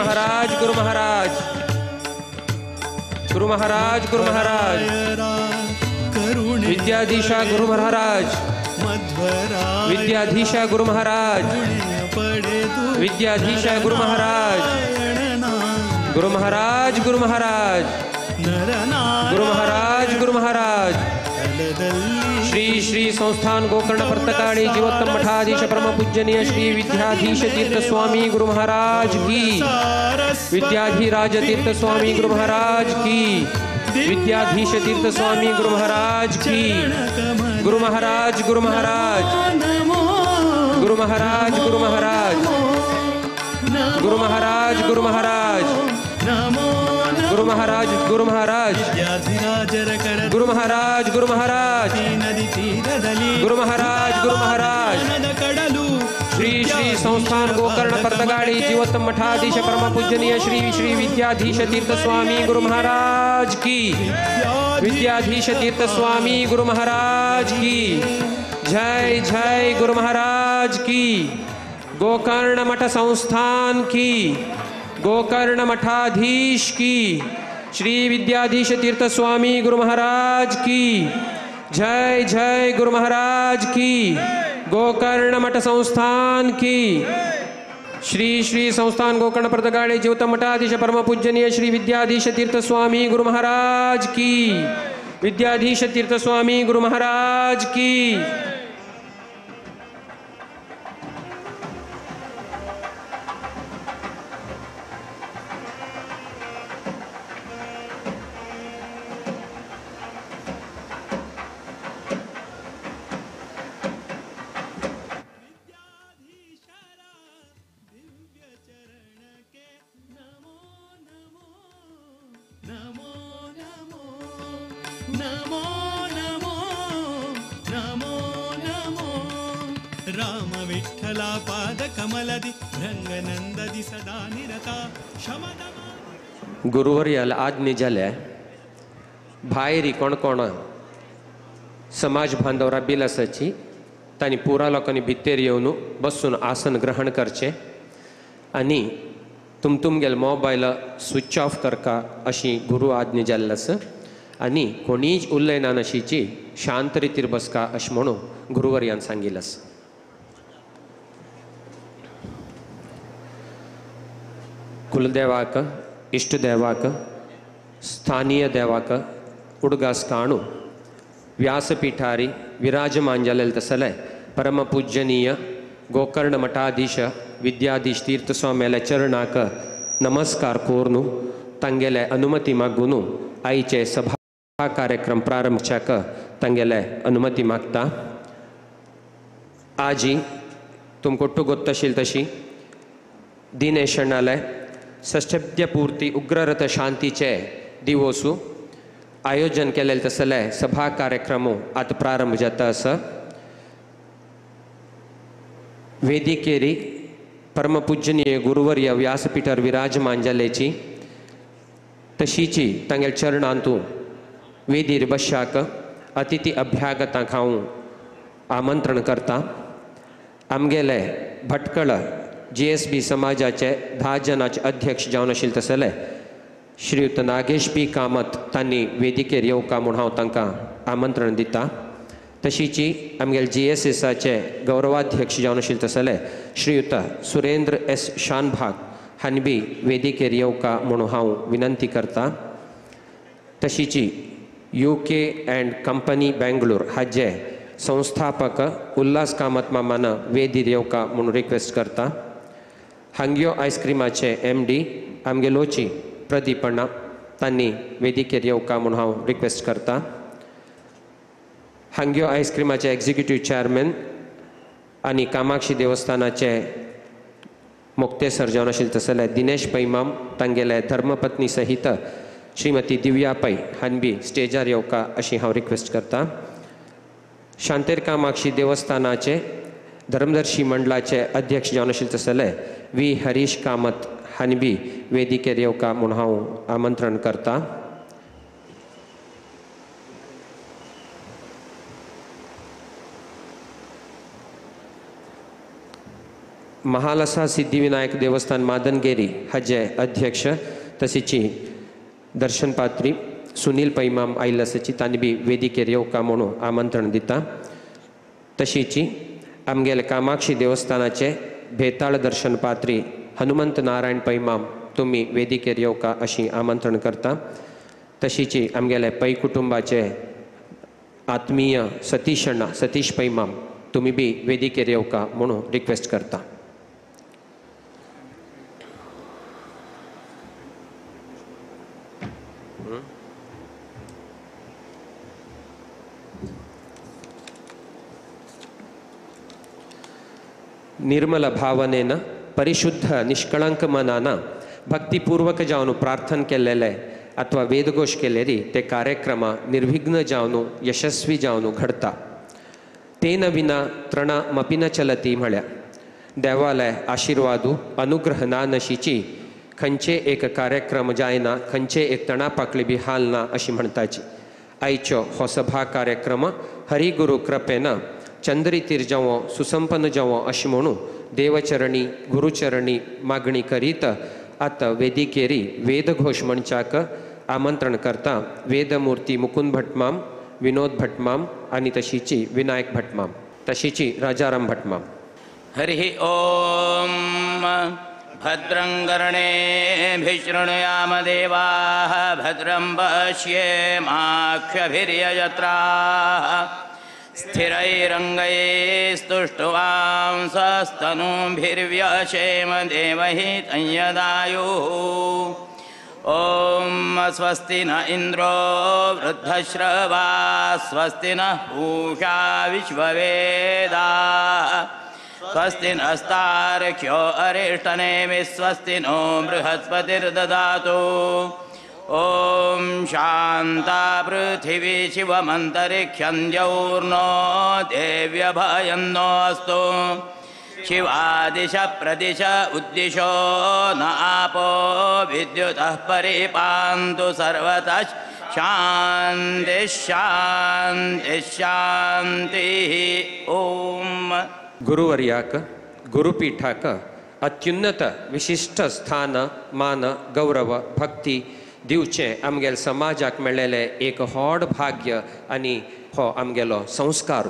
महाराज गुरु महाराज गुरु महाराज गुरु महाराज विद्याधीशा गुरु महाराज विद्याधीशा गुरु महाराज विद्याधीशा गुरु महाराज गुरु महाराज गुरु महाराज गुरु महाराज गुरु महाराज श्री श्री संस्थान गोकर्ण पर्तकाणी जीवोत्तम मठाधीश परम पूजनीय श्री विद्याधीश तीर्थ स्वामी गुरु महाराज की विद्याधीराज तीर्थ स्वामी गुरु महाराज की विद्याधीश तीर्थ स्वामी गुरु महाराज की गुरु महाराज गुरु महाराज गुरु महाराज गुरु महाराज गुरु महाराज गुरु महाराज गुरु महाराज गुरु महाराज गुरु महाराज गुरु महाराज गुरु महाराज गुरु महाराज श्री श्री संस्थान गोकर्ण पर्तगाड़ी जीवोत्तम मठाधीश परम पूजनीय श्री श्री विद्याधीश तीर्थ स्वामी गुरु महाराज की विद्याधीश तीर्थ स्वामी गुरु महाराज की जय जय गुरु महाराज की गोकर्ण मठ संस्थान की गोकर्ण मठाधीश की श्री विद्याधीश तीर्थ स्वामी गुरु महाराज की जय जय गुरु महाराज की गोकर्ण मठ संस्थान की श्री श्री संस्थान गोकर्ण पर्तगाड़ी जीवोत्तम मठाधीश परम पूजनीय श्री विद्याधीश तीर्थ स्वामी गुरु महाराज की विद्याधीश तीर्थ स्वामी गुरु महाराज की राम विठ्ठला पाद कमलदि रंगनंददि सदा निरता शमदमा गुरुवर्याला आज्ञे जाल्या भायरी कोण कोण समाज बांधवरा बिल आसाची तांणी पुरा लोकांनी भितर येवन बसून आसन ग्रहण करचें आनी तुमगेल मोबायल स्विच ऑफ करका अशी गुरु आज्ञे जाल्ली आसा आनी कोणीच उरलें ना नशीची शांत रितीर बसका अशें म्हणून गुरुवर्यान सांगिल्लें आसा. कुलदेवाक इष्टदेवाक स्थानीय देवाक उडगास काणू व्यासपीठारी विराजमान जालेले तसले परम पूजनीय गोकर्ण मठाधीश विद्याधीश तीर्थ स्वाम्याल्या चरणाक नमस्कार कोरून तांगेले अनुमती मागून आईचे सभा कार्यक्रम प्रारंभच्याक तांगेले अनुमती मागता. आजी तुमको गोत्तशील तशी दिनेशनालय षष्ठ्यपूर्ती उग्ररथ शांतीचे दिवसू आयोजन केलेले तसले सभा कार्यक्रम आता प्रारंभ जाता आसा. वेदिकेरी परमपूजनीय गुरुवर्य व्यासपीठार विराजमान जालेची तशीची तांगेल चरणांतू वेदीर बशाक अतिथी अभ्यागतांक हांव आमंत्रण करता. आमगेले भटकळ GSB समाजाचे 10 जनांचे अध्यक्ष जावन आशिल्ले तसले श्रीयुत नागेश पी कामत तांणी वेदिकेर येवका म्हूण हांव तांकां आमंत्रण दिता. तशीची आमगेले GSSचे गौरवाध्यक्ष जावन आशिल्ले तसले श्रीयुत सुरेंद्र S शानभाग हांणी बी वेदिकेर येवका म्हणून हांव विनंती करता. तशीची UK एंड कंपनी बेंगळूर हाजे संस्थापक उल्हास कामत मामान वेदीर येवका म्हणून रिक्वेस्ट करता. हांग्यो आयस्क्रीमाचे MD आमगेलोची प्रदीपण्णा तांणी वेदिकेर येवका म्हणून हांव रिक्वेस्ट करता. हांग्यो आयस्क्रीमाचे एक्झिक्युटीव चेअरमॅन आनी कामाक्षी देवस्थानाचे मुक्तेसर जावन आशिल्ले तसले दिनेश पैमाम तांगेले धर्मपत्नी सहित श्रीमती दिव्या पै हांणी बी स्टेजार येवका अशी हांव रिक्वेस्ट करता. शांतेर कामाक्षी देवस्थानाचे धर्मदर्शी मंडळाचे अध्यक्ष जावन आशिल्ले तसले V हरीश कामत हांणी बी वेदिकेर येवका म्हूण हांव आमंत्रण करता. महालसा सिद्धिविनायक देवस्थान मादनगेरी हाजे अध्यक्ष तशीची दर्शनपात्री सुनील पैमाम आयिल्ले तांणी बी वेदिकेर येवका म्हणून आमंत्रण दिता. तशीची आमगेले कामाक्षी देवस्थानाचे भेताळ दर्शनपात्री हनुमंत नारायण पैमाम तुम्ही वेदिकेर येवका अशी आमंत्रण करता. तशीची आमगेले पै कुटुंबाचे आत्मीय सतीश पैमाम तुम्ही बी वेदिकेर येवका म्हणून रिक्वेस्ट करता. निर्मल भावनेन परिशुद्ध निष्कळंक मनानं भक्तिपूर्वक जावन प्रार्थना केलेले अथवा वेदघोष केलेली ते कार्यक्रम निर्विघ्न जावन यशस्वी जावन घडता. तेन विना तृणमपि न चलती म्हळ्या. देवालय आशीर्वादू अनुग्रह ना नशीची खंयचे एक कार्यक्रम जायना, खंयचे एक तणापाकळी बी हालना अशी म्हणटाची. आयचो हो सभा कार्यक्रम हरिगुरू कृपेन चंद्रितीर जावो सुसंपन्न जावो अशी म्हणून देवचरणी गुरुचरणी मागणी करीत आतां वेदिकेरी वेदघोष मंचाक आमंत्रण करता. वेदमूर्ती मुकुंद भटमाम, विनोद भटमाम आणि तशीची विनायक भटमाम, तशीची राजाराम भटमाम. हरिः ओम. भद्रं कर्णेभिः शृणुयाम देवाः, भद्रं पश्येमाक्षभिर्यजत्राः, स्थिरैरङ्गैस्तुष्टुवांसस्तनूभिर्व्यशेम देवहि तंयदायुः. ॐ स्वस्ति न इन्द्रो वृद्धश्रवा, स्वस्ति नः पूषा विश्ववेदाः, स्वस्ति नस्तार्क्ष्यो अरिष्टनेमिः, स्वस्ति नो बृहस्पतिर्ददातु. ॐ शान्ता पृथिवी शिवमन्तरिक्षं द्यौर्नो देव्यभयन्नोऽस्तु. शिवादिश प्रदिश उद्दिशो न आपो विद्युतः परिपान्तु सर्वतः शान्तिः शान्तिः शान्तिः. ओम. गुरुवर्याक गुरुपीठाक अत्युन्नत विशिष्ट स्थान मान गौरव भक्ती दिवचे आमगेल समाजाक मेळ्ळेले एक व्हड भाग्य आनी हो आमगेलो संस्कार.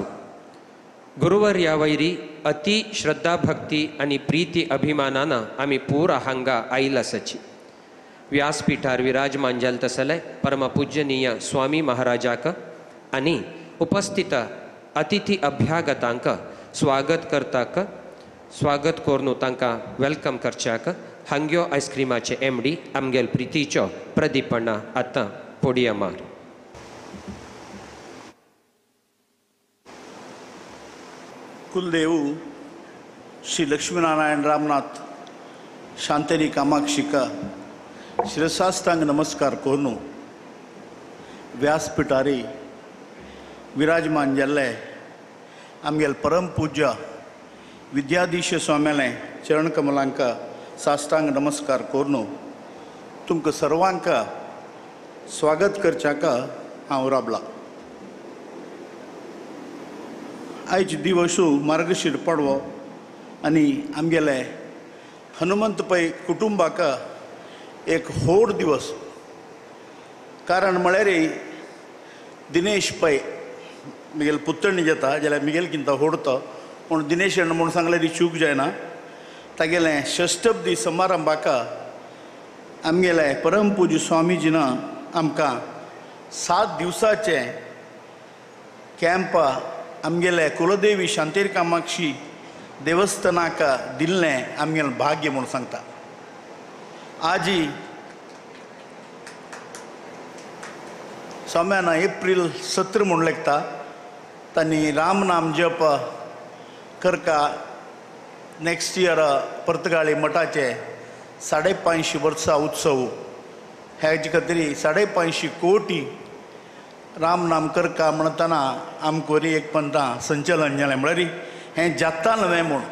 गुरुवर्या वैरी अति श्रद्धा भक्ती आनी प्रीती अभिमानान आमी पुरा हांगा आयिल्लासची. व्यासपीठार विराजमान जाल तसले परमपूज्यनीय स्वामी महाराजाक आनी उपस्थित अतिथी अभ्यागतांक स्वागत करताक स्वागत करून तांकां वेलकम करच्याक हांग्यो आयस्क्रीमाचे MD आमगेल प्रितीच्यो प्रदीपण्णा आतां पोडियमार. कुलदेव श्री लक्ष्मीनारायण रामनाथ शांतेरी कामाक्षिका शिरसास्तांग नमस्कार कोरनु व्यासपीठारी विराजमान जाल्ले आमगेल परम पूज्य विद्याधीश स्वाम्याले चरण कमलांक साष्टांग नमस्कार कोरनु तुमकां सर्वांक स्वागत करच्याक हांव राबला. आयज दिवसू मार्गशीर पडवो आनी आमगेले हनुमंत पै कुटुंबाक एक व्हड दिवस. कारण म्हळ्यार दिनेश पै मिगेल पुतणी जाता जाल्यार मिगेल किंता व्हड तो पूण दिनेश म्हणून सांगल्यार चूक जायना. तागेले षष्टब्दी समारंभाक आमगेले परमपूज्य स्वामीजीन आमकां 7 दिवसाचे कॅम्प आमगेले कुलदेवी शांतेरी कामाक्षी देवस्थानाक दिल्लें आमगेलें भाग्य म्हणून सांगता. आजी स्वाम्यान एप्रील 17 म्हूण लेखता. तांणी राम नाम जप करका नेक्स्ट इयर पर्तगाळी मठाचे 550 वर्सां उत्सव हेजे खातीर 550 कोटी राम नाम करका म्हणटाना आमकोरी एक पंथा संचलन जालें. म्हळ्यार हें जाता न्हय म्हूण.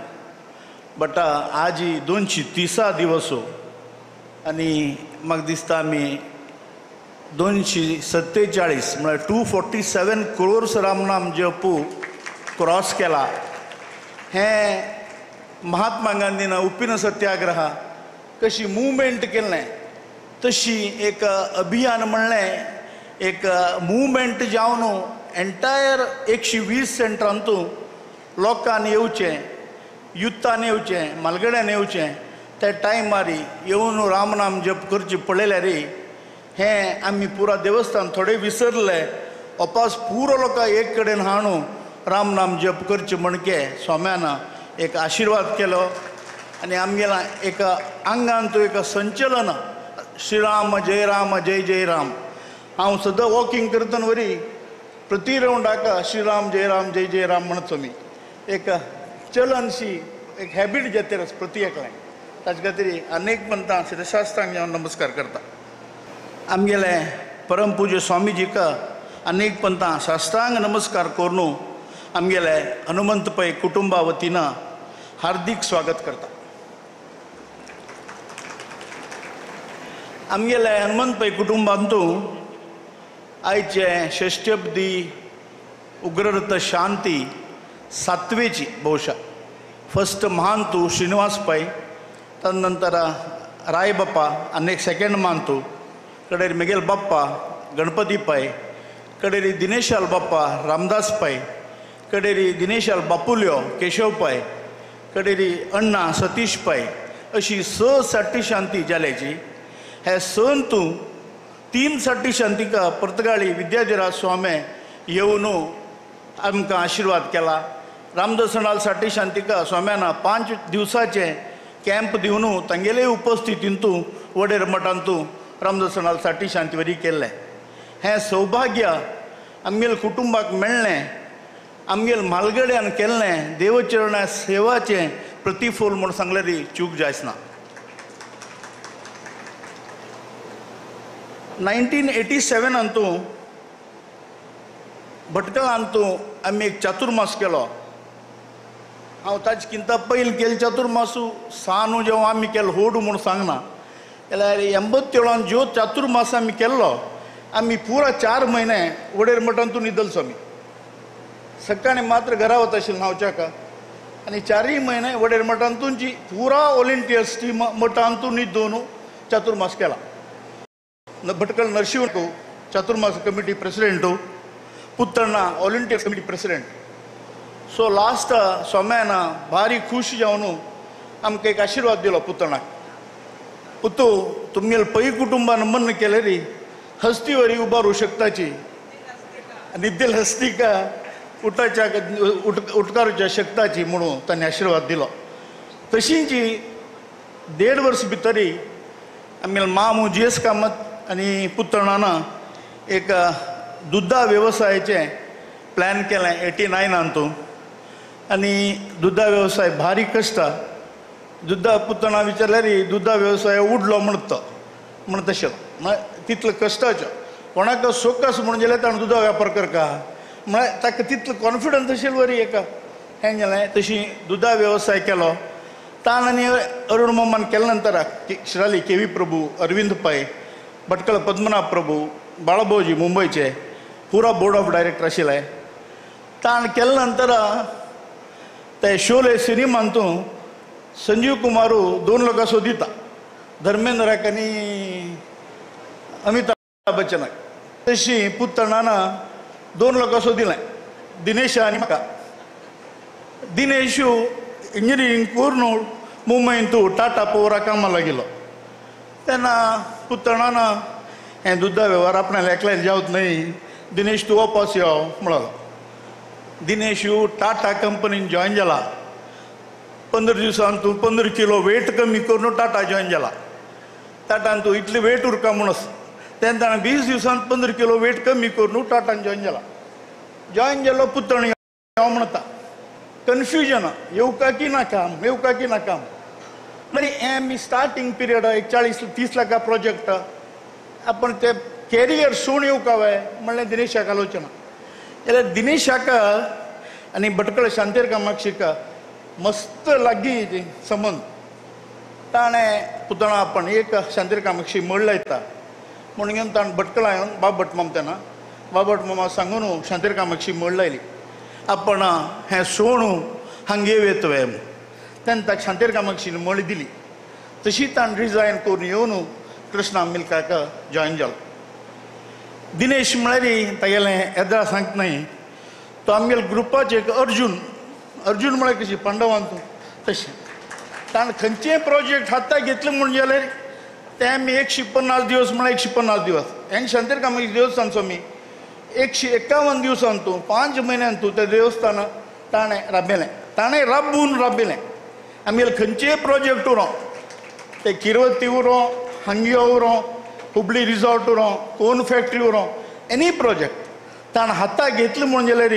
बट आज 230 दिवस आनी म्हाका दिसता आमी 247 म्हळ्यार 247 crores रामनाम जप क्रॉस केला. हें महात्मा गांधीनं उप्पिन सत्याग्रह कशी मुवमेंट केलें तशी एक अभियान म्हणलें एक मुवमेंट जावन एंटायर 120 सेंटरांतू लोकांनी येवचें युथान येवचें म्हालगड्यान येवचें त्या टायमार येवन रामनाम जप करचे पळयल्यार हें आमी पुरा देवस्थान थोडे विसरले वापस पुरो लोकां एक कडेन हाडून रामनाम जप करचे म्हणके स्वाम्यान एक आशिर्वाद केलो आनी आमगेला एक आंगान तो एक संचलन श्रीराम जय जय राम हांव सदां वॉकिंग करतना वरी प्रति राउंडाक श्रीराम जय जय राम म्हणचो मी एक चलनशी एक हॅबीट जेतेर प्रति एकलें ताचे खातीर अनेक पंथां श्रीशास्त्रांक हांव नमस्कार करता आमगेले परमपूज्य स्वामीजीक अनेक पंथां शास्त्रांक नमस्कार करून आमगेले हनुमंत पै कुटुंबा वतीनं हार्दिक स्वागत करता आमगेले हनुमंत पै कुटुंबांतू आयचे षष्ट्यब्दी उग्ररथ शांती 7वेची भौशा फर्स्ट महांतू श्रीनिवास पै तदनंतर राय बाप्पा अनेक सेकंड महांतू कडेर मिगेल बाप्पा गणपती पै कडेरी दिनेशाल बाप्पा रामदास पै कडेरी दिनेशाल बापुल्यो केशव पै कडेरी अण्णा सतीश पै अशी 6 साट्टी शांती जाल्याची हे संतू 3 साट्टी शांतीका पर्तगाळी विद्याधिराज स्वामी येवन आमकां आशिर्वाद केला रामदसणाल साट्टी शांतीका स्वाम्यान 5 दिवसाचे कॅम्प दिवन तांगेले उपस्थितींतू वडेर मठांतू रामदसणाल साट्टी शांतीवरी केल्लें हें सौभाग्य आमगेल कुटुंबाक मेळ्ळें आमगेल म्हालगड्यान केल्लें देवचरणा सेवाचें प्रतिफल म्हूण सांगल्यार चूक जायच ना 1987 अंतू भटकळांतू आमी एक चातुर्मास केलो हांव ताचे किंता पयलीं केले चातुर्मासू सानू जेव्हा आमी केलो होडू म्हूण सांगना जाल्यार 87 ज्यो चातुर्मास आमी केल्लो आमी पुरा 4 म्हयने वडेर मठांतू न्हिदलसो आमी सकाळीं मात्र घरा वता आशिल्लो न्हांवच्याका आनी 4 म्हयने वडेर मठांतूंची पुरा ऑल इंडिया टीम मठांतू न्हिदून चातुर्मास केला भटकळ नरशिंव चातुर्मास कमिटी प्रेसिडेंटू Puttanna all India committee president so last स्वाम्यान भारी खुश जावन आमकां एक आशिर्वाद दिलो पुत्तणाक पुत्तू तुमगेल पै कुटुंबान मन केले री हस्तीवरी उबारू शकताची निद्देल हस्तिका उठाच्या उठकारूच्या शक्ताची म्हणून ताणें आशिर्वाद दिलो तशींच 1.5 वर्स भितरी आमगेल मामू GS कामत आनी पुत्तणान एक दुधा वेवसायाचें प्लॅन केलें 89 अंतू आनी दुधा वेवसाय भारी कश्ट दुधा पुत्तणा विचारल्यार दुधा वेवसाय उडलो म्हण तशें तितलो कश्टाचो कोणाक सोक आसा म्हणून जाल्यार ताणें दुधा वेपार करता म्हळ्यार ताका तितलो कॉन्फिडन्स आशिल्लो वरी एका हें जालें तशी दुधा वेवसाय केलो ताण आनी अरुण मोमान केले नंतर श्राली KV प्रभू अरविंद पै भटकळ पद्मनाभ प्रभू बाळाभोजी मुंबयचे पुरा बोर्ड ऑफ डायरेक्टर आशिल्ले ताण केले नंतर ते शोले सिनेमांतू संजीव कुमारू 2 लोकां सोदिता धर्मेंद्राक आनी अमिताभ बच्चनाक तशी पुत्तणान 2 लोकां सोदिलें दिनेश आनी म्हाका दिनेशू इंजिनियरींग करून मुंबयंतू टाटा पवरा कामाला गेलो तेन्ना पुत्तणान हें दुधा वेव्हार आपणाले एकल्यान जावत न्हय दिनेश तूं वापस यो म्हणलो दिनेशू टाटा कंपनीन जॉइन जाला 15 दिवसांत तूं 15 किलो वेट कमी करून टाटा जॉइन जाला टाटान तूं इतली वेट उरका म्हणून तेन्ना ताणें 20 दिवसांत 15 किलो वेट कमी करून टाटान जॉइन जाला जॉइन जालो पुत्तण यो म्हणटा कन्फ्युजन येवका की नाका येवका की नाका म्हणजे हें आमी स्टार्टींग पिरियड एक 40-30 लाखा प्रोजेक्ट आपण ते कॅरियर सोण येवका वय म्हणलें दिनेशाक आलोचना जाल्यार दिनेशाक आनी भटकळ शांतेर कामाक्षीक मस्त लागीं संबंद ताणें पुतणा आपण एक शांतेर कामाक्षी मळ लायता म्हणून घेवन ताणें भटकळा येवन बाब भटमाम तेन्ना बाब भटमामा सांगून शांतेर कामाक्षी मळ लायली आपण हें सोण हांगा येवेत वे तेन्ना ताका शांतेर कामाक्षीन मळ दिली. तशी ताणें रिजायन करून येवन कृष्णा मिल्काका जॉयन जालो. दिनेश म्हळ्यार तागेलें येद्रा सांगता न्हय, तो आमगेले ग्रुपाचे एक अर्जून म्हळ्यार कशी पांडवांतू तशें. ताणें खंयचेय प्रोजेक्ट हाताक घेतले म्हणजे जाल्यार ते आमी 150 दिवस म्हळ्यार 150 दिवस हें शांतेर कामाक्षी देवस्थानचो आमी 151 दिवसांतू 5 म्हयन्यांतू तें देवस्थान ताणें राबयलें. ताणें राबिल्लें. आमगेले खंयचेय प्रोजेक्ट उरो ते किरवती उरो, हांगियो उरो, हुबळी रिसॉर्ट उरो, कोन फॅक्टरी उरो, एनी प्रोजेक्ट ताणें हाताक घेतले म्हणजे जाल्यार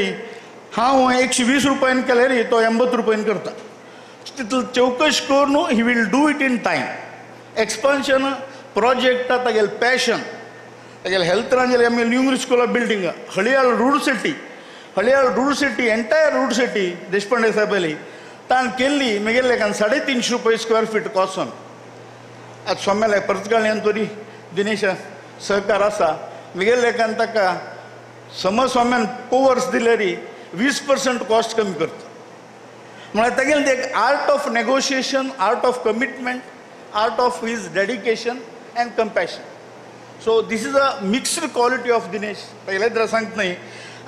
हांव 120 रुपयान केल्यार तो 80 रुपयान करता. तितलो चौकश करून he will do it in time. Expansion project तागेलें पॅशन, तागेलें हेल्थ रांजेलें आमी न्यू स्कूल बिल्डींग हळयाळ रूड सिटी एंटायर रूड सिटी देशपांडे साहेबाली ताणें केल्ली. म्हगेले लेखान 350 रुपया स्क्वेअर फीट कॉस्टून. आतां सोम्याले परतगाळ्यान तरी दिनेश सहकार आसा. म्हगेले लेखान ताका सोम्यान पोवर्स दिल्यार 20% कॉस्ट कमी करता. म्हळ्यार तागेलें ते एक art of negotiation, art of commitment, art of his dedication and compassion. So this is a mixed quality of Dinesh. तागेले तर सांगता न्हय.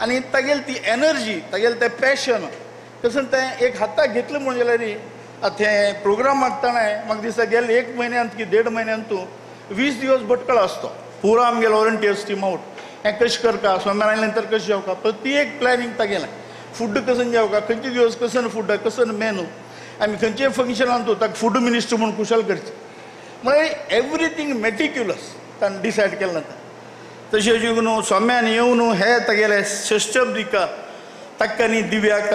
आनी तागेली ती एनर्जी, तागेलें तें पॅशन कसं तें एक हाताक घेतलें म्हणजे जाल्यार आतां हें प्रोग्रामाक ताणें म्हाका दिसता गेले 1 म्हयन्यांत की 1.5 म्हयन्यांतू 20 दिवस भटकळ आसतो. पुरो आमगेलो वॉलंटियर्स टीम आउट हें कशें करता, सोमार आयलें तर कशें जेवता, प्रत्येक प्लॅनिंग तागेलें. फूड कसं जेवता, खंयचे दिवस कसं फूड, कसं मेनू, आमी खंयचेय फंक्शनांतू ताका फूड मिनिस्टर म्हणून कुशल करचें. म्हळ्यार एवरीथींग मेटिक्युलस ताणें डिसायड केलें ना. तशें न्हू सोम्यान येवन हे तागेले षष्टब्दिका ताका न्ही दिव्याक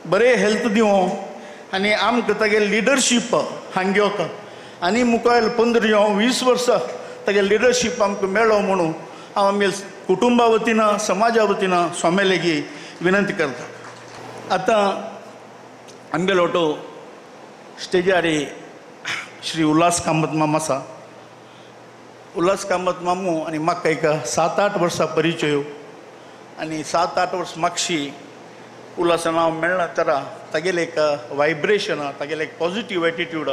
बरें हेल्थ दिवं आनी आमकां तागेलें लिडरशीप हांग्योक आनी मुखार 15-20 वर्सां तागेलें लिडरशीप आमकां मेळ्ळो म्हणून हांव आमगे कुटुंबा वतीन समाजा वतीन सोम्या लेगी विनंती करता. आतां आमगेलो ओटो स्टेजार श्री उल्हास कामत माम आसा. उल्हास कामत मामू आनी म्हाका एक 7-8 वर्सां परिचय आनी 7-8 वर्स म्हाकशी उल्हासान हांव मेळ्ळा तर तागेलें एक वायब्रेशन, तागेलें एक पॉजिटीव एटिट्यूड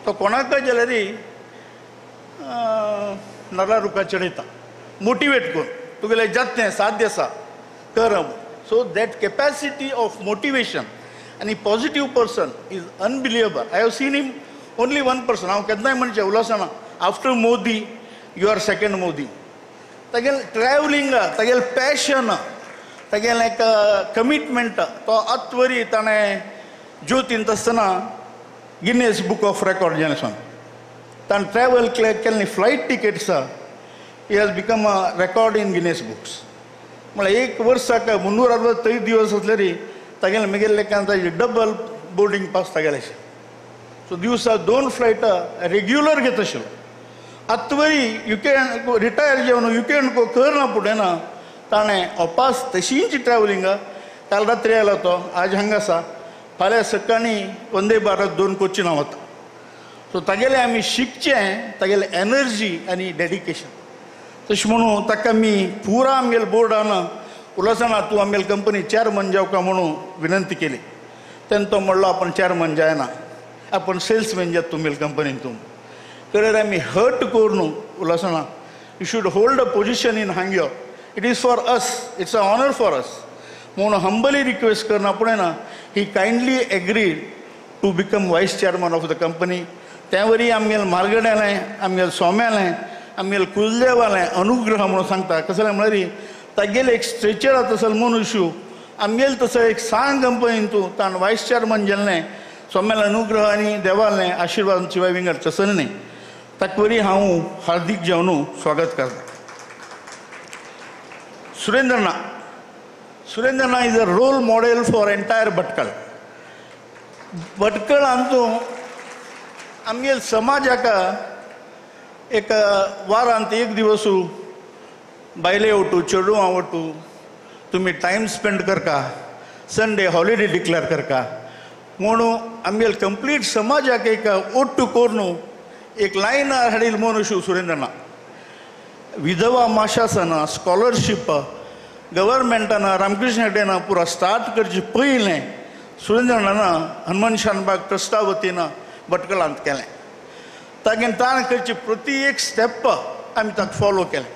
तो कोणाकय जाल्यार नरा रुखार चडयता, मोटिवेट करून तुगेलें जातलें साध्य आसा कर. So that capacity of motivation आनी positive person is unbelievable. I have seen him only 1 person. हांव केन्नाय म्हणचें उल्हासान after Modi you are second Modi. तागेलें ट्रॅवलिंग, तागेलें पॅशन, तागेलें एक कमिटमेंट तो आत्वरी ताणें ज्योतींत आसतना गिनेस बूक ऑफ रेकॉर्ड जें आसा ताणें ट्रॅवल केल्ली flight tickets he has become a record in Guinness books. म्हळ्यार 1 वर्साक 365 दिवस आसल्यार तागेलें म्हगेले लेखान ताजें डबल बोर्डींग पास तागेलेशें. सो दिवसा 2 फ्लायटां रेग्युलर घेत आशिल्लो. आत्वरी वीकेंड रिटायर जेवन वीकेंड करना फुडें ना ताणें अपास तशींच ट्रॅवलिंग. काल रात्री आयलो तो, आज हांगा आसा, फाल्यां सकाळीं वंदे भारत 2 कोचिना वता. सो तागेलें आमी शिकचें, तागेलें एनर्जी आनी डेडिकेशन. तशें म्हणून ताका आमी पुरा आमगेले बोर्डान उल्हासाना तूं आमगेले कंपनी चेअरमन जावका म्हणून विनंती केली. तेन्ना तो म्हणलो आपूण चेअरमन जायना, आपूण सेल्समॅन जाता तुमगेले कंपनींत. तर आमी हर्ट करून उल्हासाना you should hold a position in हांग्यो. It is for us, it's a honour for us म्हणून हंबली रिक्वेस्ट करना पळयना he kindly agreed to become vice chairman of the company. त्या वरी आमगेले मार्गड्यालें, आमगेले सोम्यालें, आमगेले कुलदेवालें अनुग्रह म्हणून सांगता. कसं म्हळ्यार तागेले एक स्ट्रेचरात आसले मनुष्य आमगेले तसो एक सांग कंपनींतू ताणें वायस चेअरमन जाल्लें. सोम्याले अनुग्रह आनी देवालें आशिर्वाद शिवाय विंगड तसं न्ही. ताका वरी हांव हार्दिक जेवन स्वागत करता. सुरेंद्रना is a role model for entire Bhatkal. Bhatkal हातू आमगेले समाजाक एक वारांत 1 दिवस बायले आवटू चेडूं आवटू तुमी टायम स्पेंड करका, संडे हॉलिडे डिक्लेअर करका म्हणून आमगेले कंप्लीट समाजाक एक ओट्टू करून एक लायन हाडील मनुष्य सुरेंद्रना. विधवा माशासन स्कॉलरशीप गव्हर्मेंटान रामकृष्ण हेगडेन पुरो स्टार्ट करचे पयलें सुरेंद्रनान हनुमान शानबाग ट्रस्टा वतीनं भटकळांत केलें. तागेन ताण करची प्रती एक स्टेप आमी ताका फॉलो केलें.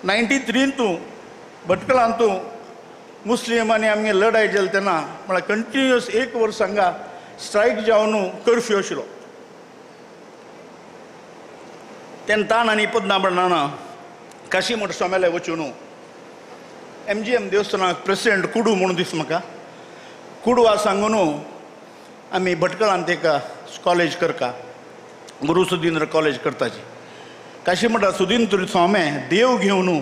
93 भटकळांतू मुस्लीम आनी आमगे लढाई जाली तेन्ना म्हळ्यार कंटिन्युअस 1 वर्स हांगा स्ट्रायक जावन कर्फ्यू आशिल्लो. तेन्ना ताण आनी पद्मनाभनान काशीमठ स्वाम्याले वचून MGM देवस्थानाक प्रेसिडेंट कुडू म्हणून दीस म्हाका कुडू आ सांगून आमी भटकळांत एक कॉलेज करता, गुरू सुधींद्र कॉलेज करताची. काशीमठा सुधींद्र स्वामी देव घेवन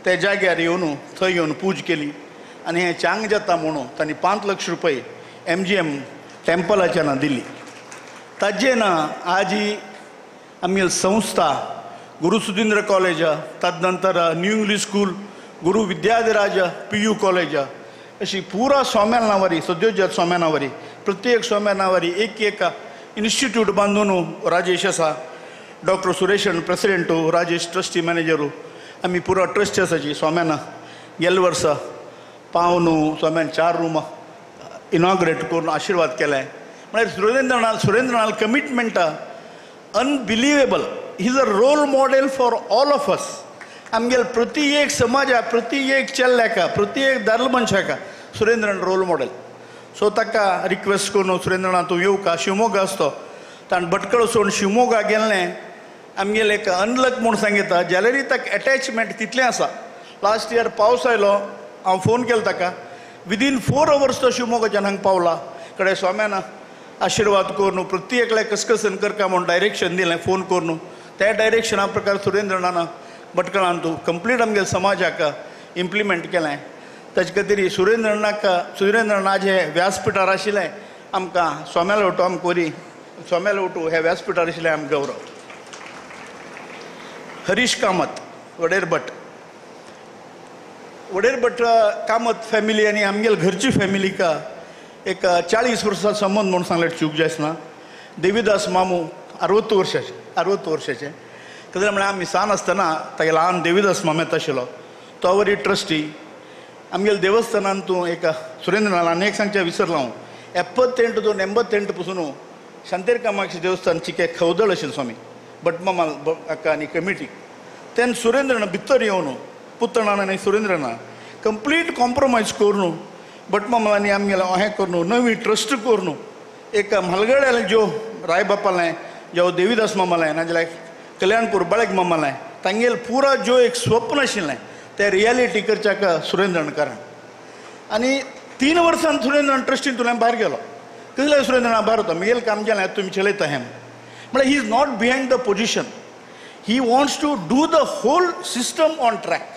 त्या जाग्यार येवन थंय येवन पूज केली आनी हें चांग जाता म्हणून तांणी 5 लाख रुपये MGM टेम्पलाच्या दिली. ताजेन आज ही आमगे संस्था गुरू सुधींद्र कॉलेज, तदनंतर न्यू इंग्लिश स्कूल, गुरू विद्याधिराज PU कॉलेज अशी पुरा स्वाम्या नावारी सद्योजात स्वाम्या नावारी प्रत्येक स्वाम्या नावारी एक इन्स्टिट्यूट बांदून राजेश आसा, डॉक्टर सुरेशन प्रेसिडेंट, राजेश ट्रस्टी मॅनेजरू, आमी पुरो ट्रस्ट आसाची स्वाम्यान गेल्ले वर्सा पावन स्वाम्यान 4 रूम इनॉग्रेट करून आशिर्वाद केले. म्हळ्यार सुरेंद्रनाल commitment unbelievable. He is a role model for all of us. आमगेल प्रति एक समाजा, प्रति एक चेल्ल्याका, प्रति एक दादलो मनशाका सुरेंद्रन रोल मॉडेल. सो ताका रिक्वेस्ट करून सुरेंद्रनाथ तूं येवका, शिवमोगा आसतो ताण भटकळ सोडून शिवमोगा गेल्लें. आमगेले एक अनलक म्हूण सांगिता जाल्यारय ताका एटॅचमेंट तितलें आसा. लास्ट इयर पावस आयलो, हांव फोन केलो ताका, विदीन 4 hours तो शिवमोगाच्यान हांगा पावला. कडेन स्वाम्यान आशिर्वाद करून प्रत्येकले कसकसन करता म्हणून डायरेक्शन दिलें फोन करून. त्या डायरेक्शना प्रकार सुरेंद्रनान भटकळांत कंप्लीट आमगे समाजाक इम्प्लिमेंट केलें. ताचे खातीर सुरेंद्रनाथ जे व्यासपिठार आशिल्लें आमकां स्वाम्याल वटू आमकां वरी स्वाम्याल वटू ह्या व्यासपिठार आशिल्लें आमकां गौरव. हरीश कामत वडेर भट कामत फॅमिली आनी आमगेल घरची फॅमिली का एक 40 वर्सां संबंध म्हणून सांगल्यार चूक जायसना. देवीदास मामू 60 वर्साचे कितें म्हळ्यार आमी सान आसतना तागे ल्हान देवीदास मामे आशिल्लो तो वरी ट्रस्टी. आमगेल्या देवस्थानान तूं एक सुरेंद्रनाथ आनी एक सांगचें विसरलो हांव, 78 to 88 पसून शांतेर कामाक्षी देवस्थान चिके खवदळ आशिल्लो स्वामी भटमामाल हाका आनी कमिटीक. तेन्ना सुरेंद्रन भितर येवन पुतणान आनी सुरेंद्रनान कंप्लीट कॉम्प्रोमायज करून भटमामालांनी आमगेलें अहें करून नवी ट्रस्ट करून एक म्हालगड्यालें जो रायबापालें जो देवीदास मामालें नाजाल्यार कल्याणपूर बाळक मामालें तांगेल पुरा जो एक स्वप्न आशिल्लें तें रियलिटी करच्याक सुरेंद्रन कारण. आनी 3 वर्सान सुरेंद्रन ट्रस्टींतल्यान भायर गेलो. कितें सुरेंद्रनाथ भायर वता मुगेलें काम जेलें तुमी चलयता हें म्हळ्यार he is not behind the position. He wants to do the whole system on track.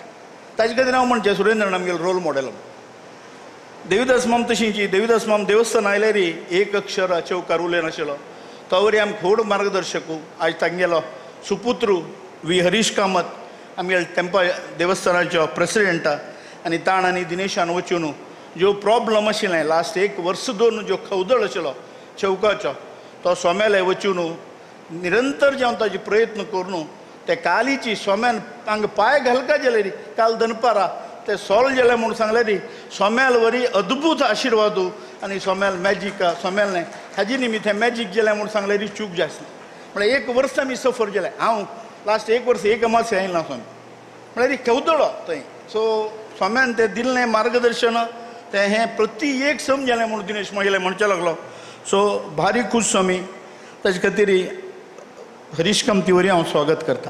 ताजे खातीर हांव म्हणचें सुरेंद्रन आमगेलो रोल मॉडेल. देवीदास माम तशींची देवीदास माम देवस्थान आयल्यारी एक अक्षर चौकार उलय नाशिल्लो. तो वरी आमकां व्हड मार्गदर्शक. आज तांगेलो सुपुत्र वी हरीश कामत आमगे देवस्थानाचो प्रेसिडेंट आनी ताण आनी दिनेशान वचून जो प्रॉब्लम आशिल्लें लास्ट 1 वर्स 2 जो खवदळ आशिल्लो चौकाचो तो स्वाम्याले वचून निरंतर जावन ताजे प्रयत्न करून ते कालीची स्वाम्यान हांगा पांय घालका जाल्यार काल दनपारां ते सॉल्व जालें म्हणून सांगल्यार स्वाम्याल वरी अद्भुत आशिर्वाद आनी स्वाम्याल मॅजीक स्वाम्यालें हाजे निमित्त हें मॅजीक जालें म्हणून सांगल्यार चूक जायना. म्हळ्यार 1 वर्स आमी सफर केलें. हांव लास्ट 1 वर्स एक अमासे आयला स्वामी म्हळ्यार खवदळो थंय. सो स्वाम्यान तें दिल्लें मार्गदर्शन तें हें प्रति एक समजलें म्हणून दिनेश महिला म्हणचे लागलो. सो भारी खूश स्वामी. ताजे खातीर हरीश कामती वरी हांव स्वागत करता.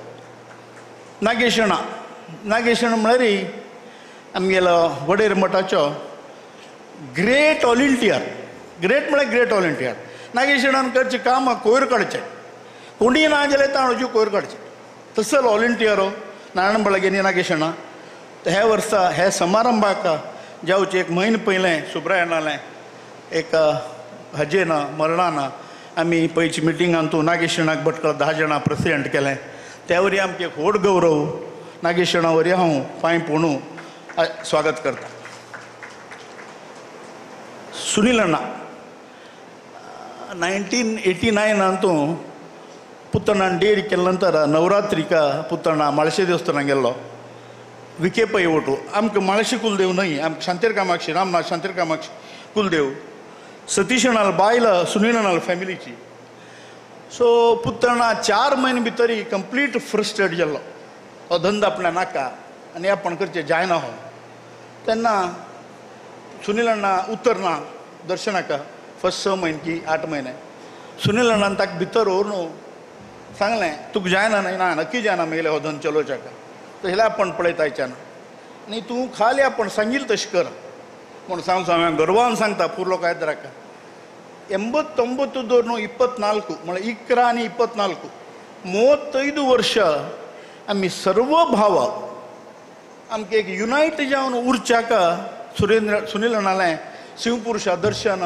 नागेशणा म्हळ्यार आमगेलो वडेर मठाचो ग्रेट ऑलिंटियर. ग्रेट म्हळ्यार ग्रेट ऑलिंटियर. नागेशणान करचें काम कोयर काडचें. कोणी ना जाल्यार ताणूचे कोयर काडचें. तसलो ऑलिंटियरो नारायण बळगेनी नागेशणा. हे वर्सा हे समारंभाक जावचे 1 म्हयनो पयलें सुब्रायणालें एक हजेन मरणान आमी पयलींची मिटिंगान तूं नागेशणाक भटकळ 10 जाणां प्रेसिडेंट केलें. त्या वरी आमचे एक व्हड गौरव. नागेशणा वरी हांव पांय पडून स्वागत करता. सुनील अण्णा 1989 तूं पुतणान डेड केले नंतर नवरात्रीक पुतणा माळशे देवस्थानाक गेल्लो. विखे पै वटू आमकां माळशे कुलदेव न्हय, आमकां शांतेर कामाक्षी रामनाथ शांतेर कामाक्षी कुलदेव. सतीशनाल बायल सुनीलनाल फॅमिलीची. सो पुत्तना 4 म्हयने भितर कंप्लीट फ्रस्ट्रेट जाल्लो हो धंदो आपल्या नाका आनी आपण करचें जायना हो. तेन्ना सुनील अण्णा उतरना दर्शनाका फर्स्ट 6 म्हयने की 8 म्हयने. सुनील अण्णान ताका भितर व्हरून सांगलें तुका जायना न्ही. ना नक्की जायना मेले हो धंदो चलोवच्याका. तशें आपण पळयतायच्यान आनी तूं खाली आपण सांगिल्लें तशें कर म्हूण सांगता. हांवें गर्वान सांगता पुर्लो कायदराका 89 न्हू 24 म्हळ्यार 11 आनी 24 35 वर्ष आमी सर्व भाव आमकां एक युनायट जावन उरच्याका सुनील अण्णालें शिवपुरुशा दर्शन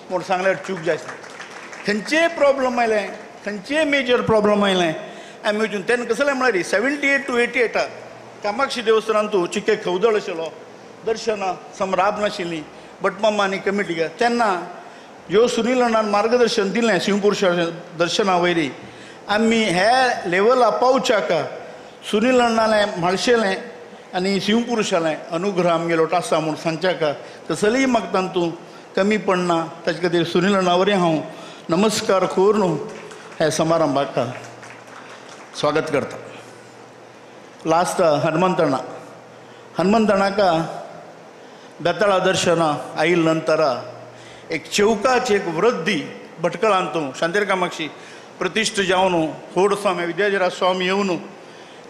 म्हूण सांगल्यार चूक जायना. खंयचेय प्रॉब्लम आयलें खंयचेय मेजर प्रॉब्लम आयलें आमी वचून तेन्ना कसलें म्हळ्यार 78 to 88 कामाक्षी देवस्थानांत तूं चिके खवदळ आशिल्लो दर्शनां समराब नाशिल्लीं भटमामा आनी कमिटी तेन्ना ह्यो सुनील अण्णान मार्गदर्शन दिलें शिवपुरुशा दर्शना वयरी आमी हे लेवला पावच्याका सुनील अण्णालें म्हाळशेलें आनी शिवपुरुशालें अनुग्रह आमगेलो आसा म्हूण सांगच्याका कसलीय मागता तूं कमी पडना. ताचे खातीर सुनील अण्णा वरी हांव नमस्कार करून हे समारंभाक स्वागत करता. लास्ट हनुमंत अण्णाका बेताळा दर्शना आयिल्ले नंतर एक चौकाची एक वृद्धी भटकळांतू शांतेर कामाक्षी प्रतिश्ठ जावन होड स्वामी विद्याधरा स्वामी येवन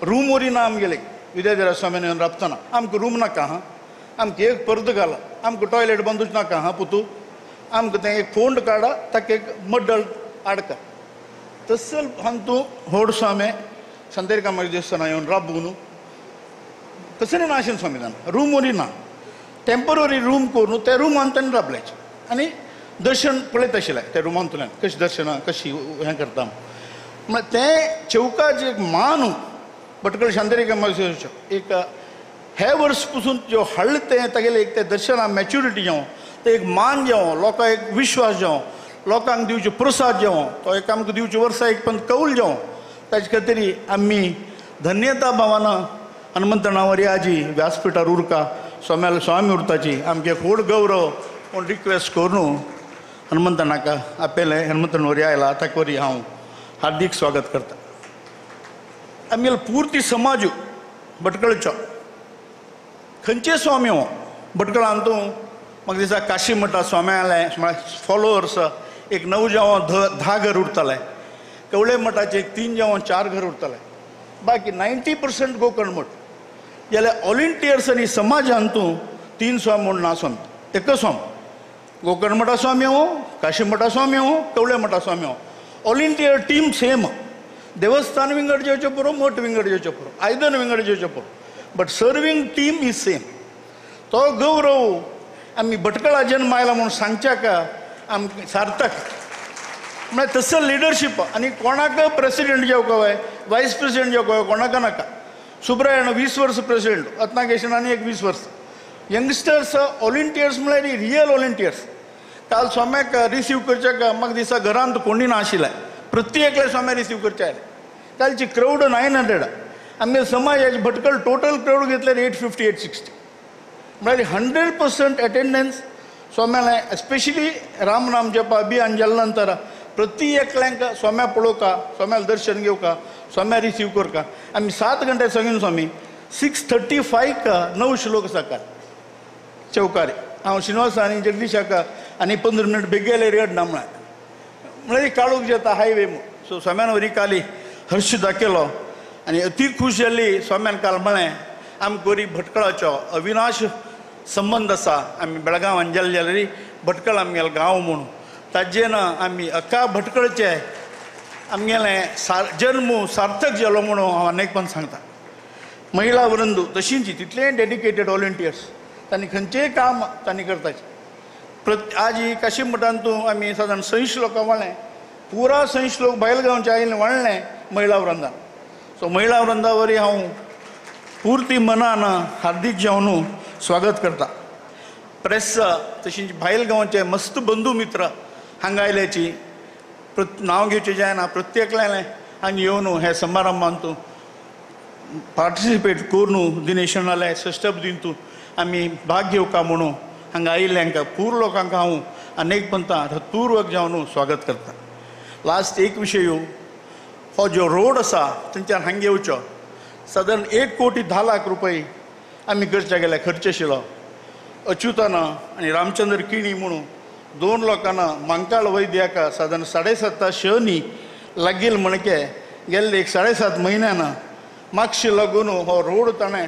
रूम वरी ना आमगेले विद्याधरा स्वामीन येवन राबतना आमकां रूम नाका हां आमकां एक पर्द घाला आमकां टॉयलेट बांदूच नाका हां पुतू आमकां तें एक फोंड काडा ताका एक मड्डळ आडका. तसल हांतू होड स्वामी शांतेर कामाक्षी देवस्थाना येवन राबून कसलें ना आशिल्लें स्वामीदान रूम वरी ना टेम्पररी रूम करून त्या रुमान ताणें राबल्याचें आनी दर्शन पळयत आशिल्लें त्या रुमांतल्यान कशीं दर्शनां कशीं हें करता म्हळ्यार तें चौकाचें एक मान भटकळ शांतेर कामाक्षी एक हे वर्स पसून जो हाडलें तें तागेलें एक तें दर्शनां मॅच्युरिटी जावं तें एक मान जावं लोकांक एक विश्वास जावं लोकांक दिवचे प्रसाद जावं तो एक आमकां दिवचे वर्सा एक पण कौल जावं ताचे खातीर आमी धन्यता भावान हनुमंत अण्णावरी आजी व्यासपिठार उरका स्वाम्याल स्वामी उरताची आमगे व्हड गौरव पूण रिक्वेस्ट करून हनुमंत अण्णाका आपयलें हनुमंत अण्णावरी आयला ताका वरी हांव हार्दिक स्वागत करता. आमगेलो पुर्ती समाज भटकळचो खंयचे स्वामी हो भटकळांतू म्हाका दिसता काशी मठा स्वाम्यालें म्हळ्यार फॉलोवर्स एक 9 जावं 10 घर उरताले कवळे मठाचे एक 3 जावं 4 घर उरताले बाकी 90% गोकर्ण मठ जाल्यार ऑल इंडियर्स आनी समाजांतू 3 स्वामी म्हूण ना स्वामी एकच स्वामी गोकर्ण मठा स्वामी हो काशी मठा स्वामी हो कवळे मठा स्वामी हो ऑल इंडिया टीम सेम देवस्थान विंगड जेवचे पुरो मठ विंगड जेवचे पुरो आयदन विंगड जेवचे पुरो but serving team is same. तो गौरव आमी भटकळा जन्म आयला म्हूण सांगच्याका आमकां सार्थक म्हळ्यार तसो लिडरशीप आनी कोणाक प्रेसिडेंट जेवका वय वायस प्रेसिडेंट जेवका वय कोणाक नाका. सुब्रायण 20 वर्स प्रेसिडेंट रत्नाकेशन आनी एक 20 वर्स यंगस्टर्स ऑलिंटियर्स म्हळ्यार रियल ऑलिंटियर्स. काल स्वाम्याक रिसीव करच्याक म्हाका दिसता घरांत कोणी ना आशिल्लें प्रत्येकले स्वाम्या रिसीव करचे आयले. कालची क्रावड 900 आमगे समाजाची भटकळ टोटल क्रावड घेतल्यार 850 860 म्हळ्यार 100% अटेंडन्स स्वाम्यालें स्पेशली राम नाम जप अभियान जाल्या नंतर प्रत्येकल्यांक स्वाम्या पळोवका स्वाम्यालें दर्शन घेवका स्वाम्या रिसीव करका. आमी 7 घंटे सांगून स्वामी 6:35 9 श्लोक सकाळ चौकारी हांव श्रीनिवास आनी जगदीशाका आनी 15 मिनट बेगेले रेड ना म्हळ्यार काळोख जेता हायवे सो स्वाम्यान वरी काली हर्ष दाखयलो आनी अती खूश जाल्ली स्वाम्यान काल म्हळें आमकां वरी भटकळाचो अविनाश संबंद आसा. आमी बेळगांवान गेले जाल्यार भटकळ आमगेलो गांव म्हणून ताजेन आमी अख्खा भटकळचे आमगेलें जल्म सार्थक जालो म्हणून हांव अनेक पण सांगता. महिला वृंद तशींच तितले डेडिकेटेड वॉलंटियर्स तांणी खंयचेंय काम तांणी करताचे. आज ही काशी मठांतू आमी सादारण 100 लोकां वाळ्ळें पुरा 100 लोक बायलगांवचे आयिल्ले वाळ्ळें महिला वृंदान. सो महिला वृंदा वरी हांव पुर्ती मनान हार्दिक जावन स्वागत करता. प्रेस तशींच भायल गांवचे मस्त बंधू मित्र हांगा आयल्याची नांव घेवचें जायना प्रत्येकल्यान हांगा येवन हे समारंभांत पार्टिसिपेट करून दिनेशनाले षष्टपदींतू आमी भाग घेवका म्हणून हांगा आयिल्ल्यांक पूर लोकांक हांव अनेक पंथां हृतपूर्वक जावन स्वागत करता. लास्ट एक विशय हो जो रोड आसा थंयच्यान हांगा येवचो सादारण 1,10,00,000 रुपये आमी करचे गेले खर्च आशिल्लो. अच्युताना आनी रामचंद्र किणी म्हणून 2 लोकांना मंकाळ वैद्याका सादारण 7.5 शनी लागील म्हणके गेल्ले 7.5 म्हयन्यान मातशें लागून हो रोड ताणें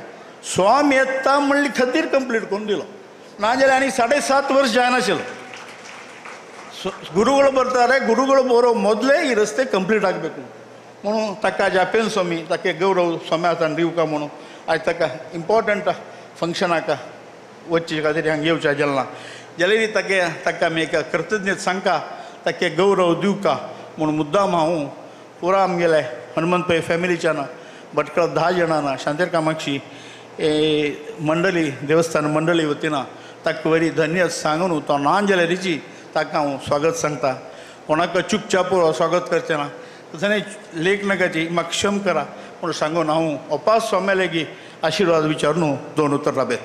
स्वामी येता म्हणली खातीर कंप्लीट करून दिलो. नाजाल्यार आनी 7.5 वर्स जायनाशिल्लो. गुरुಗಳು ಬರ್ತಾರೆ, ಗುರುಗಳು ಬರೋ ಮೊದಲೇ ಈ ರಸ್ತೆ ಕಂಪ್ಲೀಟ್ ಆಗಬೇಕು म्हणून ताका जापेन स्वामी ताके गौरव स्वामी आतां दिवका म्हणून आयज ताका इम्पॉर्टंट फंक्शनाक वचचे खातीर हांगा येवचें जालें ना जाल्यार ताका आमी एक कृतज्ञता सांगता ताके गौरव दिवका म्हणून मुद्दाम हांव पुरा आमगेले हनुमंत पै फॅमिलीच्यान भटकळ 10 जाणांना शांतेर कामाक्षी मंडळी देवस्थान मंडळी वतीन ताका बरी धन्यवाद सांगून तो ना जाल्यारीची ताका हांव स्वागत सांगता. कोणाक चुपचाप स्वागत करचें ना तशें लेख नकाची म्हाका क्षम करा म्हणून सांगून हांव अपास स्वाम्या लेगी आशिर्वाद विचारून 2 उतर राबयत.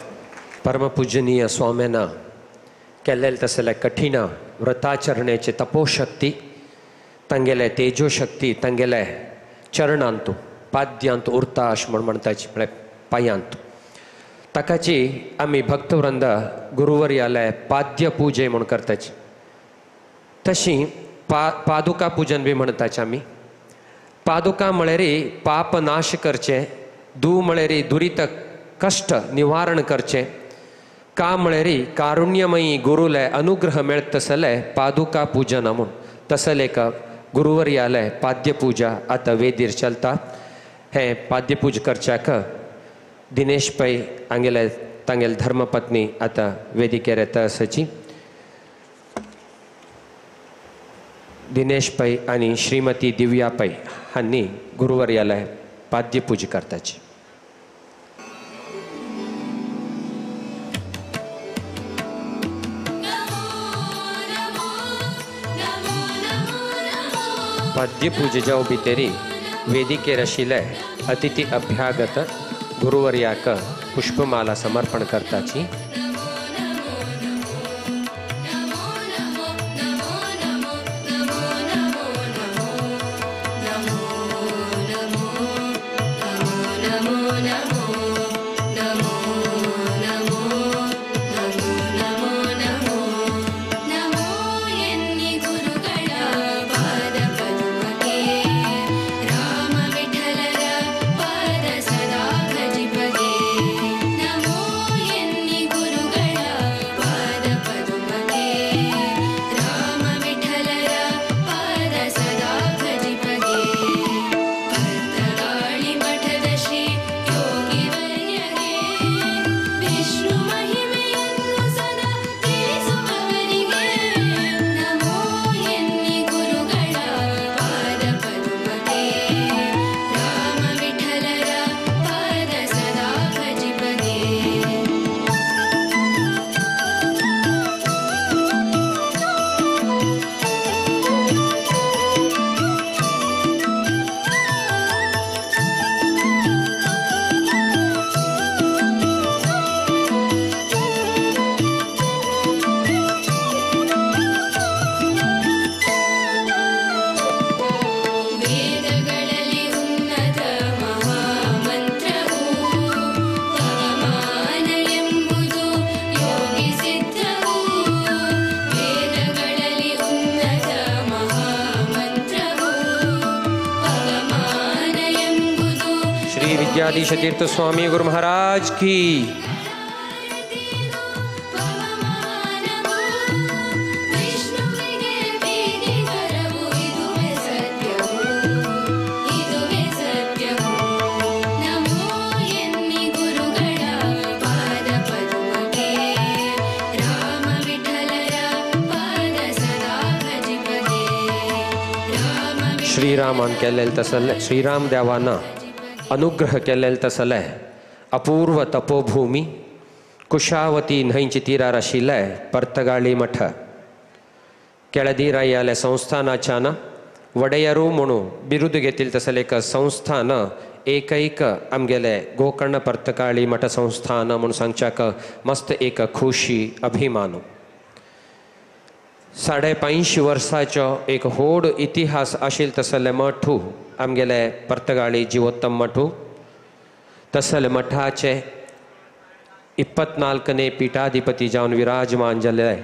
परमपूजनीय स्वाम्यानं केल्लेले तसले कठीण व्रताचरणेची तपोशक्ती तांगेले तेजोशक्ती तांगेले चरणांत पाद्यांत उरता अशें म्हणटाची म्हळ्यार पांयांत ताकाची आमी भक्तवृंद गुरुवर्याले पाद्य पुजे म्हूण करताची. तशी पादुका पूजन बी म्हणटाचे आमी. पादुका म्हळ्यार पाप नाश करचे, दू म्हळ्यार दुरीत कश्ट निवारण करचे, का म्हळ्यार कारुण्यमयी गुरुले अनुग्रह मेळत तसले पादुका पूजन म्हूण तसले एक गुरुवर्याले पाद्य पूजा आतां वेदीर चलता. हें पाद्य पूज करच्याक दिनेश पै हांगेले तांगेले धर्मपत्नी आतां वेदिकेर येता आसाची. दिनेश पै आनी श्रीमती दिव्या पै हांणी गुरुवर्याले पाद्य पूज करताची. पाद्य पूजे जावं भितरी वेदिकेर आशिल्ले अतिथी अभ्यागत गुरुवर्याक पुष्पमाला समर्पण करताची. विद्याधीश तीर्थ स्वामी गुरु महाराज की. श्रीरामान केलेले तसले श्रीराम देवाना अनुग्रह केलेले तसले अपूर्व तपोभूमी कुशावती न्हंयच्या तीरार आशिल्ले पर्तगाळी मठ केळदीरायाले संस्थानाच्यान वडेयरू म्हणून बिरुद घेतिल्ले तसले एक संस्थान एकैक आमगेले गोकर्ण पर्तकाळी मठ संस्थान म्हणून सांगच्याक मस्त एक खुशी अभिमान. 550 वर्साचो एक व्हड इतिहास आशिल्लो तसले मठू आमगेले पर्तगाळी जिवोत्तम मठू. तसले मठाचे 24ने पीठाधिपती जावन विराजमान जाले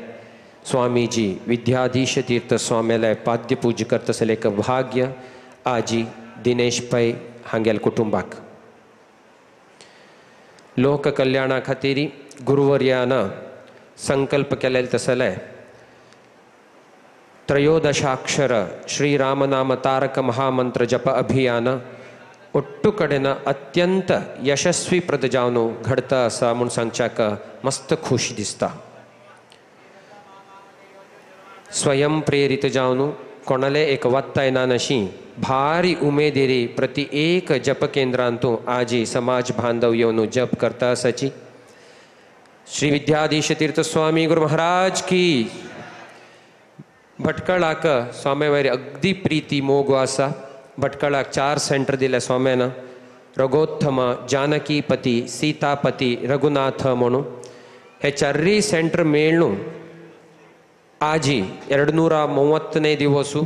स्वामीजी विद्याधीश तीर्थ स्वामीले पाद्य पूज करतसले एक भाग्य आजी दिनेश पै हांगेल कुटुंबाक. लोक कल्याणा खातीर गुरुवर्यान संकल्प केलेले तसले 13 श्रीरामनाम तारक महामंत्र जप अभियान ಒಟ್ಟು ಕಡೆನ ಅತ್ಯಂತ ಯಶಸ್ವಿಪ್ರದ ಜಾವನು घडता असा म्हूण सांगच्याक मस्त खुश दिसता. स्वयं प्रेरित जावनू कोणाले एक वत्ता येना नशी भारी उमेदेरी प्रति एक जप केंद्रांतू आजी समाज बांधव येवन जप करता असाची. श्री विद्याधीश तीर्थ स्वामी गुरु महाराज की. भटकळाक स्वामी वैर अगदी प्रीती मोग आसा. भटकळाक 4 सेंटर दिले स्वाम्यान. रघोत्तम जानकीपती सीतापती रघुनाथ म्हणून हे 4 सेंटर मेळून आजी 230 दिवसू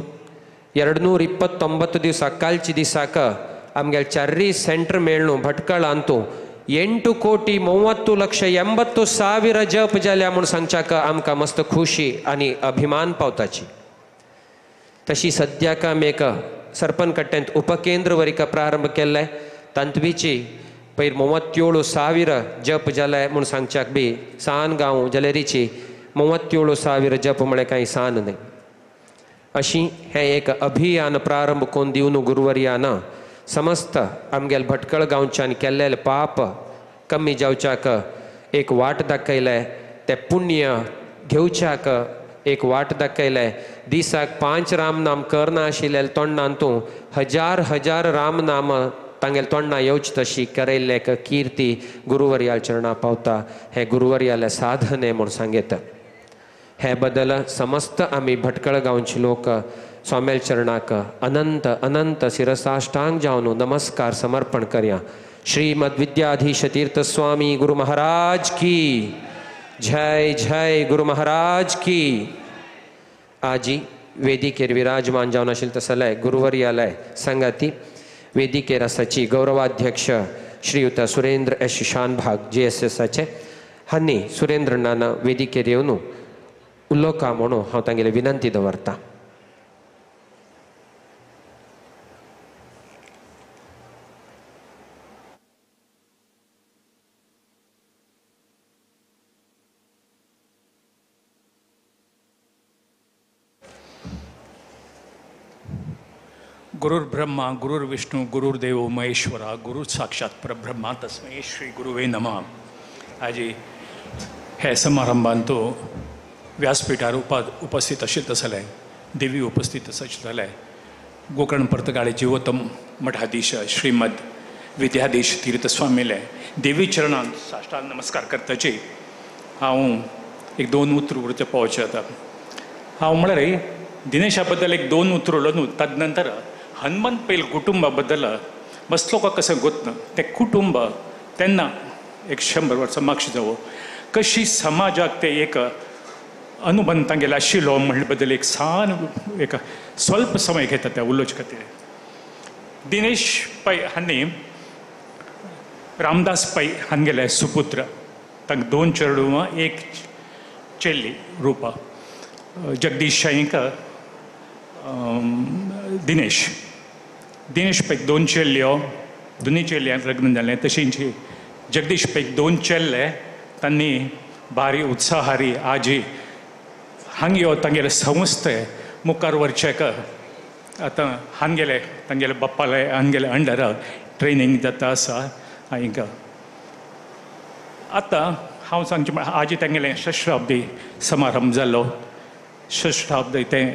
229 दिवस कालची दिसाक आमगे 4 सेंटर मेळून भटकळांतू 8,30,80,00,000 जप जाल्या म्हूण सांगच्याक आमकां मस्त खुशी आनी अभिमान पावताची. तशी सद्याक आमी एक सरपन कट्ट्यांत उपकेंद्र वरिका प्रारंभ केल्ले. तांतवीची पयर 37,000 जप जाले म्हूण सांगच्याक बी सान गांव जलेरीची 37,000 जप म्हळ्यार कांय सान न्ही. अशी हें एक अभियान प्रारंभ कोन्न दिवन गुरुवर्यान समस्त आमगेल भटकळ गांवच्यान केल्लेले पाप कमी जावच्याक एक वाट दाखयले. ते पुण्य घेवच्याक एक वाट दाखयले. दिसाक 5 रामनाम करना आशिल्ले तोंडांतू 1000 रामनाम तांगेल तोंडां येवची तशी करेल्ले कीर्ती गुरुवर्याल चरणां पावता. हे गुरुवर्याले साधने म्हूण सांगेत. हे बदल समस्त आमी भटकळ गांवचे लोक स्वामेल चरणाक अनंत अनंत शिरसाष्टांग जावन नमस्कार समर्पण करया. श्रीमद विद्याधीश तीर्थ स्वामी गुरु महाराज की जय. जय गुरु महाराज की. आजी वेदिकेर विराजमान जावन आशिल्ले तसले गुरुवर्यालय संगाती वेदिकेर आसाची गौरवाध्यक्ष श्रीयुत सुरेंद्र एस शानभाग JSSचे हांणी सुरेंद्र नाना वेदिकेर येवन उलोवका म्हणून हांव तांगेली विनंती दवरतां. गुरुर्ब्रह्मा गुरुर्विष्णू गुरुर्देव महेश्वरा गुरु साक्षात परब्रह्मा तस्मै श्री गुरुवे नमः. आजी हे समारंभांत तो व्यासपीठार उपस्थित आशिल्ले तसले देवी उपस्थित आसले गोकर्ण पर्तगाळी जिवोत्तम मठाधीश श्रीमद विद्याधीश तीर्थ स्वामीले देवी चरणांत साष्टांग नमस्कार करताची हांव एक 2 उतर उरचे पावचे आता. हांव म्हळ्यार दिनेशा बद्दल एक 2 उतर उलोवन तदनंतर हनुमंत पैल कुटुंबा बद्दल मस्त लोकांक कशें गोतना तें कुटुंब तेन्ना एक 100 वर्सां मागशी जावो कशी समाजाक ते एक अनुभव तांगेलो आशिल्लो म्हणले बद्दल एक एक स्वल्प समय घेता त्या उलोवचे खातीर. दिनेश पै हांणी रामदास पै हांगेले सुपुत्र तांकां 2 चेडूं 1 चेल्ली रुपा जगदीश शाईक दिनेश पैक 2 चेल्ल्यो 2 चेल्ल्यांक लग्न जालें. तशींच जगदीश पैक 2 चेल्ले तांणी भारी उत्साहारी आजी हांगे तांगेले संस्थे मुखार व्हरचेक आतां हांगेले तांगेले बाप्पाले हांगेले अंडर ट्रेनिंग जाता आसा. हांगा आतां हांव सांगचें म्हळ्यार आजी तांगेलें षष्ठाब्दी समारंभ जाल्लो. षष्ठाब्दी तें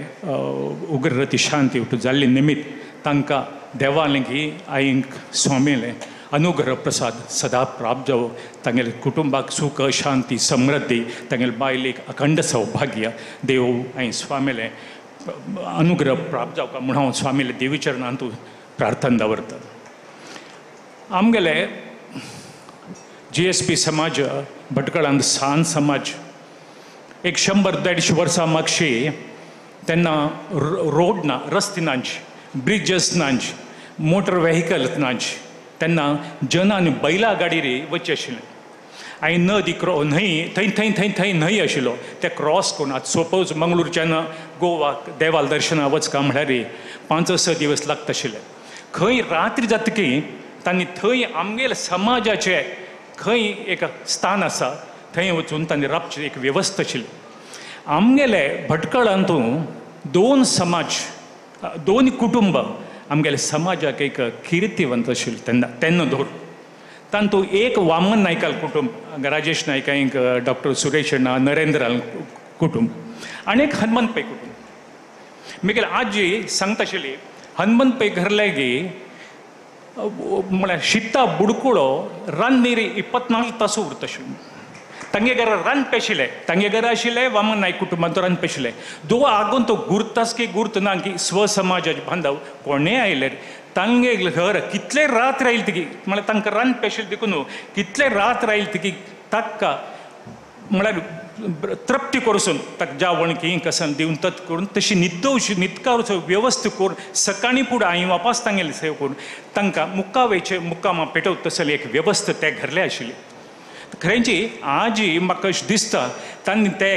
उग्ररती शांती जाल्ले निमित्त तांकां देवालिंगी आईंक स्वामीले अनुग्रह प्रसाद सदा प्राप्त जावो. तांगेले कुटुंबाक सुख शांती समृद्धी तांगेले बायलेक अखंड सौभाग्य देव आई स्वामीले अनुग्रह प्राप्त जावका म्हूण हांव स्वामीले देवी चरणांत प्रार्थना दवरता. आमगेले GSP समाज भटकळांत सान समाज एक 100-150 वर्सां मागशी तेन्ना रोड ना, रस्ते नांच, ब्रिजस नांच, मोटर व्हेकल नांच. तेन्ना जनान बैला गाडयेर वचचें आशिल्लें. हांवें नदी न्हंय थंय न्हंय आशिल्लो ते क्रॉस करून आतां सपोज मंगळूरच्यान गोवाक देवाल दर्शना वचका म्हळ्यार 5-6 दीस लागता आशिल्ले. खंय रात्री जातकी तांणी थंय आमगेल्या समाजाचें खंय एक स्थान आसा थंय वचून तांणी रावचें एक वेवस्था आशिल्ली. आमगेले भटकळांतू 2 समाज, 2 कुटुंब आमगेल्या समाजाक एक किर्तीवंत आशिल्ले तेन्ना धरून. तांतू एक वामन नायकाल कुटुंब, राजेश नायकांक डॉक्टर सुरेश अण्णा, नरेंद्र कुटुंब, आनी एक हनुमंत पै कुटुंब. म्हगेली आजी सांगता आशिल्ली हनुमंत पै घरलेगी म्हळ्यार शिता बुडकुळो रान 24 तास उरता आशिल्लो. तांगे घरा रान पेशिल्लें, तांगे घरा आशिल्लें वामन नायक कुटुंबांत रान पेशिल्लें. दो आगोन तो गुर्तास की गुर्त ना की स्वसमाजाचे बांधव कोणेय आयले तांगे घर कितले रात राहील तिकी म्हळ्यार तांकां रान पेशिल्लें देखून कितले रात राहील तिकी ताका म्हळ्यार तृप्ती करून ताका जेवण की कसन दिवन तत करून तशी न्हिदका वेवस्था करून सकाळी फुडें आई वापस तांगेले सेव करून तांकां मुक्कामा पेटवता तसली एक वेवस्था ते घरले आशिल्ली. खरेंची आजी म्हाका अशें दिसता तांणी ते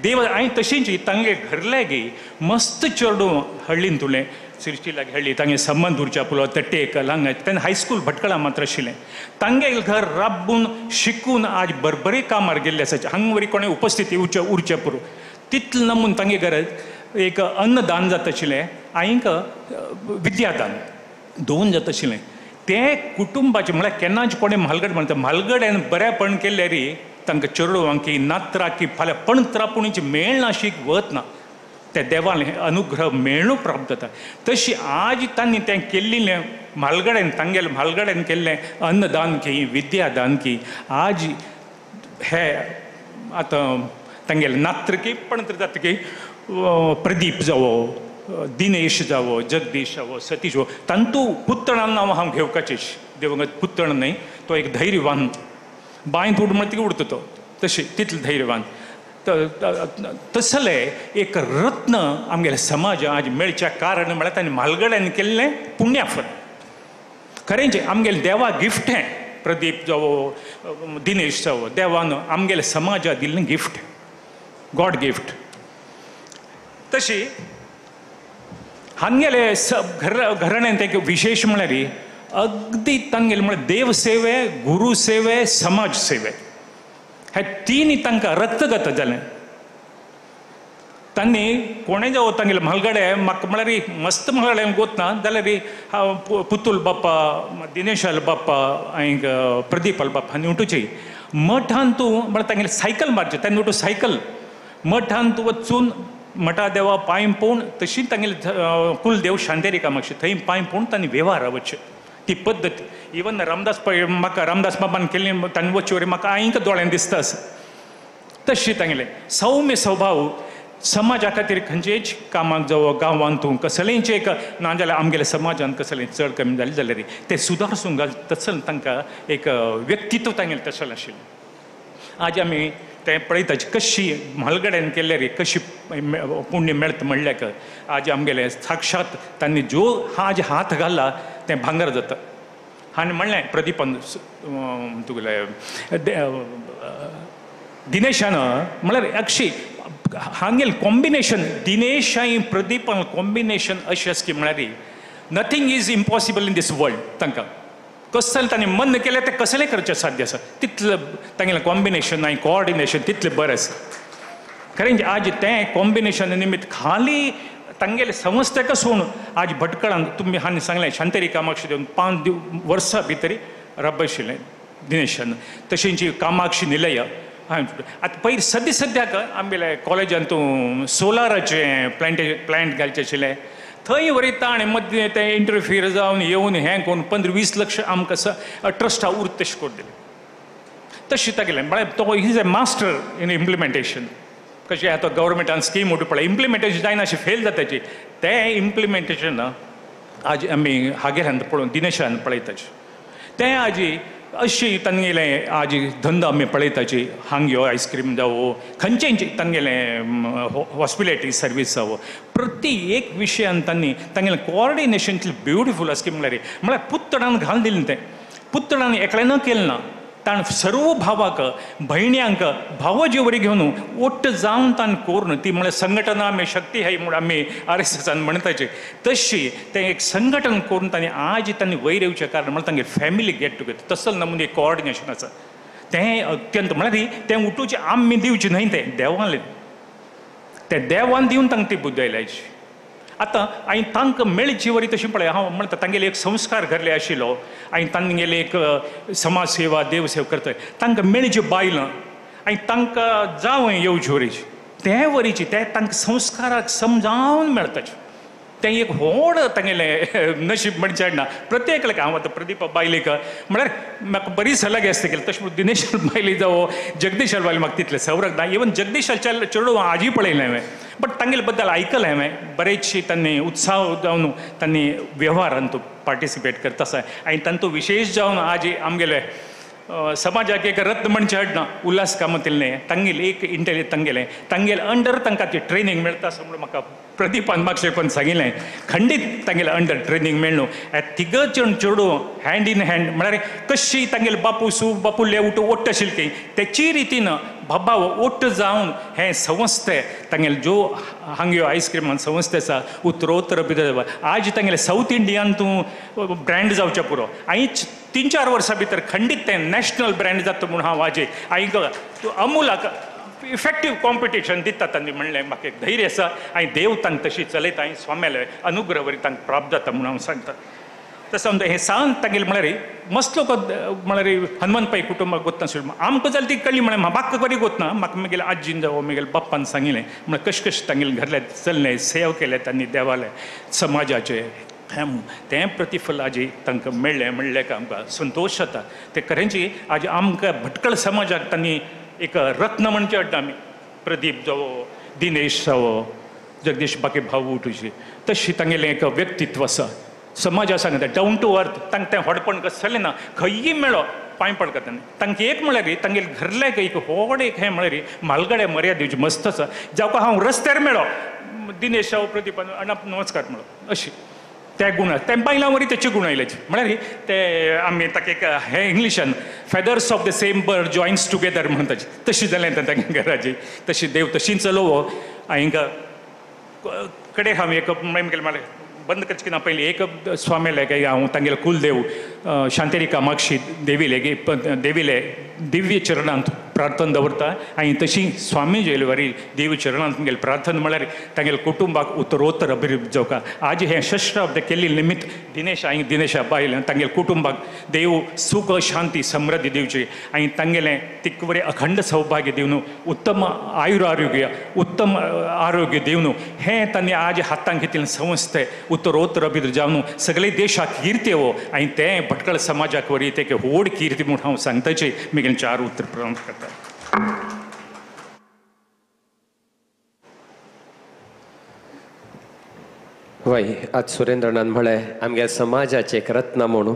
देव हांवें तशींच तांगे घरलेगी मस्त चेडूं हळ्ळीन तुलें सिरची लागी हळ्ळी तांगे संबंध उरच्या पुलो तट्टेक लांगा तेन्ना हायस्कूल भटकळा मात्र आशिल्लें. तांगे घर राबून शिकून आज बरबरी कामार गेल्ले आसा. हांगा वरी कोणें उपस्थिती उरचे पुरो तितले नमून तांगे घरांत एक अन्नदान जाता आशिल्लें, आनीक विद्यादान 2 जाता आशिल्लें. ते कुटुंबाचे म्हळ्यार केन्नाच कोणें म्हालगड म्हणटा म्हालगड्यान बरेपण केल्ले री तांकां चेडूं की नात्रा की फाल्यां पणत्रापुणीची मेळ नाशीक वतना त्या देवान अनुग्रह मेळूं प्राप्त जाता. तशी आज तांणी तें केल्लें म्हालगड्यान तांगेले म्हालगड्यान केल्लें अन्नदान की विद्यादान की आज हे आतां तांगेले नात्र की पणत्र जाता की प्रदीप जावो, दिनेश जावो, जगदीश जावो, सतीश जावो, तांतू पुत्तणान नांव हांव घेवपाचें. देवगत पुत्तण न्हय, तो एक धैर्यवान बांयत उड म्हणटा ती उडता तो तशें तितलें धैर्यवान. तसले एक रत्न आमगेले समाज आज मेळच्या कारण म्हळ्यार तांणी म्हालगड्यान केल्लें पुण्यफळ. खरेंचे आमगेले देवा गिफ्ट हें प्रदीप जावो, दिनेश जावो, देवान आमगेले समाजाक दिल्लें गिफ्ट, गॉड गिफ्ट. तशी हांगेले घराण्यांत एक विशेश म्हळ्यार अगदी तांगेले म्हळ्यार देव सेवे, गुरू सेवे, समाज सेवे हे 3 तांकां रक्तगत जालें. तांणी कोणें जावं तांगेले म्हालगडे म्हाका म्हळ्यार मस्त म्हालगड्यांक गोतना जाल्यार हांव पुतूल बाप्पा, दिनेशाल बाप्पा आनीक प्रदीपाल बाप्पा हांणी उठूची मठान तूं म्हळ्यार तांगेले सायकल मारचे तेन्ना उठू सायकल मठान तूं वचून मठा देवा पांय पळोवन तशी तांगेले कुलदेव शांतेरी कामाक्षी थंय पांय पळोवन तांणी वेव्हार वचचे ती पद्दत. इवन रामदास पळय म्हाका रामदास बाबान केल्ली तांणी वचचे वरी म्हाका आनीक दोळ्यान दिसता आसा. तशी तांगेले सौम्य स्वभाव समाजा खातीर खंयचेच कामाक जावो गांवांत तूं कसलेंच एक नाजाल्यार आमगेल्या समाजान कसलें चड कमी जालें जाल्यार तें सुदारसूंक घाल तसलें तांकां एक व्यक्तित्व तांगेलें तसलें आशिल्लें. आज आमी तें पळयता कशी म्हालगड्यान केल्ले रे कशी पुण्य मेळता म्हणल्यार आज आमगेले साक्षात तांणी जो आज हात घाला तें भांगर जाता. हांवें म्हणलें प्रदीपान तुगेले दिनेशान म्हळ्यार अक्षय हांगेल कॉम्बिनेशन दिनेश आनी प्रदीपान कॉम्बिनेशन अशें आसा की म्हळ्यार nothing is impossible in this world. तांकां कसलें तांणी मन केलें तें कसलें करचें साध्य आसा. तितलें तांगेलें कॉम्बिनेशन आनी कोऑर्डिनेशन तितलें बरें आसा. खरें आज तें कॉम्बिनेशन निमित्त खाली तांगेले संस्थेक सोडून आज भटकळांत तुमी हांवें सांगलें शांतेरी कामाक्षी देवन 5 वर्सां भितर राब आशिल्लें दिनेशान. तशेंच कामाक्षी निलय आतां पयर सद्याक आमगेल्या कॉलेजांत तूं सोलाराचें प्लांट घालचें आशिल्लें थंय वयता आनी मदीं तें इंटरफियर जावन येवन हें करून 15-20 लक्ष आमकां ट्रस्टा उरता तशें करून दिलें. तशें तागेलें म्हळ्यार तो is a master in implementation. कशें आतां गव्हर्मेंटान स्कीम उठ पळय इम्प्लिमेंटेशन जायना अशें फेल जाताची तें इम्प्लिमेंटेशन आज आमी हागेर पळोवन दिनेशान पळयताचे तें आजी अशी तांगेले आज धंदो आमी पळयताची हांग्यो आयस्क्रीम जावं खंयचेंय तांगेले हॉस्पिटॅलिटी सर्वीस जावं प्रती एक विशयान तांगेलें कोऑर्डिनेशन ब्युटिफूल आसता म्हळ्यार पुत्तडान घालून दिलें तें पुत्तडान एकल्यान केलें ना ताण सर्व भावाक भयण्यांक भावाची वरी घेवन ओट्ट जावन ताणें कोरून ती म्हळ्यार संघटना आमी शक्ती हाय म्हूण आमी RSSान म्हणटाचे तशी तें एक संघटन करून तांणी वयर येवचें कारण म्हळ्यार तांगे फॅमिली गेट टुगेदर तसले नमुने कोऑर्डिनेशन आसा तें अत्यंत म्हळ्यार तें उठोवचें आमी दिवचें न्हय तें देवान दिवन तांकां ती बुद्द आयल्याची आतां हांवें तांकां मेळची वरी तशी पळय हांव म्हणटा तांगेले एक संस्कार घडले आशिल्लो हांवें तांगेले एक समाज सेवा देव सेवा करता तांकां मेळची बायलां हांवें तांकां जावं येवची वरीची ते वरीची ते तांकां संस्काराक समजावन मेळटाचे तें एक व्हड तांगेलें नशीब म्हणजे हाडना प्रत्येक हांव आतां प्रदीप बायलेक म्हळ्यार म्हाका बरी सलागी आसता केली तशें म्हणून दिनेश बायले जावं जगदीश बायले म्हाका तितलें सवरक ना इवन जगदीशाच्या चेडूं आजी पळयलें हांवें बट तांगेले बद्दल आयकलें हांवें बरेचशी तांणी उत्साह जावन तांणी वेव्हारान तो पार्टिसिपेट करता आसा आनी तांचो विशेश जावन आजी आमगेले समाजाक एक रत्न म्हणजे हाडना उल्हास कामतिल्लें तांगेलें एक तांगेलें अंडर तांकां ती ट्रेनींग मेळटा असो म्हणून म्हाका प्रदीपान म्हाका सांगिल्लें खंडीत तांगेलें अंडर ट्रेनींग मेळ्ळो तिग जण चेडूं हँड इन हँड म्हळ्यार कशी तांगेले बापू लेवट ओट्ट आशिल्ली तेची रितीन भाव ओट्ट जावन हें संस्थे तांगेले ज्यो हांग्यो आयस्क्रीमान संस्थे आसा उत्तरोत्तर भितर आज तांगेले साऊथ इंडियान तूं ब्रँड जावचें पुरो हांवें 3-4 वर्सां भितर खंडीत तें नॅशनल ब्रँड जाता म्हूण हांव आजे हांवें अमुलाक इफेक्टीव कॉम्पिटिशन दिता तांणी म्हणलें म्हाका एक धैर्य आसा हांवें देव तांकां तशी चलयता हांवें स्वाम्याले अनुग्रह वरी तांकां प्राप्त जाता म्हणून हांव सांगता तसो हें सांग तांगेलें म्हळ्यार मस्त लोक म्हळ्यार हनुमंतपाई कुटुंबाक गोतनाशिल्लो आमकां जाल्यार ती कळ्ळी म्हळ्यार म्हाका बरी गोतना म्हाका म्हगेल्या आजीन जावं म्हगेल्या बाप्पान सांगिल्लें म्हळ्यार कशें तांगेलें घरलें चल्लें सेव केलें तांणी देवालें समाजाचें तें प्रतिफल आजी तांकां मेळ्ळें म्हणलें आमकां संतोश जाता तें खरेंची आज आमकां भटकळ समाजाक तांणी एक रत्न म्हणचे हाडटा आमी प्रदीप जावं दिनेश जावं जगदीश बाकी भाव उठुची तशी तांगेलें एक व्यक्तित्व आसा समाजा सांगता डावन टू अर्थ तांकां तें व्हडपण कसं जालें ना खंयी मेळो पांय पडटा तांकां एक म्हळ्यार तांगेले घरलेक एक व्हड एक हें म्हळ्यार म्हालगड्या मर्याद दिवची मस्त आसा जावं हांव रस्त्यार मेळो दिनेश जावं प्रदीपान नमस्कार म्हणलो अशी त्या गुण तें बायलां वरी तेचे गुण आयल्याचे म्हळ्यार ते आमी ताका एक हें इंग्लिशान feathers of the same bird joins together म्हणटाची तशी जालें तांच्या घराची तशी देव तशी चलोवो हांकां कडेन हांव एक म्हळ्यार बंद करचें ना पयलीं एक स्वामीले काय हांव तांगेले कुलदेव शांतेरी कामाक्षी देवीले दिव्य चरणांत प्रार्थना दवरता आनी तशी स्वामी जेलवारी देवी चरणांत तुमगेले प्रार्थना म्हळ्यार तांगेले कुटुंबाक उत्तरोत्तर अभिवृद्धी जावका आज हें शस्त्राब्द केल्ली निमित्त दिनेशा बायल तांगेले कुटुंबाक देव सुख शांती समृद्धी दिवची आनी तांगेलें तिक बरें अखंड सौभाग्य दिवन उत्तम उत्तम आरोग्य दिवन हें तांणी आज हातांत घेतिल्लें संस्थे उत्तरोत्तर अभिवृद्धी जावन सगळे देशाक कीर्ती येवो आनी तें भटकळ समाजाक वरी तें व्हड कीर्ती म्हूण हांव सांगताचें म्हगेलें 4 उतर प्रदान करता वय आज सुरेंद्रनान म्हळें आमगे समाजाचें एक रत्न म्हणून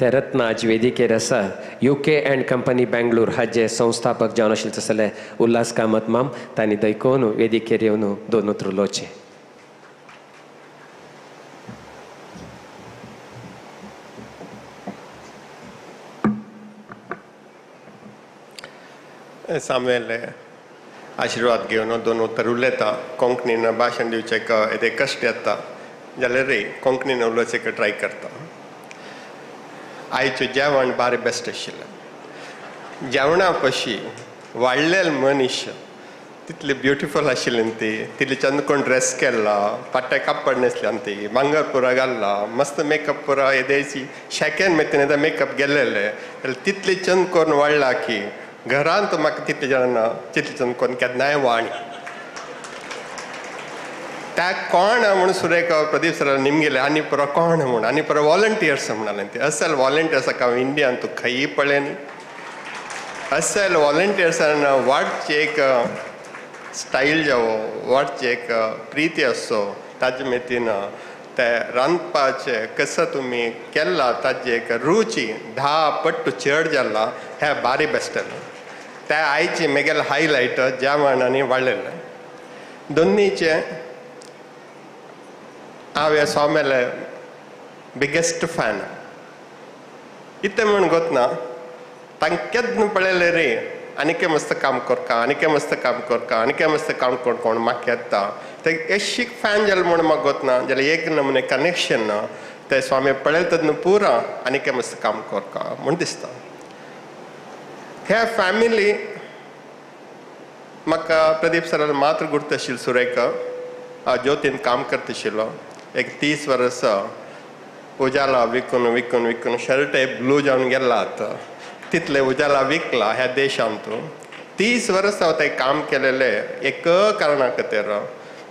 ते रत्न आज वेदिकेर आसा UK एंड कंपनी बेंगलोर हाजे संस्थापक जावन आशिल्ले तसले उल्हास कामत माम तांणी दयकोवन वेदिकेर येवन 2 उतर उलोवचें सामेल आशिर्वाद घेवन 2 उतर उलयता कोंकणीन भाशण दिवचें येदे कश्ट येता जाल्यार कोंकणीन उलोवचें ट्राय करता आयचें जेवण बारें बेस्ट आशिल्लें जेवणा पशी वाडलेले मनीस तितले ब्युटिफूल आशिल्लें ती तितले चंद कोण ड्रेस केल्ला पाट्टे कापड न्हेसल्यान ती भांगर पुरो घाल्ला मस्त मेकअप पुरो येदेची शेकेन मेतीन येदा मेकअप गेल्लेले जाल्यार तितले चंद करून वाडला की घरांत म्हाका तितले जाणा तितले चंद कोण केन्नाय वाणी त्या कोण म्हणून सुरेख प्रदीप सर निमगेले आनी पुरो कोण म्हूण आनी पुरो वॉलंटियर्स म्हणाले ते असल वॉलंटियर्साक हांव इंडियान तूं खंयी पळय न्ही असल वॉलंटियर्सान वाडची एक स्टायल जावो वाडची एक प्रिती आसो ताजे मेतीन ते रांदपाचे कसं तुमी केला ताजे एक रुची 10 पट्ट चड जाला हे बारी बेस्ट ते आयची मेगेल हायलायट ज्या मानांनी वाडलेले दोनीचे हांव ह्या स्वाम्याले बिगेस्ट फॅन इतले म्हण गोतना तांकां केन्ना पळयले रे आनीक मस्त काम करता आनीक मस्त काम करता आनीक मस्त काम कोण म्हाका येता ते एशीक फॅन जालें म्हण म्हाका गोतना जाल्यार एक नमुने कनेक्शन ना ते स्वामी पळयता तेन्ना पुरा आनीक मस्त काम करता म्हण दिसता हे फॅमिली म्हाका प्रदीप सरान मात्र गुर्त आशिल्लो सुरेखा हांव ज्योतीन काम करता आशिल्लो एक 30 वर्सां उजाला विकून विकून विकून शर्ट ब्लू जावन गेला आतां तितले उजाला विकला ह्या देशांत 30 वर्सां हांव तें काम केलेले एक कारणा खातीर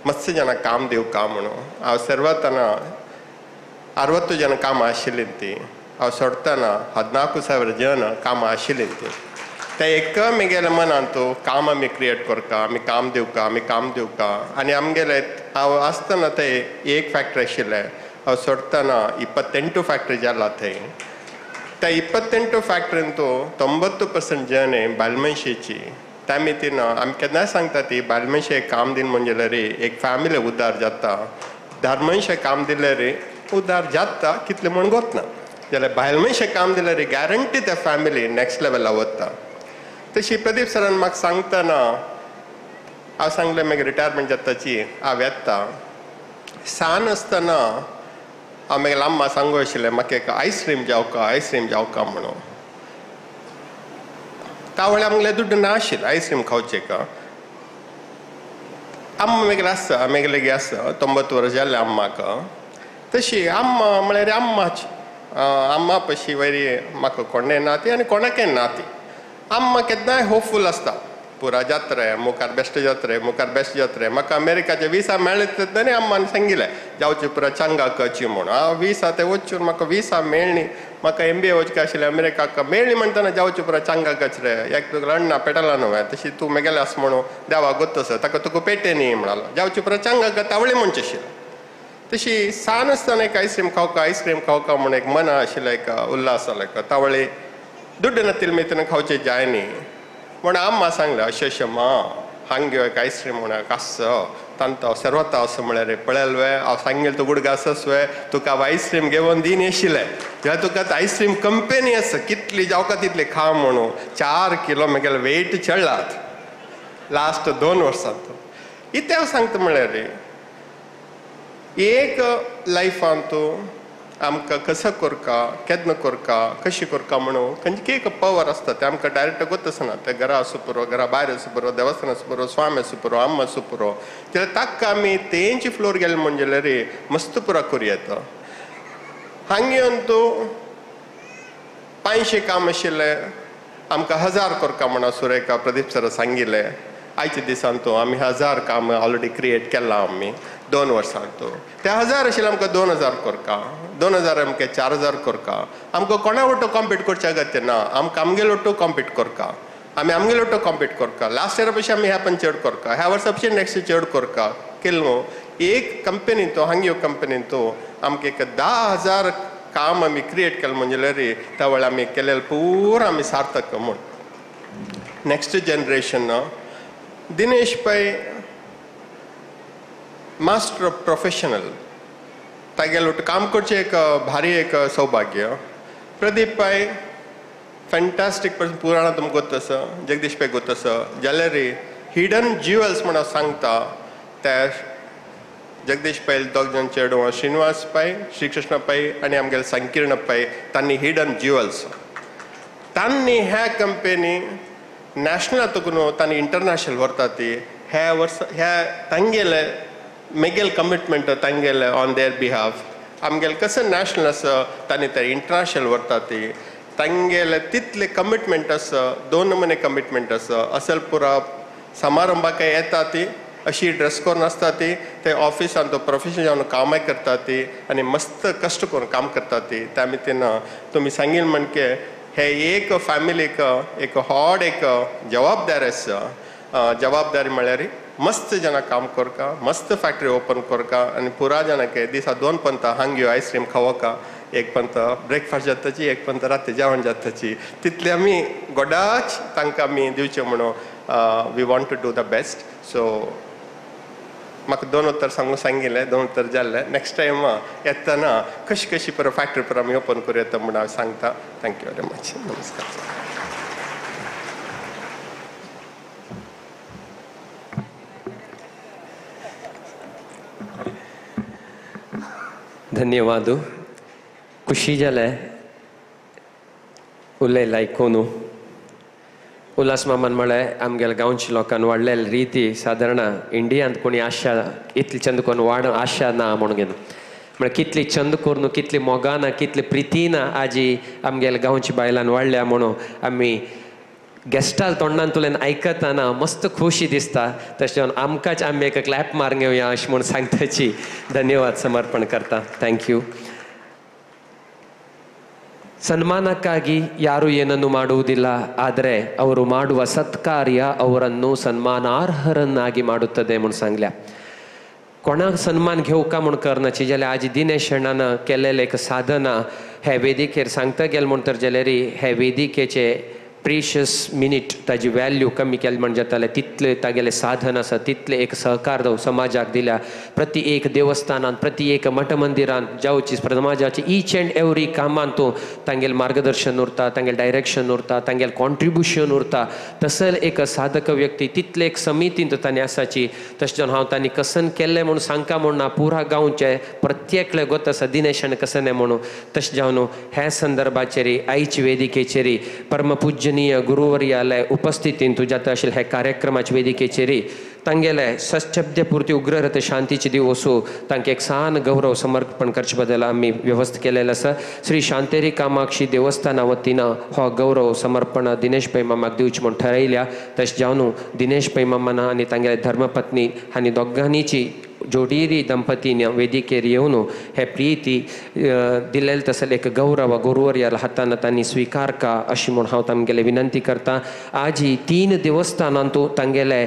मस्त जाणां काम दिवका म्हणून हांव सर्वताना 60 जन कामां आशिल्लीं ती हांव सोडटना 14,000 जन कामां आशिल्लीं ती ते एक म्हगेले मनांत काम आमी क्रिएट करता आमी काम दिवका आनी आमगेले हांव आसतना ते एक फॅक्टरी आशिल्ले हांव सोडटना 28 फॅक्टरी जाला थंय त्या 28 फॅक्टरीन 90% जन बायलमनशेची त्या मितीन आमी केन्नाय सांगता ती बायलमनशे काम दिन म्हणजे रे एक फॅमिली उद्धार जाता दादमनशे काम दिले रे उद्धार जाता कितले म्हण गोतना जाल्यार बायलमनशे काम दिले रे गॅरंटी त्या फॅमिली नेक्स्ट लेवला वता तशी प्रदीप सरान म्हाका सांगतना हांव सांगलें मागीर रिटायरमेंट जाताची हांव येता सान आसतना हांव मागीर आम्मा सांगू आशिल्लें म्हाका एक आयस्क्रीम जावका म्हणून त्या वेळार आमगेले दुड्ड नाशिल्लें आयस्क्रीम खावचें आम्मा मागीर आसा मागीर आसा 90 वर्सां जालें आम्माक तशी आम्मा म्हळ्यार आम्मा पशी वरी म्हाका कोणें ना ती आनी कोणाकय ना ती आम्मा केन्नाय होपफूल आसता पुरा जात्रे मुखार बेस्ट जात्रे म्हाका अमेरिकाचे विसा मेळ्ळे तेन्ना आम्मान सांगिल्लें जावचें पुरा चांगा करची म्हणून हांव विसा ते वचून म्हाका विसा मेळ्ळी म्हाका MBA वचचें आशिल्लें अमेरिकाक मेळ्ळी म्हणटना जावचें पुरा चांगा कचरे एक तुका लण्णा पेटला न्हय तशी तूं मेगेलें आस म्हणून देवा गोतस ताका तुका पेटे न्ही म्हणलो जावचें पुरा चांगा तावळी म्हणचें आशिल्लें तशी सान आसतना एक आयस्क्रीम खावका म्हणून एक मन आशिल्लें एक उल्हास आसलो तावळी दुड्ड नातिल मितीन खावचें जाय न्ही म्हण आम्मा सांगलें अशें हांगा एक आयस्क्रीम म्हणून आस तांतो सर्वता असो म्हळ्यार रे पळयल वे हांव सांगेल तूं गुडगा आसस वे तुका हांव आयस्क्रीम घेवन दिन येशिल्लें जाल्यार तुका आयस्क्रीम कंपनी आसा कितली जावका तितली खा म्हणून 4 किलो म्हगेले वेट चडलात लास्ट 2 वर्सांत इतें हांव सांगता म्हळ्यार रे एक लायफांत आमकां कसं करता केन्ना करता कशी करता म्हणून खंयची एक पावर आसता ते आमकां डायरेक्ट गोत आसना ते घरा आसूं पुरो घरा भायर आसूं पुरो देवस्थान आसूं पुरो स्वामी आसूं पुरो आम्मा आसूं पुरो जाल्यार ताका आमी तेंची फ्लोर गेले म्हणजे रे मस्त पुरा करूं येता हांगा येवन तूं 500 काम आशिल्लें आमकां 1000 करता म्हणून सुरेखा प्रदीप सर सांगिल्लें आयच्या दिसान आमी 1000 काम ऑलरेडी क्रिएट केलां आमी 2 वर्सांत ते 1000 आशिल्ले आमकां 2000 करता 2000 आमकां 4000 करता आमकां कोणा वटो कॉम्पीट करचें अगत्य ना आमकां आमगेलो वटो कॉम्पीट करता आमी आमगेलो वटो कॉम्पीट करता लास्ट इयर भशेन आमी ह्या पण चड करता ह्या वर्सा भशेन नेक्स्ट चड करता केलो एक कंपनींत हांगा कंपनींत आमकां एक 10,000 काम आमी क्रिएट केलें म्हणजे रे त्या वेळार आमी केलेलें पुरो आमी सार्थक म्हूण नेक्स्ट जनरेशन दिनेश पै मास्टर ऑफ प्रोफेशनल तागेलो काम करचें एक भारी एक सौभाग्य प्रदीप पै फॅन्टास्टीक पर्सन पुराणां तुमकां गोत आसा जगदीश पै गोत आसा जाल्यार हिडन ज्युअल्स म्हणून सांगता ते जगदीश पै 2 जण चेडवां श्रीनिवास पै श्रीकृष्ण पै आनी आमगेले संकीर्ण पै तांणी हिडन ज्युअल्स तांणी ह्या कंपनी नॅशनल तुकून तांणी इंटरनॅशनल व्हरता ती ह्या वर्सा ह्या तांगेले मेगेल कमिटमेंट तांगेले ऑन देअर बिहाफ आमगेले कसं नॅशनल आसा तांणी ते इंटरनॅशनल व्हरता ती तांगेले तितले कमिटमेंट आसा 2 नमुने कमिटमेंट आसा असल पुरा समारंभाक येता ती अशी ड्रेस करून आसता ती ते ऑफिसान तो प्रोफेशन जावन कामाय करता ती आनी मस्त कश्ट करून काम करता ती त्या मितीन तुमी सांगिल म्हणके हे एक फॅमिलीक एक व्हड एक जबाबदारी आसा जबाबदारी म्हळ्यार मस्त जना काम करका, मस्त फॅक्टरी ओपन करका आनी पुरा जाणांके दिसा 2 पंत हांग्यो आयस्क्रीम खावोका, 1 पंत ब्रेकफास्ट जाताची, 1 पंत रात्री जेवण जाताची. तितले आमी गोडाच तांकां आमी दिवचे म्हणून we want to do the best. So म्हाका 2 उत्तर सांगिल्लें, 2 उत्तर जाल्ले. नेक्स्ट टायम येतना कशी परत फॅक्टरी परत आमी ओपन करूं येता म्हणून हांव सांगता. Thank you very much. नमस्कार. धन्यवाद. खुशी जाले उलयला आयकून. उल्हास मामान म्हळें आमगेल्या गांवच्या लोकांक वाडलेली रिती सादारण इंडियांत कोणी आशा इतली चंद करून आशा ना म्हणून घेवन म्हळ्यार कितली चंद करून कितली मोगान कितली प्रितीन आजी आमगेल्या गांवच्या बायलांन वाडल्या म्हणून आमी गेस्टाल तोंडान तुलें आयकतना मस्त खुशी दिसता. तशें आमकांच आमी एक क्लॅप मारून घेवया अशें म्हणून सांगताची धन्यवाद समर्पण करता. ಥ್ಯಾಂಕ್ಯೂ. ಸನ್ಮಾನಕ್ಕಾಗಿ ಯಾರು ಏನನ್ನು ಮಾಡುವುದಿಲ್ಲ, ಆದರೆ ಅವರು ಮಾಡುವ ಸತ್ಕಾರ್ಯ ಅವರನ್ನು ಸನ್ಮಾನಾರ್ಹರನ್ನಾಗಿ ಮಾಡುತ್ತದೆ म्हणून सांगल्या. कोणाक सन्मान घेवका म्हूण करनाची जाल्यार आज दिनेश अण्णान केलेलें एक साधना हे वेदिकेर सांगता गेल म्हूण तर जाल्यार हे वेदिकेचे प्रिशियस मिनीट ताजी वॅल्यू कमी केली म्हणजे जातालें. तितले तागेले साधन आसा, तितले एक सहकार समाजाक दिल्या. प्रति एक देवस्थानांत, प्रति एक मठ मंदिरांत जावची समाजाची ईच एंड एवरी कामांत तूं तांगेलें मार्गदर्शन उरता, तांगेलें डायरेक्शन उरता, तांगेलें कॉन्ट्रिब्युशन उरता. तसले एक साधक व्यक्ती तितले एक समितींत तांणी आसाची. तशें जावन हांव तांणी कसन केल्लें म्हणून सांगता म्हूण ना, पुरा गांवचे प्रत्येकले गोत आसा दिनेशान कसने म्हणून. तशें जावन हे संदर्भाचेर आयचे वेदिकेचेर परमपूज्य गुरुवर्यालय उपस्थितीन तू जाता आशिल्ल्या हे कार्यक्रमाच्या वेदिकेचेर तांगेले सशब्दपुरती उग्ररथ शांतीचे दिवसू तांकां एक सान गौरव समर्पण करचे बद्दल आमी व्यवस्था केलेलो आसा. श्री शांतेरी कामाक्षी देवस्थाना वतीनं हो गौरव समर्पण दिनेश पै मामाक दिवचे म्हूण ठरयल्या. तशें जावन दिनेश पै मामाना आनी तांगेले धर्मपत्नी हांणी दोगांनीची जोडीरी दंपतीन वेदिकेर येवन हे प्रिती दिलेले तसले एक गौरव गुरुवर्याल हातान तांणी स्विकारका अशी म्हूण हांव तांगेले विनंती करता. आज ही 3 देवस्थानांतू तांगेले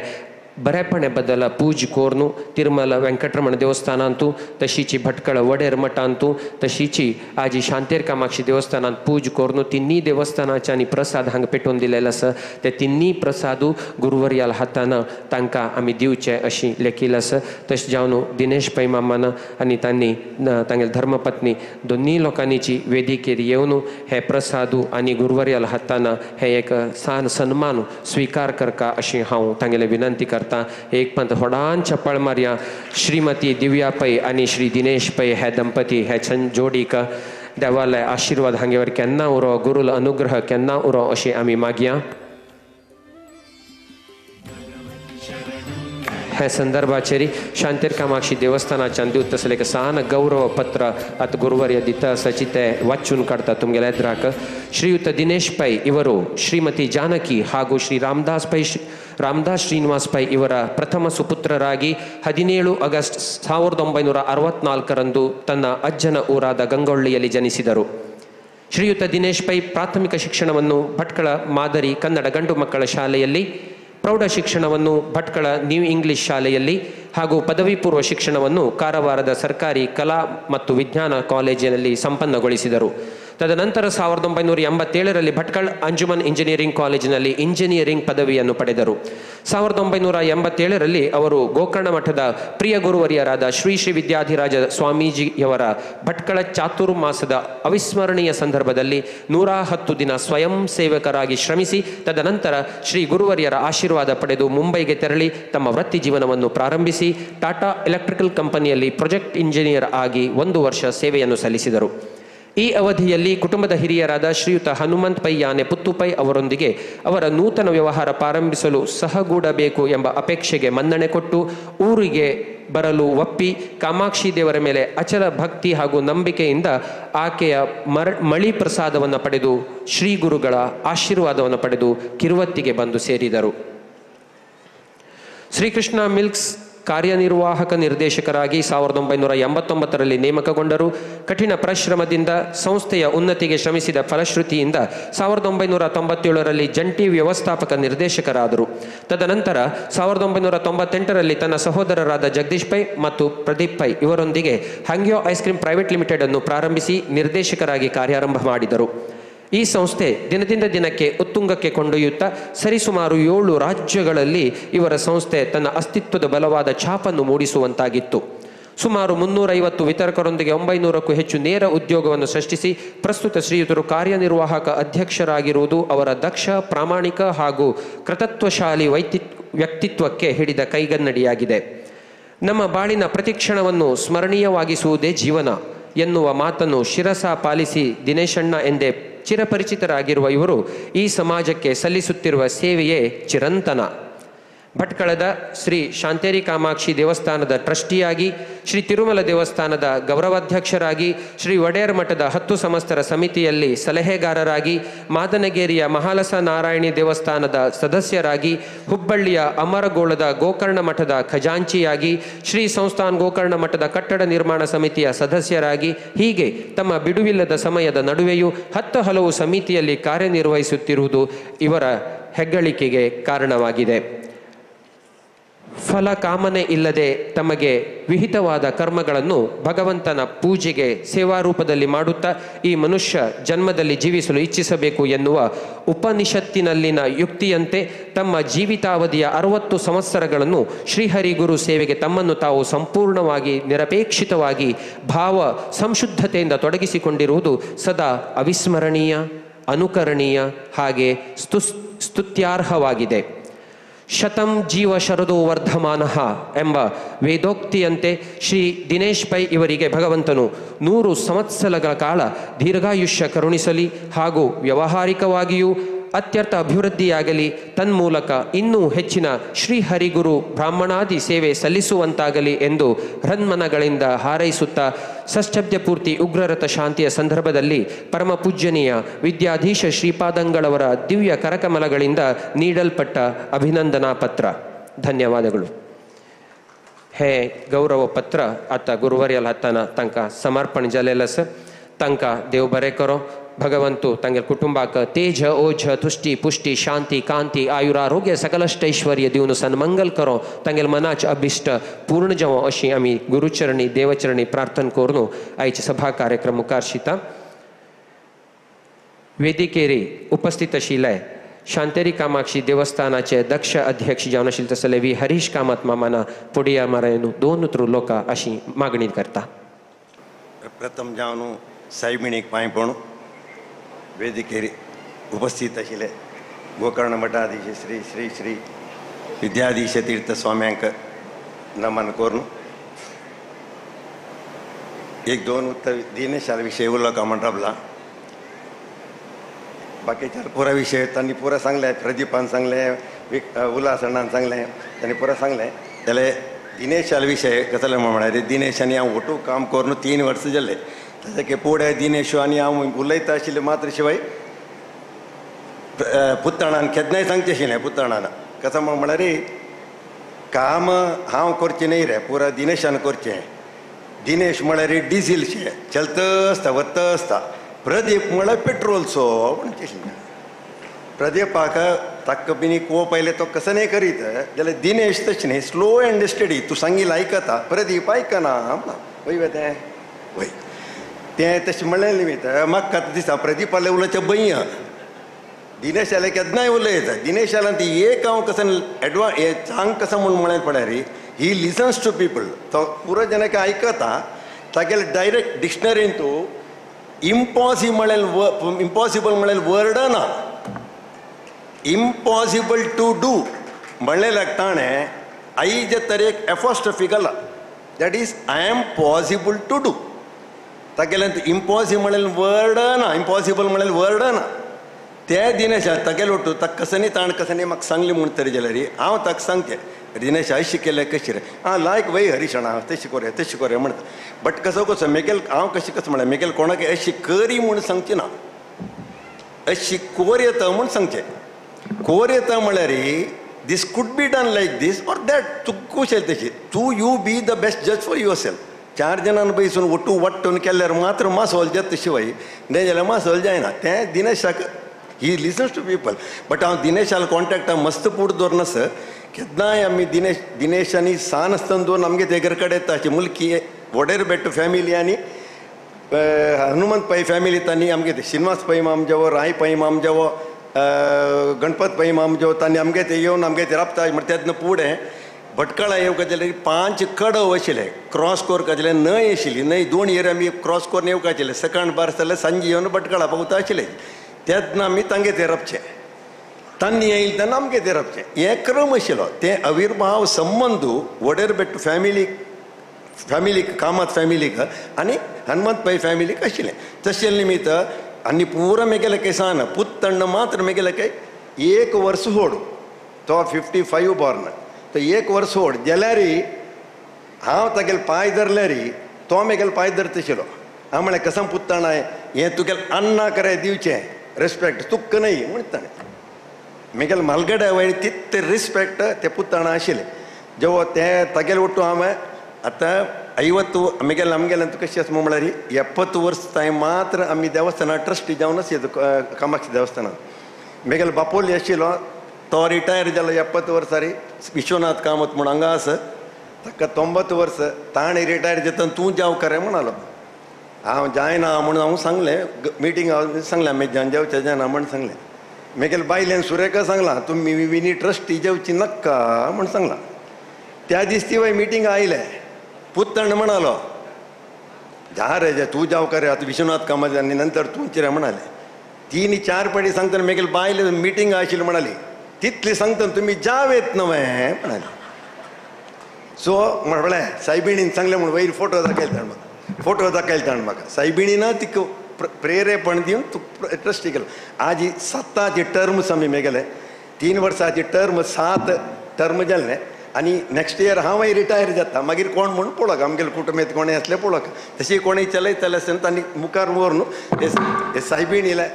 बरेपणे बद्दल पूज कोरून तिरुमल वेंकटरमण देवस्थानांतू, तशीची भटकळ वडेर मठांतू, तशीची आज शांतेर कामाक्षी देवस्थानांत पूज कोरून 3 देवस्थानाचे आनी प्रसाद हांगा पेटोवन दिलेले आसा. ते 3 प्रसादू गुरुवर्याल हातान तांकां आमी दिवचे अशी लेखिल्लें आसा. तशें जावन दिनेश पै मामान आनी तांणी तांगेले धर्मपत्नी दोनी लोकांनीची वेदिकेर येवन हे प्रसादू आनी गुरुवर्याल हातान हे एक सान सन्मान स्विकार करता अशी हांव तांगेले विनंती करता. एक पंत व्हडान चप्पळ मारया श्रीमती दिव्या पै आनी श्री दिनेश पै हे दंपती हे जोडीक देवाले आशिर्वाद हांगेवर केन्ना उरो, गुरुल अनुग्रह केन्ना उरो अशी आमी मागया. हे संदर्भाचेर शांतेर कामाक्षी देवस्थानाच्यान दिवं तसलें एक सान गौरव पत्र आतां गुरुवर्य दिता आसाची ते वाचून काडटा तुमगेल्या एद्राक. श्रीयुत दिनेश पै इವರು ಶ್ರೀಮತಿ ಜಾನಕಿ ಹಾಗೂ ಶ್ರೀ ರಾಮದಾಸ್ ಶ್ರೀನಿವಾಸ್ ಪೈ ಇವರ ಪ್ರಥಮ ಸುಪುತ್ರರಾಗಿ 17 ಆಗಸ್ಟ್ 1964ರಂದು ತನ್ನ ಅಜ್ಜನ ಊರಾದ ಗಂಗೊಳ್ಳಿಯಲ್ಲಿ ಜನಿಸಿದರು. ಶ್ರೀಯುತ ದಿನೇಶ್ ಪೈ ಪ್ರಾಥಮಿಕ ಶಿಕ್ಷಣವನ್ನು ಭಟ್ಕಳ ಮಾದರಿ ಕನ್ನಡ ಗಂಡು ಮಕ್ಕಳ ಶಾಲೆಯಲ್ಲಿ, ಪ್ರೌಢ ಶಿಕ್ಷಣವನ್ನು ಭಟ್ಕಳ ನ್ಯೂ ಇಂಗ್ಲಿಷ್ ಶಾಲೆಯಲ್ಲಿ ಹಾಗೂ ಪದವಿ ಪೂರ್ವ ಶಿಕ್ಷಣವನ್ನು ಕಾರವಾರದ ಸರ್ಕಾರಿ ಕಲಾ ಮತ್ತು ವಿಜ್ಞಾನ ಕಾಲೇಜಿನಲ್ಲಿ ಸಂಪನ್ನಗೊಳಿಸಿದರು. ತದನಂತರ 1987ರಲ್ಲಿ ಭಟ್ಕಳ ಅಂಜುಮನ್ ಇಂಜಿನಿಯರಿಂಗ್ ಕಾಲೇಜಿನಲ್ಲಿ ಇಂಜಿನಿಯರಿಂಗ್ ಪದವಿಯನ್ನು ಪಡೆದರು. 1987ರಲ್ಲಿ ಅವರು ಗೋಕರ್ಣ ಮಠದ ಪ್ರಿಯ ಗುರುವರಿಯರಾದ ಶ್ರೀ ಶ್ರೀ ವಿದ್ಯಾಧಿರಾಜ ಸ್ವಾಮೀಜಿಯವರ ಭಟ್ಕಳ ಚಾತುರ್ಮಾಸದ ಅವಿಸ್ಮರಣೀಯ ಸಂದರ್ಭದಲ್ಲಿ 110 ದಿನ ಸ್ವಯಂ ಸೇವಕರಾಗಿ ಶ್ರಮಿಸಿ ತದನಂತರ ಶ್ರೀ ಗುರುವರಿಯರ ಆಶೀರ್ವಾದ ಪಡೆದು ಮುಂಬೈಗೆ ತೆರಳಿ ತಮ್ಮ ವೃತ್ತಿ ಜೀವನವನ್ನು ಪ್ರಾರಂಭಿಸಿ ಟಾಟಾ ಎಲೆಕ್ಟ್ರಿಕಲ್ ಕಂಪನಿಯಲ್ಲಿ ಪ್ರಾಜೆಕ್ಟ್ ಇಂಜಿನಿಯರ್ ಆಗಿ 1 ವರ್ಷ ಸೇವೆಯನ್ನು ಸಲ್ಲಿಸಿದರು. ಈ ಅವಧಿಯಲ್ಲಿ ಕುಟುಂಬದ ಹಿರಿಯರಾದ ಶ್ರೀಯುತ ಹನುಮಂತ್ ಪೈ ಯಾನೆ ಪುತ್ತುಪೈ ಅವರೊಂದಿಗೆ ಅವರ ನೂತನ ವ್ಯವಹಾರ ಪ್ರಾರಂಭಿಸಲು ಸಹಗೂಡಬೇಕು ಎಂಬ ಅಪೇಕ್ಷೆಗೆ ಮನ್ನಣೆ ಕೊಟ್ಟು ಊರಿಗೆ ಬರಲು ಒಪ್ಪಿ ಕಾಮಾಕ್ಷಿ ದೇವರ ಮೇಲೆ ಅಚಲ ಭಕ್ತಿ ಹಾಗೂ ನಂಬಿಕೆಯಿಂದ ಆಕೆಯ ಮಳಿ ಪ್ರಸಾದವನ್ನು ಪಡೆದು ಶ್ರೀ ಗುರುಗಳ ಆಶೀರ್ವಾದವನ್ನು ಪಡೆದು ಕಿರುವತ್ತಿಗೆ ಬಂದು ಸೇರಿದರು. ಶ್ರೀಕೃಷ್ಣ ಮಿಲ್ಕ್ಸ್ ಕಾರ್ಯನಿರ್ವಾಹಕ ನಿರ್ದೇಶಕರಾಗಿ 1989ರಲ್ಲಿ ನೇಮಕಗೊಂಡರು. ಕಠಿಣ ಪರಿಶ್ರಮದಿಂದ ಸಂಸ್ಥೆಯ ಉನ್ನತಿಗೆ ಶ್ರಮಿಸಿದ ಫಲಶ್ರುತಿಯಿಂದ 1997ರಲ್ಲಿ ಜಂಟಿ ವ್ಯವಸ್ಥಾಪಕ ನಿರ್ದೇಶಕರಾದರು. ತದನಂತರ 1998ರಲ್ಲಿ ತನ್ನ ಸಹೋದರರಾದ ಜಗದೀಶ್ ಪೈ ಮತ್ತು ಪ್ರದೀಪ್ ಪೈ ಇವರೊಂದಿಗೆ Hangyo ice cream private limited ಅನ್ನು ಪ್ರಾರಂಭಿಸಿ ನಿರ್ದೇಶಕರಾಗಿ ಕಾರ್ಯಾರಂಭ ಮಾಡಿದರು. ಈ ಸಂಸ್ಥೆ ದಿನದಿಂದ ದಿನಕ್ಕೆ ಉತ್ತುಂಗಕ್ಕೆ ಕೊಂಡೊಯ್ಯುತ್ತಾ ಸರಿಸುಮಾರು 7 ರಾಜ್ಯಗಳಲ್ಲಿ ಇವರ ಸಂಸ್ಥೆ ತನ್ನ ಅಸ್ತಿತ್ವದ ಬಲವಾದ ಛಾಪನ್ನು ಮೂಡಿಸುವಂತಾಗಿತ್ತು. ಸುಮಾರು 350 ವಿತರಕರೊಂದಿಗೆ 900ಕ್ಕೂ ಹೆಚ್ಚು ನೇರ ಉದ್ಯೋಗವನ್ನು ಸೃಷ್ಟಿಸಿ ಪ್ರಸ್ತುತ ಶ್ರೀಯುತರು ಕಾರ್ಯನಿರ್ವಾಹಕ ಅಧ್ಯಕ್ಷರಾಗಿರುವುದು ಅವರ ದಕ್ಷ, ಪ್ರಾಮಾಣಿಕ ಹಾಗೂ ಕೃತತ್ವಶಾಲಿ ವ್ಯಕ್ತಿತ್ವಕ್ಕೆ ಹಿಡಿದ ಕೈಗನ್ನಡಿಯಾಗಿದೆ. ನಮ್ಮ ಬಾಳಿನ ಪ್ರತಿಕ್ಷಣವನ್ನು ಸ್ಮರಣೀಯವಾಗಿಸುವುದೇ ಜೀವನ ಎನ್ನುವ ಮಾತನ್ನು ಶಿರಸ ಪಾಲಿಸಿ ದಿನೇಶಣ್ಣ ಎಂದೇ ಚಿರಪರಿಚಿತರಾಗಿರುವ ಇವರು ಈ ಸಮಾಜಕ್ಕೆ ಸಲ್ಲಿಸುತ್ತಿರುವ ಸೇವೆಯೇ ಚಿರಂತನ. ಭಟ್ಕಳದ ಶ್ರೀ ಶಾಂತೇರಿ ಕಾಮಾಕ್ಷಿ ದೇವಸ್ಥಾನದ ಟ್ರಸ್ಟಿಯಾಗಿ, ಶ್ರೀ ತಿರುಮಲ ದೇವಸ್ಥಾನದ ಗೌರವಾಧ್ಯಕ್ಷರಾಗಿ, ಶ್ರೀ ಒಡೆಯರ್ ಮಠದ 10 ಸಂವತ್ಸರ ಸಮಿತಿಯಲ್ಲಿ ಸಲಹೆಗಾರರಾಗಿ, ಮಾದನಗೇರಿಯ ಮಹಾಲಸ ನಾರಾಯಣಿ ದೇವಸ್ಥಾನದ ಸದಸ್ಯರಾಗಿ, ಹುಬ್ಬಳ್ಳಿಯ ಅಮರಗೋಳದ ಗೋಕರ್ಣ ಮಠದ ಖಜಾಂಚಿಯಾಗಿ, ಶ್ರೀ ಸಂಸ್ಥಾನ್ ಗೋಕರ್ಣ ಮಠದ ಕಟ್ಟಡ ನಿರ್ಮಾಣ ಸಮಿತಿಯ ಸದಸ್ಯರಾಗಿ, ಹೀಗೆ ತಮ್ಮ ಬಿಡುವಿಲ್ಲದ ಸಮಯದ ನಡುವೆಯೂ 10 ಹಲವು ಸಮಿತಿಯಲ್ಲಿ ಕಾರ್ಯನಿರ್ವಹಿಸುತ್ತಿರುವುದು ಇವರ ಹೆಗ್ಗಳಿಕೆಗೆ ಕಾರಣವಾಗಿದೆ. ಫಲ ಕಾಮನೆ ಇಲ್ಲದೆ ತಮಗೆ ವಿಹಿತವಾದ ಕರ್ಮಗಳನ್ನು ಭಗವಂತನ ಪೂಜೆಗೆ ಸೇವಾರೂಪದಲ್ಲಿ ಮಾಡುತ್ತಾ ಈ ಮನುಷ್ಯ ಜನ್ಮದಲ್ಲಿ ಜೀವಿಸಲು ಇಚ್ಛಿಸಬೇಕು ಎನ್ನುವ ಉಪನಿಷತ್ತಿನಲ್ಲಿನ ಯುಕ್ತಿಯಂತೆ ತಮ್ಮ ಜೀವಿತಾವಧಿಯ 60 ಸಂವತ್ಸರಗಳನ್ನು ಶ್ರೀಹರಿಗುರು ಸೇವೆಗೆ ತಮ್ಮನ್ನು ತಾವು ಸಂಪೂರ್ಣವಾಗಿ ನಿರಪೇಕ್ಷಿತವಾಗಿ ಭಾವ ಸಂಶುದ್ಧತೆಯಿಂದ ತೊಡಗಿಸಿಕೊಂಡಿರುವುದು ಸದಾ ಅವಿಸ್ಮರಣೀಯ, ಅನುಕರಣೀಯ ಹಾಗೆ ಸ್ತುತ್ಯಾರ್ಹವಾಗಿದೆ. ಶತಂ ಜೀವ ಶರದೋ ವರ್ಧಮಾನಃ ಎಂಬ ವೇದೋಕ್ತಿಯಂತೆ ಶ್ರೀ ದಿನೇಶ್ ಪೈ ಇವರಿಗೆ ಭಗವಂತನು 100 ಸಂವತ್ಸರಗಳ ಕಾಲ ದೀರ್ಘಾಯುಷ್ಯ ಕರುಣಿಸಲಿ ಹಾಗೂ ವ್ಯಾವಹಾರಿಕವಾಗಿಯೂ ಅತ್ಯರ್ಥ ಅಭಿವೃದ್ಧಿಯಾಗಲಿ, ತನ್ಮೂಲಕ ಇನ್ನೂ ಹೆಚ್ಚಿನ ಶ್ರೀಹರಿಗುರು ಬ್ರಾಹ್ಮಣಾದಿ ಸೇವೆ ಸಲ್ಲಿಸುವಂತಾಗಲಿ ಎಂದು ಹೃನ್ಮನಗಳಿಂದ ಹಾರೈಸುತ್ತಾ ಷಷ್ಠಬ್ದಪೂರ್ತಿ ಉಗ್ರರಥ ಶಾಂತಿಯ ಸಂದರ್ಭದಲ್ಲಿ ಪರಮ ಪೂಜ್ಯನೀಯ ವಿದ್ಯಾಧೀಶ ಶ್ರೀಪಾದಂಗಳವರ ದಿವ್ಯ ಕರಕಮಲಗಳಿಂದ ನೀಡಲ್ಪಟ್ಟ ಅಭಿನಂದನಾ ಪತ್ರ. ಧನ್ಯವಾದಗಳು. ಹೇ ಗೌರವ ಪತ್ರ आता गुरुवर्याला हाताना तांकां समर्पण जालेलें आसा. तांकां देव बरें करो. भगवंतू तांगेल्या कुटुंबाक तेज, ओज, तुष्टी, पुष्टी, शांती, कांती, आयुरारोग्य सकलष्टैश्वर्य दिवन सन्मंगल करो. तांगेल्या मनाचें अभिश्ट पूर्ण जावं अशी आमी गुरुचरणी देवचरणी प्रार्थना करून आयचे सभा कार्यक्रम मुखार शिता. वेदिकेरी उपस्थित आशिल्ले शांतेरी कामाक्षी देवस्थानाचे दक्ष अध्यक्ष जावन आशिल्ले तसले वी हरीश कामत मामाना पुडिया मारायन 2 उतर लोकां अशी मागणी करता. प्रथम जावन सायबिणीक पांय पडून वेदिकेर उपस्थित आशिल्ले गोकर्ण मठाधीश श्री श्री श्री विद्याधीश तीर्थ स्वाम्यांक नमन करून 1-2 उत्तर दिनेशाल विषय उलोवपाक म्हणटाबला. बाकीच्या पुरा विषय तांणी पुरा सांगले, प्रदीपान सांगले, उल्हासणान सांगले, तांणी पुरा सांगले. जाल्यार दिनेशाल विषय कसले म्हळ्यार दिनेशांनी हांव ओटू काम करून 3 वर्सां जाले. ताचे फुडें दिनेश आनी हांव उलयता आशिल्ले मात्र शिवाय पुतणान केन्नाय सांगचें आशिल्लें. पुतणान कसो म्हळ्यार काम हांव करचें न्ही रे, पुरा दिनेशान करचें. दिनेश म्हळ्यार डिझेलशें चलता आसता, वता आसता. प्रदीप म्हळ्यार पेट्रोलचो म्हणचें आशिल्लें. प्रदीपाक ताका बिनी कोप आयले तो कसो नाही करीत जाल्यार दिनेश तशें न्ही, स्लो एंड स्टडी. तूं सांगिल्लें आयकता, प्रदीप आयकना. वय तें वय तें तशें म्हणलें न्ही. म्हाका आतां दिसता प्रदीपाले उलोवचें भंय. दिनेश जाल्यार केन्नाय उलयता. दिनेश जाल्यार ती एक हांव कसो हे सांग कसो म्हूण म्हळें पळय रे, ही लिसन्स टू पीपल. तो पुरो जनाक आयकता. तागेले डायरेक्ट डिक्शनरीन तूं इम्पॉसिबल म्हणलें वर्ड ना. इम्पॉसिबल टू डू म्हणलें ताणें आईजे तरेक एफॉस्ट्रफी घाला. That is I am possible to do. तागेलें इम्पॉसिबल म्हणलें वर्ड ना, इम्पॉसिबल म्हणलें वर्ड ना. ते दिनेश तागेले वटू ताका कसो न्ही ताण कसो न्ही म्हाका सांगली म्हूण तरी जाल्यार हांव ताका सांगचें दिनेश अशें केलें कशें रे. लायक वय हरीशणा तशें कोरया म्हणटा. बट कसो मेगेल हांव कशें कसो म्हळें मेगेल कोणाक अशी करी म्हूण सांगचें ना, अशी कोर येता म्हूण सांगचें. कोर येता म्हळ्यार this could be done like this or that तुका कशें तशी तू यू बी द बेस्ट जज फॉर युअर सेल्फ. 4 जणांनी बैसून वटू वाट्टून केल्यार मात्र मासोल जाता शिवाय न्ही जाल्यार मासोल जायना. तें दिनेशाक he listens to people. But हांव दिनेशाल कॉन्टॅक्टा मस्त पूड दवरनास. केन्नाय आमी दिनेशांनी सान आसतना दोन आमगे तेगर कडेन ताची मुलकी वडेर बेट्ट फॅमिली आनी हनुमंत पै फॅमिली तांणी आमगे श्रीनिवास पै माम जेवो राय पै माम जेवो गणपत पै माम जेवो तांणी आमगे ते येवन आमगे ते राबता म्हण तेदन फुडें भटकळा येवका जाल्यार 5 कडव आशिल्ले क्रॉस कोर काजले न्हंय आशिल्ली. न्हंय 2 येर आमी क्रॉस कोरून येवका आशिल्ले. सकाळ बार जाल्यार सांजे येवन भटकळा पावता आशिल्ले. तेदना आमी तांगे ते रपचे तांणी येयले तेन्ना आमगे ते रपचे. हे क्रम आशिल्लो. ते अविर्भाव संबंद वडेर बेट्ट फॅमिलीक कामत फॅमिलीक आनी हनुमंत पै फॅमिलीक आशिल्लें. तशें निमित्त आनी पुरो मेगेले केसान पुत्तण्ण मात्र मेगेले काय 1 वर्स होड. तो 55 बॉर्न. तो 1 वर्स होड जाल्यार हांव तागेले पांय धरल्यार तो मेगेले पांय धरतशिल्लो. हांव म्हळें कसं पुत्तणा हें तुगेलें अन्ना करे दिवचें रिस्पेक्ट तुक्क न्हय म्हण ताणें. मेगेले मालगड्या वयर तितले रिस्पेक्ट ते पुत्तणा आशिल्लें. जेवो ते तागेले वट्टू हांवें आतां 50 मेगेले आमगेले तुका कशें आसा म्हळ्यार 70 वर्स तांय मात्र आमी देवस्थानां ट्रस्टी जावनच कामाक्षी देवस्थानांत. मेगेलो बापोली आशिल्लो तो रिटायर जालो 70 वर्सांनी विश्वनाथ कामत म्हूण हांगा आसा. ताका 90 वर्स ताणें रिटायर जाता तूं जाव करे म्हणालो. हांव जायना म्हणून हांव सांगलें मिटींग सांगलें आमी जेवचे जायना म्हण सांगलें. मेगेले बायलेन सुरेखा सांगलां तुमी विनी ट्रस्टी जेवची नक्का म्हण सांगलां. त्या दीस ती मिटींग आयले. पुत्तण म्हणालो जा रे तूं जाव करे आतां विश्वनाथ कामत आनी नंतर तूंच रे म्हणाले. 3-4 पाटी सांगतना मेगेले बायले मिटींग आशिल्ली म्हणाली तितली सांगतना तुमी जाव येत न्हय म्हणाली. सो म्हळें सायबिणीन सांगलें म्हूण वयर फोटो दाखयले ताण म्हाका सायबिणीन तिका प्रेरेपण दिवन तूं ट्रस्टी केलो. आज 7चे टर्म्स आमी मेगेले 3 वर्साचे टर्म 7 टर्म जाल्ले आनी नेक्स्ट इयर हांवय रिटायर जाता. मागीर कोण म्हूण पळोवक आमगेले कुटुंबीत कोणें असलें पळोवक. तशी कोणीय चलयताले आसतना तांणी मुखार व्हरून हे सायबीण येयले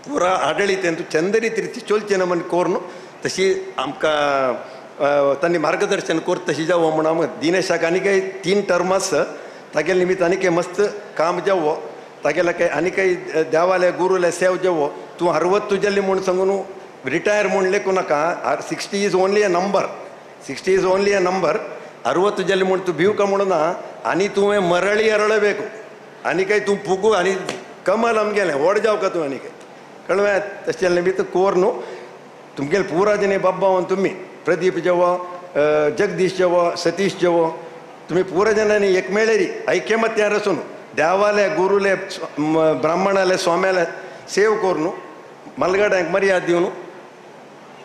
पुरा आडळीत तूं चंदरीत रिती चलचें ना म्हण कोर न्हू. तशी आमकां तांणी मार्गदर्शन कोर तशी जावो म्हूण हांव दिनेशाक आनीकय 3 टर्मास तागेले निमित्त आनीकय मस्त काम जावो. तागेले काय आनीकय देवाले गुरुले सेव जावो. तूं 60 जाल्ली म्हूण सांगून रिटायर म्हूण लेखू नाका. 60 is only a number. 60 is only a number. 60 जाल्ली म्हूण तूं भिवका म्हणून ना. आनी तुवें मरळी अरळಬೇಕು. आनीकय तूं पुगू आनी कमल आमगेलें व्हड जावका तूं आनीकय कळ्ळें. तशें निमित्त कोर न्हू. तुमगेले पुरा जने बाब्बावन तुमी प्रदीप जेवो जगदीश जेवो सतीश जेवो तुमी पुरा जनांनी एक मेळेरी ऐक्यमत्यार आसून देवाले गुरुले ब्राह्मणाले स्वाम्याले सेव कोर न्हू. मलगड्यांक मर्याद दिवन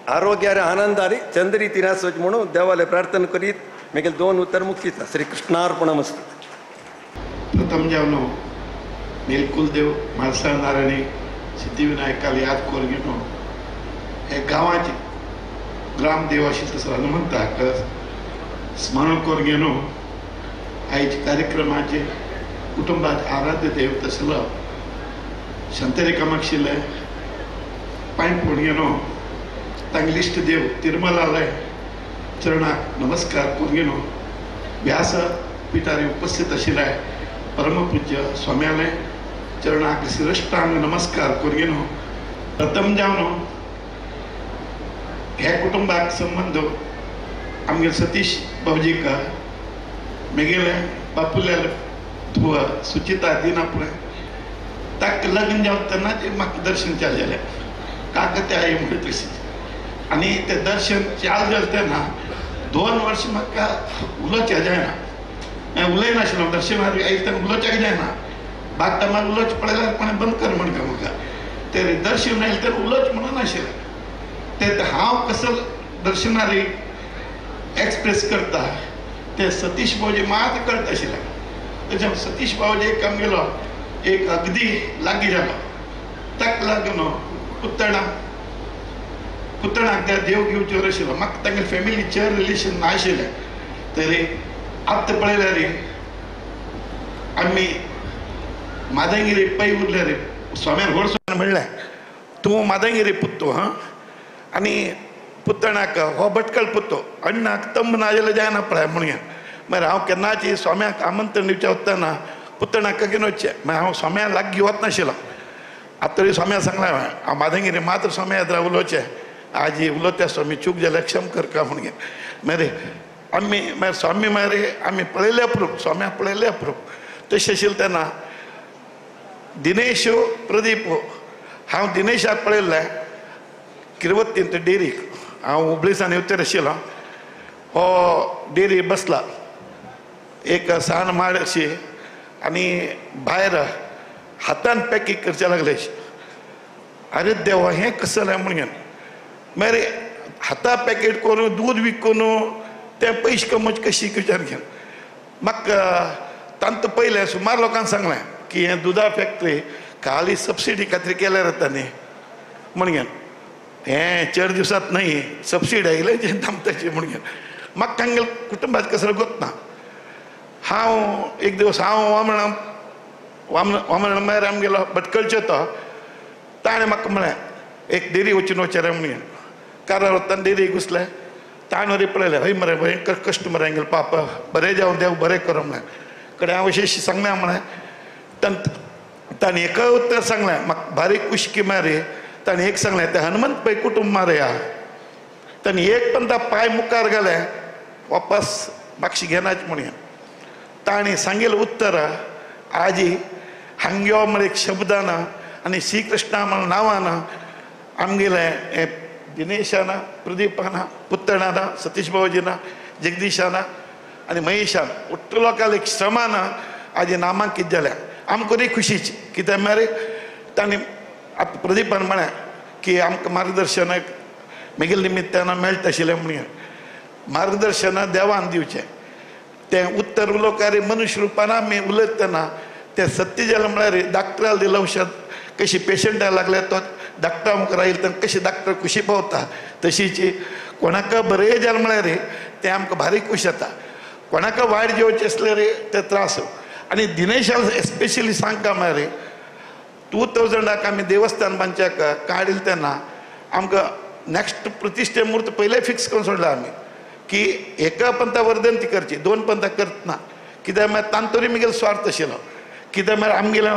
आरोग्यार आनंदारी चंद्री तिरासोच म्हणून देवाले प्रार्थना करीत मेगेले 2 उतर मुक्तीता. श्री कृष्णार्पणमस्तु. प्रथम जावन मेल कुलदेव म्हाळसा नारायणी सिद्धिविनायकाला याद करून घेवन हे गांवाचे ग्रामदेव आशिल्ले तसो हनुमंताक स्मरण करून घेवन आयच्या कार्यक्रमाचे कुटुंबाचे आराध्य देव तसलो शांतरे कामाक्षीले पांय पडून घेवन तांगे इश्ट देव तिरुमलाले चरणाक नमस्कार करून घेवन व्यास पिठारी उपस्थित आशिल्ले परमपूज्य स्वाम्याले चरणाक शिरश्टांग नमस्कार करून घेवन प्रथम जावन हे कुटुंबाक संबंध आमगे सतीश भाऊजीक मेगेले बापुले धुव सुचिता दिनापुरे ताक लग्न जावन तेन्ना म्हाका दर्शन चाललेलें काकत्या आई म्हणटा तशी. आनी तें दर्शन चाल जालें तेन्ना 2 वर्स म्हाका उलोवचें जायना. उलयनाशिल्लो दर्शनाक आयले तेन्ना उलोवचें जायना. बागता म्हाका उलोवचें पडल्यार कोणें बंद कर म्हणटा म्हाका. ते दर्शन आयलें तेन्ना उलोवचें म्हणून नाशिल्लें. ते हांव कसो दर्शनारी एक्सप्रेस करता ते सतीश भाऊजी मात कळटा आशिल्लें. तेच्या सतीश भाऊजी एक आमगेलो एक अगदी लागीं जालो. ताका लागून पुतणाक त्या देव घेवचेर आशिल्लो. म्हाका तांगे फॅमिलीचेर रिलेशन नाशिल्लें तरी आतां पळयल्यार आमी मादांगिरी पै उरल्यार स्वाम्यान व्हड स्वाम्यान म्हणलें तूं मादांगिरी पुत्तो हां. आनी पुतणाक हो भटकळ पुतो अण्णाक तंब ना जाल्यार जायना पळय म्हणून मागीर हांव केन्नाची स्वाम्याक आमंत्रण दिवचें वतना पुतणाक घेवन वचचें मागीर हांव स्वाम्या लागीं वच नाशिलो आतां तरी स्वाम्या सांगलें हांव माधंगिरी मात्र स्वाम्या येद्रा उलोवचें आजी उलोवत्या स्वामी चूक जाल्यार क्षम कर का म्हणून मागीर मागीर स्वामी मागीर आमी पळयले अप्रूप स्वाम्या पळयले अप्रूप तशें आशिल्लें तेन्ना दिनेश प्रदीप हांव दिनेशाक पळयल्लें किरवत्तीन ते डेरीक हांव हुबळीसान येवतेर आशिल्लो हो डेरी बसला एक सान माड अशी आनी भायर हातान पॅकींग करचें लागले अरे देवा हें कसं जालें म्हणून मागीर हाता पॅकेट करून दूद विकून ते पयशे कमोवचे कशी विचार घेवन म्हाका तांत पयलें सुमार लोकांक सांगलें की हें दुदा फॅक्टरी खाली सबसिडी खातीर केल्यार जाता न्ही म्हणून हें चड दिवसात न्ही सबसिडी आयले जे दामताची म्हणून म्हाका हांगेल कुटुंबाचें कसर गोत ना हांव एक दिवस हांव वामन मागीर आमगेलो भटकळचो तो ताणें म्हाका म्हळें एक डेरी वचून वचें म्हणून कारार वतना डेरी घुसलें ताणें वरी पळयलें हय मरे भयंकर कस्टमर आंगेल पापा बरें जावं देव बरें करूं म्हळें कडेन हांव अशें सांगलें म्हळें ताणें एकय उत्तर सांगलें म्हाका बारीक उश्की मारी ताणें एक सांगलें तें हनुमंत पै कुटुंब मारे हा ताणें एक पंता पांय मुखार घालें वापस म्हापशी घेनाच म्हणून ताणें सांगिल्लें उत्तर आजी हांगे म्हळ्यार एक शब्दान आनी श्री कृष्णा म्हण नांवान आमगेलें हें दिनेशान प्रदीपान पुत्तणान सतीश बाबाजीना जगदीशान आनी महेशान उट्ट लोकांक एक श्रमान आजी नामांकीत जाल्या आमकां बरी खुशीची कित्याक म्हळ्यार ताणें आतां प्रदीपान म्हळें की आमकां मार्गदर्शनाक म्हगेल्या निमित्तान मेळटा आशिल्लें म्हणून मार्गदर्शन देवान दिवचें तें उत्तर उलोवकारी मनुश्य रुपान आमी उलयता तेन्ना तें सत्य जालें म्हळ्यार डॉक्टराल दिलें औषध कशी पेशंटाक लागलें तो डॉक्टरा मुखार आयले तेन्ना कशी डॉक्टर खुशी पावता तशीच कोणाक बरें जालें म्हळ्यार तें आमकां भारी खूश जाता कोणाक वायट जेवचें आसल्यार ते त्रास आनी दिनेशाक एस्पेशली सांगता म्हळ्यार 2000 आमी देवस्थान बांदच्याक काडिल्लें तेन्ना आमकां नॅक्स्ट प्रतिश्ठे मुहूर्त पयले फिक्स करून सोडला आमी की एका पंथा वर्धंती करची 2 पंथा करतना कित्याक म्हळ्यार तांतोरी म्हगेलो स्वार्थ आशिल्लो कित्याक म्हळ्यार आमगेलो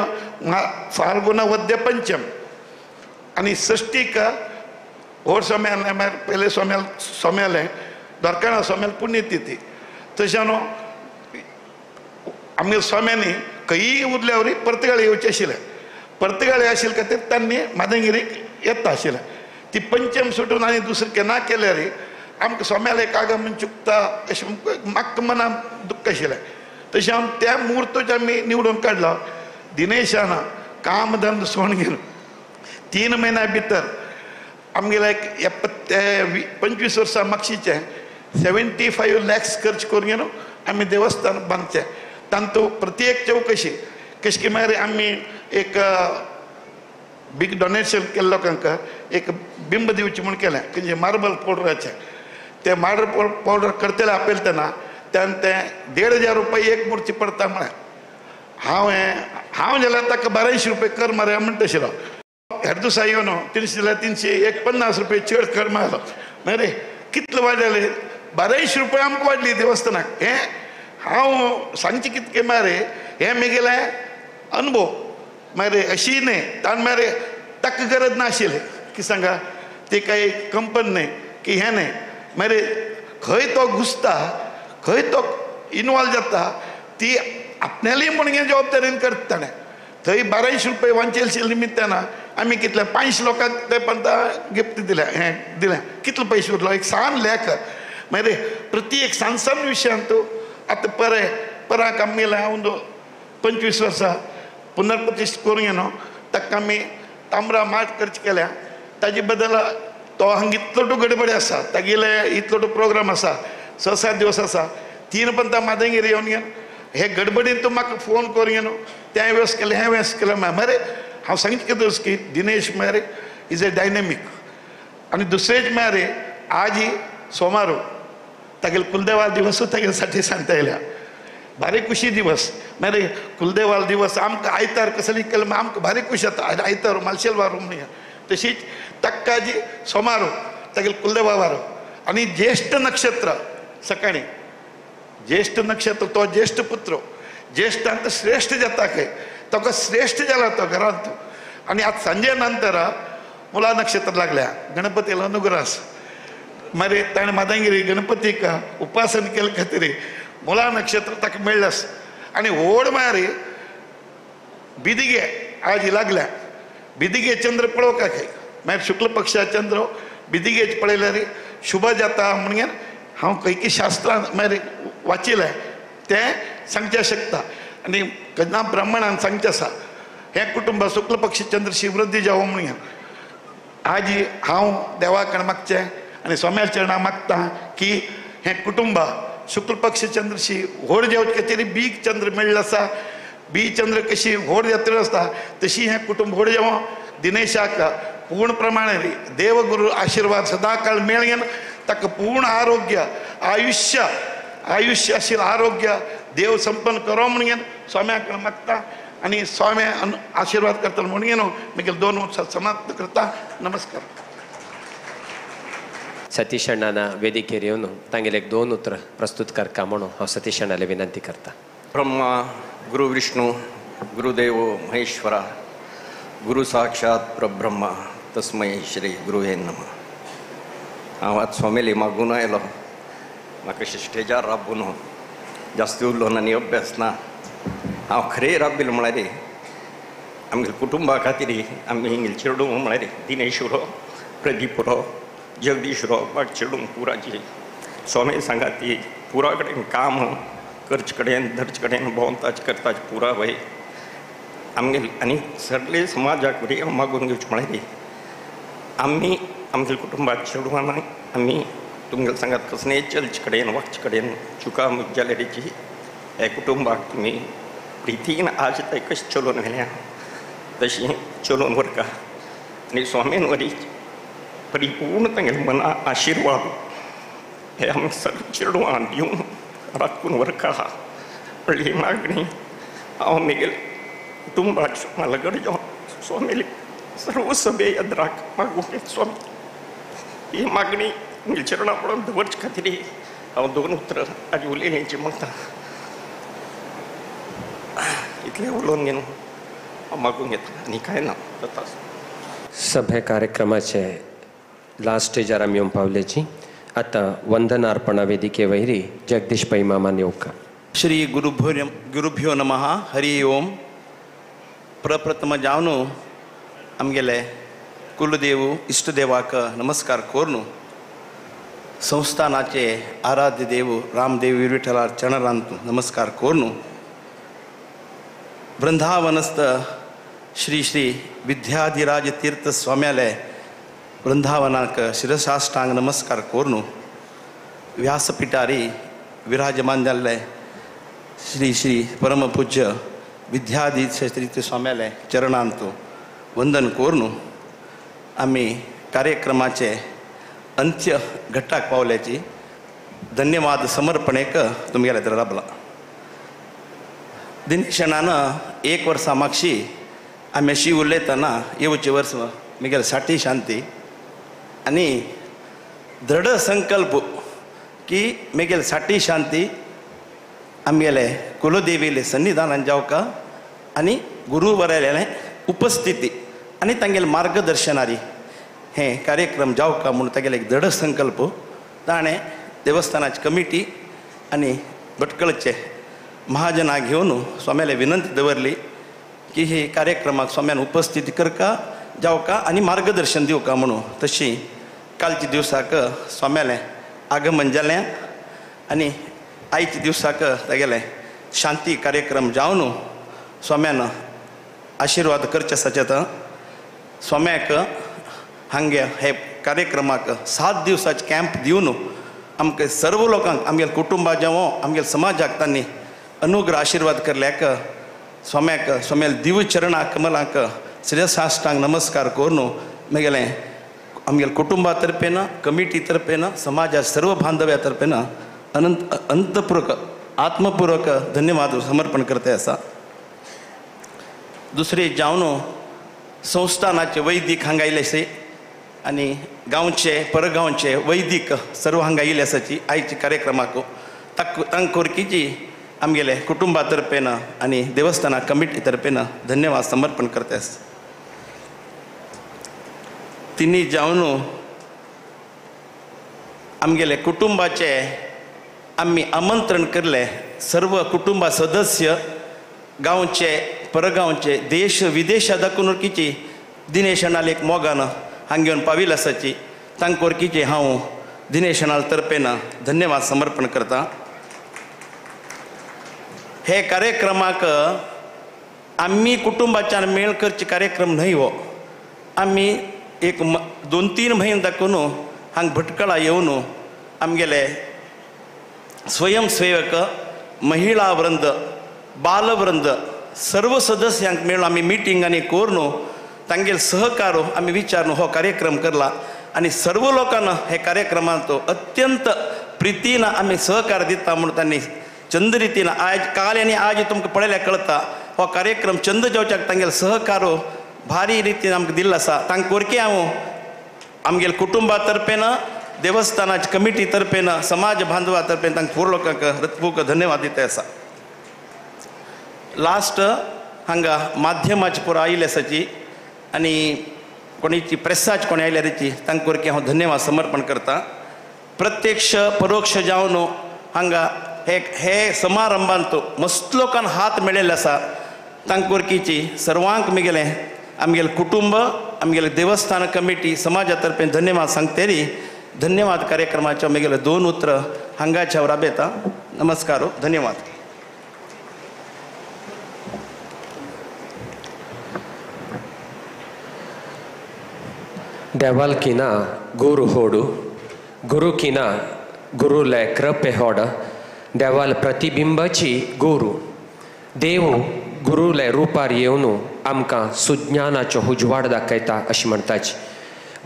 फाल्गुना वद्य पंचम आनी षष्टीक व्हड सोम्याल म्हळ्यार पयले सोम्यालें दोरकाणा सोम्याल पुण्यतिथी तशें न्हू आमगे सोम्यांनी खंयी उरल्या वरी पर्तगाळी येवचें आशिल्लें पर्तगाळी आशिल्ले खातीर तांणी माधंगिरीक येता आशिल्लें ती पंचम सुटून आनी दुसरें केन्ना केल्यार आमकां सोम्याल एक आगमन चुकता अशें म्हाका मनान दुख्ख आशिल्लें तशें हांव त्या मुहूर्तूच आमी निवडून काडलो दिनेशान काम धंदो सोडून घेवन 3 म्हयन्या भितर आमगेले 25 वर्सां म्हापशीचे 75 lakhs खर्च करून घेवन आमी देवस्थान बांदचें तांतू प्रत्येक चौकशी कशें की मागीर आमी एक बीग डोनेशन केल्ले लोकांक एक बिंब दिवचें म्हूण केलें म्हणजे मार्बल पावडराचें ते मार्बल पावडर करतले आपयले तेन्ना तेन्ना तें 1,500 रुपया एक मुर्ती पडटा म्हळें हांव जाल्यार ताका 1200 रुपया कर मारया म्हणटा आशिल्लो ह्या दिसा येवन 300 जाल्यार 300 एक 50 रुपया चड कर मारलो मागीर कितले वाडले 1200 रुपया आमकां वाडली देवस्थानाक हें हांव सांगचें कितकें मागीर हें म्हगेलें अनुभव मागीर अशी न्ही ताण मागीर ताका गरज ना आशिल्ली की सांगा ती काही कंपनी न्ही की हें न्ही मागीर खंय तो घुसता खंय तो इनवॉल्व जाता ती आपणाली म्हणून जबाबदारीन करता ताणें थंय 1200 रुपया वांचेल निमित्तान आमी कितले 500 लोकांक ते पंता गिफ्ट दिल्या हें दिलें कितले पयशे उरलो एक 6 लाख मागीर प्रत्येक सांसान विशयान तूं आतां पराक आमगेलें हांव 25 वर्सां पुनर्प्रतिश्ठ करूं न्हू ताका आमी तांबरा माट करचें केल्या ताजे बद्दल तो हांगा इतलो गडबडी आसा तागेले इतलो प्रोग्राम आसा 6-7 दिवस आसा 3 पंता माधंगिरी येवन घेवन हे गडबडीन तूं म्हाका फोन करून घेवन तें वेवस केलें हें वेवस केलें मरे हांव सांगचें कितें की दिनेश म्हळ्यार इज ए डायनेमीक आनी दुसरेंच म्हळ्यार आज सोमारू तागेले कुलदेवाल दिवसूच तागेले साठी सांगता येयल्या भारी खुशी दिवस म्हळ्यार कुलदेवाल दिवस आमकां आयतार कसली केलें आमकां भारी खुशी जाता आयतार मालशेल वारू म्हणून तशीच तक्काजी सोमारू तागेल कुलदेवावार आणि ज्येष्ठ नक्षत्र सकाळी ज्येष्ठ नक्षत्र तो ज्येष्ठ पुत्र ज्येष्ठांत श्रेष्ठ जाता खंय तो श्रेष्ठ जाला तो घरांत आणि आज संजे नंतर मुला नक्षत्र लागल्या गणपतीला अनुग्रह मारे ताणें मादांगिरी गणपतीक उपासन केले खातीर मुला नक्षत्र ताका मेळ्ळस आणि व्हड मारी बिदिगे आज लागल्या बिदिगे चंद्र पळोवका खंय मागीर शुक्ल पक्षा चंद्र बिदिगेच पळयल्यार शुभ जाता म्हणून हांव खंय शास्त्रां मागीर वाचिलें तें सांगचें शकता आनी कन्ना ब्राह्मणान सांगचें आसा हें कुटुंब शुक्ल पक्ष चंद्रशी वृद्धी जावं म्हणून आज हांव देवा कडेन मागचें आनी स्वाम्या चरणां मागता की हें कुटुंब शुक्ल पक्ष चंद्रशी व्हड जेवचे खातीर बीग चंद्र मेळ्ळो आसा बी चंद्र कशी व्हड जात्रेर आसता तशी हें कुटुंब व्हड जेवं दिनेशाक पूर्ण प्रमाणे देवगुरू आशिर्वाद सदा काळ मेळ्ळें ताका पूर्ण आरोग्य आयुष्य आशिल्लें आरोग्य देव संपन्न करो म्हणून स्वाम्या कडेन मागता आनी स्वामी आशिर्वाद करता म्हणून मागीर 2 वर्सां समाप्त करता नमस्कार. सतीश अण्णांना वेदिकेर येवन तांगेले 2 उतर प्रस्तुत करता म्हणून हांव सतीश अण्णाले विनंती करता. ब्रह्मा गुरु विष्णू गुरुदेव महेश्वरा गुरु साक्षात परब्रह्मा तस्मै श्री गुरुवे नमः. हांव आज स्वामीली मागून आयलो म्हाका स्टेजार राबून जास्त उरलो आनी अभ्यास ना हांव खरें राबिल्लो म्हळ्यार आमगे कुटुंबा खातीर आमी हिंगेल चेडूं म्हळ्यार दिनेशुरो प्रदीपुरो जगदीशुरो म्हाका चेडूं पुराची स्वामी सांगा ती पुरा कडेन काम करचे कडेन धरचे कडेन भोंवताच करताच पुरा वय आमगे आनी सगळे समाजाक बरी मागून घेवचें म्हळ्यार आमी आमगे कुटुंबात चेडवांक आमी तुमगेले सांगात कसलेय चलचे कडेन वागचे कडेन चुका जाल्यारीची हे कुटुंबाक तुमी प्रितीन आज ते कशें चलोवन व्हेल्या तशी चलोवन व्हरका आनी स्वामीन वरी परिपूर्ण तांगेले मना आशिर्वाद हे आमी सगळे चेडवां दिवन राखून व्हरका व्हडली मागणी हांव म्हगेले कुटुंबाच्या लगडजो स्वामीले सर्व सभे यद्राक मागूंक स्वामी ही मागणी चरणां पडून दवरचे खातीर हांव 2 उतर आज उलयलेंची म्हणटा इतलें उलोवन घेवन हांव मागूंक घेता आनी कांय ना जाता. सभे कार्यक्रमाचे लास्ट स्टेजार आमी येवन पावलेची. आतां वंदना अर्पणा वेदिके वयरी जगदीश पै मामान येवका. श्री गुरुभ्यो नमः हरि ओम. प्रप्रथम जावन आमगेले कुलदेव इष्टदेवाक नमस्कार करून संस्थानाचे आराध्य देव रामदेव विठ्ठला चरणांत नमस्कार करून वृंदावनस्थ श्री श्री विद्याधिराज तीर्थ स्वाम्याले वृंदावनाक शिरसाष्टांग नमस्कार करून व्यासपीठारी विराजमान जाल्ले श्री श्री परमपूज्य विद्याधीश स्वाम्याले चरणांत वंदन करून आमी कार्यक्रमाचे अंत्य घट्टाक पावल्याची धन्यवाद समर्पणेक तुमगेले तर राबला. दिनेशान 1 वर्सा मागशी आमी अशी उलयतना येवचे वर्स म्हगेले साठी शांती आनी दृढ संकल्प की म्हगेले साठी शांती आमगेले कुलदेवीले सन्निधानान जावका आनी गुरू वरयलेले उपस्थिती आनी तांगेले मार्गदर्शनारी हे कार्यक्रम जावका म्हणून तागेले एक दृढ संकल्प ताणें देवस्थानाची कमिटी आनी भटकळचे महाजनां घेवन स्वाम्याले विनंती दवरली की हे कार्यक्रमाक स्वाम्यान उपस्थिती करका जावका आनी मार्गदर्शन दिवका म्हणून. तशी कालच्या दिवसाक स्वाम्यालें आगमन जालें आनी आयच्या दिवसाक तागेले शांती कार्यक्रम जावन स्वाम्यान आशिर्वाद करचे आसाचे स्वाम्याक हांगे हे कार्यक्रमाक 7 दिवसाचे कॅम्प दिवन आमकां सर्व लोकांक आमगे कुटुंबा जावं आमगे समाजाक तांणी अनुग्रह आशिर्वाद करल्याक स्वाम्याक स्वाम्याले दिव चरणां कमलांक शिरसाष्टांग नमस्कार करून म्हगेलें आमगे कुटुंबा तर्फेन कमिटी तर्फेन समाजा सर्व बांधव्या तर्फेन अंतपूर्वक आत्मपूर्वक धन्यवाद समर्पण करते आसा. दुसरे जावन संस्थानाचे वैदीक हांगा आयले आनी गांवचे परगांवचे वैदीक सर्व हांगा येयले आसाची आयच्या कार्यक्रमाक तांक कोरकीची आमगेले कुटुंबा तर्फेन आनी देवस्थाना कमिटी तर्फेन धन्यवाद समर्पण करतास. तिनी जावन आमगेले कुटुंबाचे आम्ही आमंत्रण केले. सर्व कुटुंबा सदस्य गांवचे परगांवचे देश विदेशा दाखोवन वरकीची दिनेश अणाल एक मोगान हांगा येवन पाविल आसाची तांक वरकीचे हांव दिनेश अणाल तर्फेन धन्यवाद समर्पण करता. हे कार्यक्रमाक आम्ही कुटुंबाच्यान मेळ करचे कार्यक्रम न्हय हो. आम्ही एक 2-3 म्हयने दाखोवन हांगा भटकळा येवन आमगेले स्वयंसेवक महिला वृंद बालवृंद सर्व सदस्यांक मेळून आमी मिटींगांनी करून तांगेले सहकार आमी विचारून हो कार्यक्रम करला आनी सर्व लोकांना हे कार्यक्रमांत अत्यंत प्रितीन आमी सहकार दिता म्हणून तांणी चंद रितीन आज काल आनी आज तुमकां पळयल्यार कळटा हो कार्यक्रम चंद जावच्याक तांगेले सहकार भारी रितीन आमकां दिल्लो आसा. तांकां कोरके हांव आमगेले कुटुंबा तर्फेन देवस्थानाच्या कमिटी तर्फेन समाज बांधवा तर्फेन तांकां पूर्ण लोकांक हृत्पूर्वक धन्यवाद दिता आसा. लास्ट हांगा माध्यमाचे पुरो आयिल्ले आसाची आनी कोणीची प्रेसाचे कोणी आयल्यार तांकां कोरके हांव धन्यवाद समर्पण करता. प्रत्यक्ष परोक्ष जावन हांगा हे समारंभांत मस्त लोकांक हात मेळिल्ले आसा. तांकां कोरकीची सर्वांक आमगेले कुटुंब आमगेले देवस्थान कमिटी समाजा तर्फे धन्यवाद सांगतेरी धन्यवाद कार्यक्रमाचे आमगेले 2 उतर हांगाचे हांव राबयता. नमस्कार, धन्यवाद. देवाल किना गुरु होडू गुरु किना गुरुले कृपे होड देवाल प्रतिबिंबाची गुरु देव गुरुले रुपार येवन आमकां सुज्ञानाचो उजवाड दाखयता अशें म्हणटाच.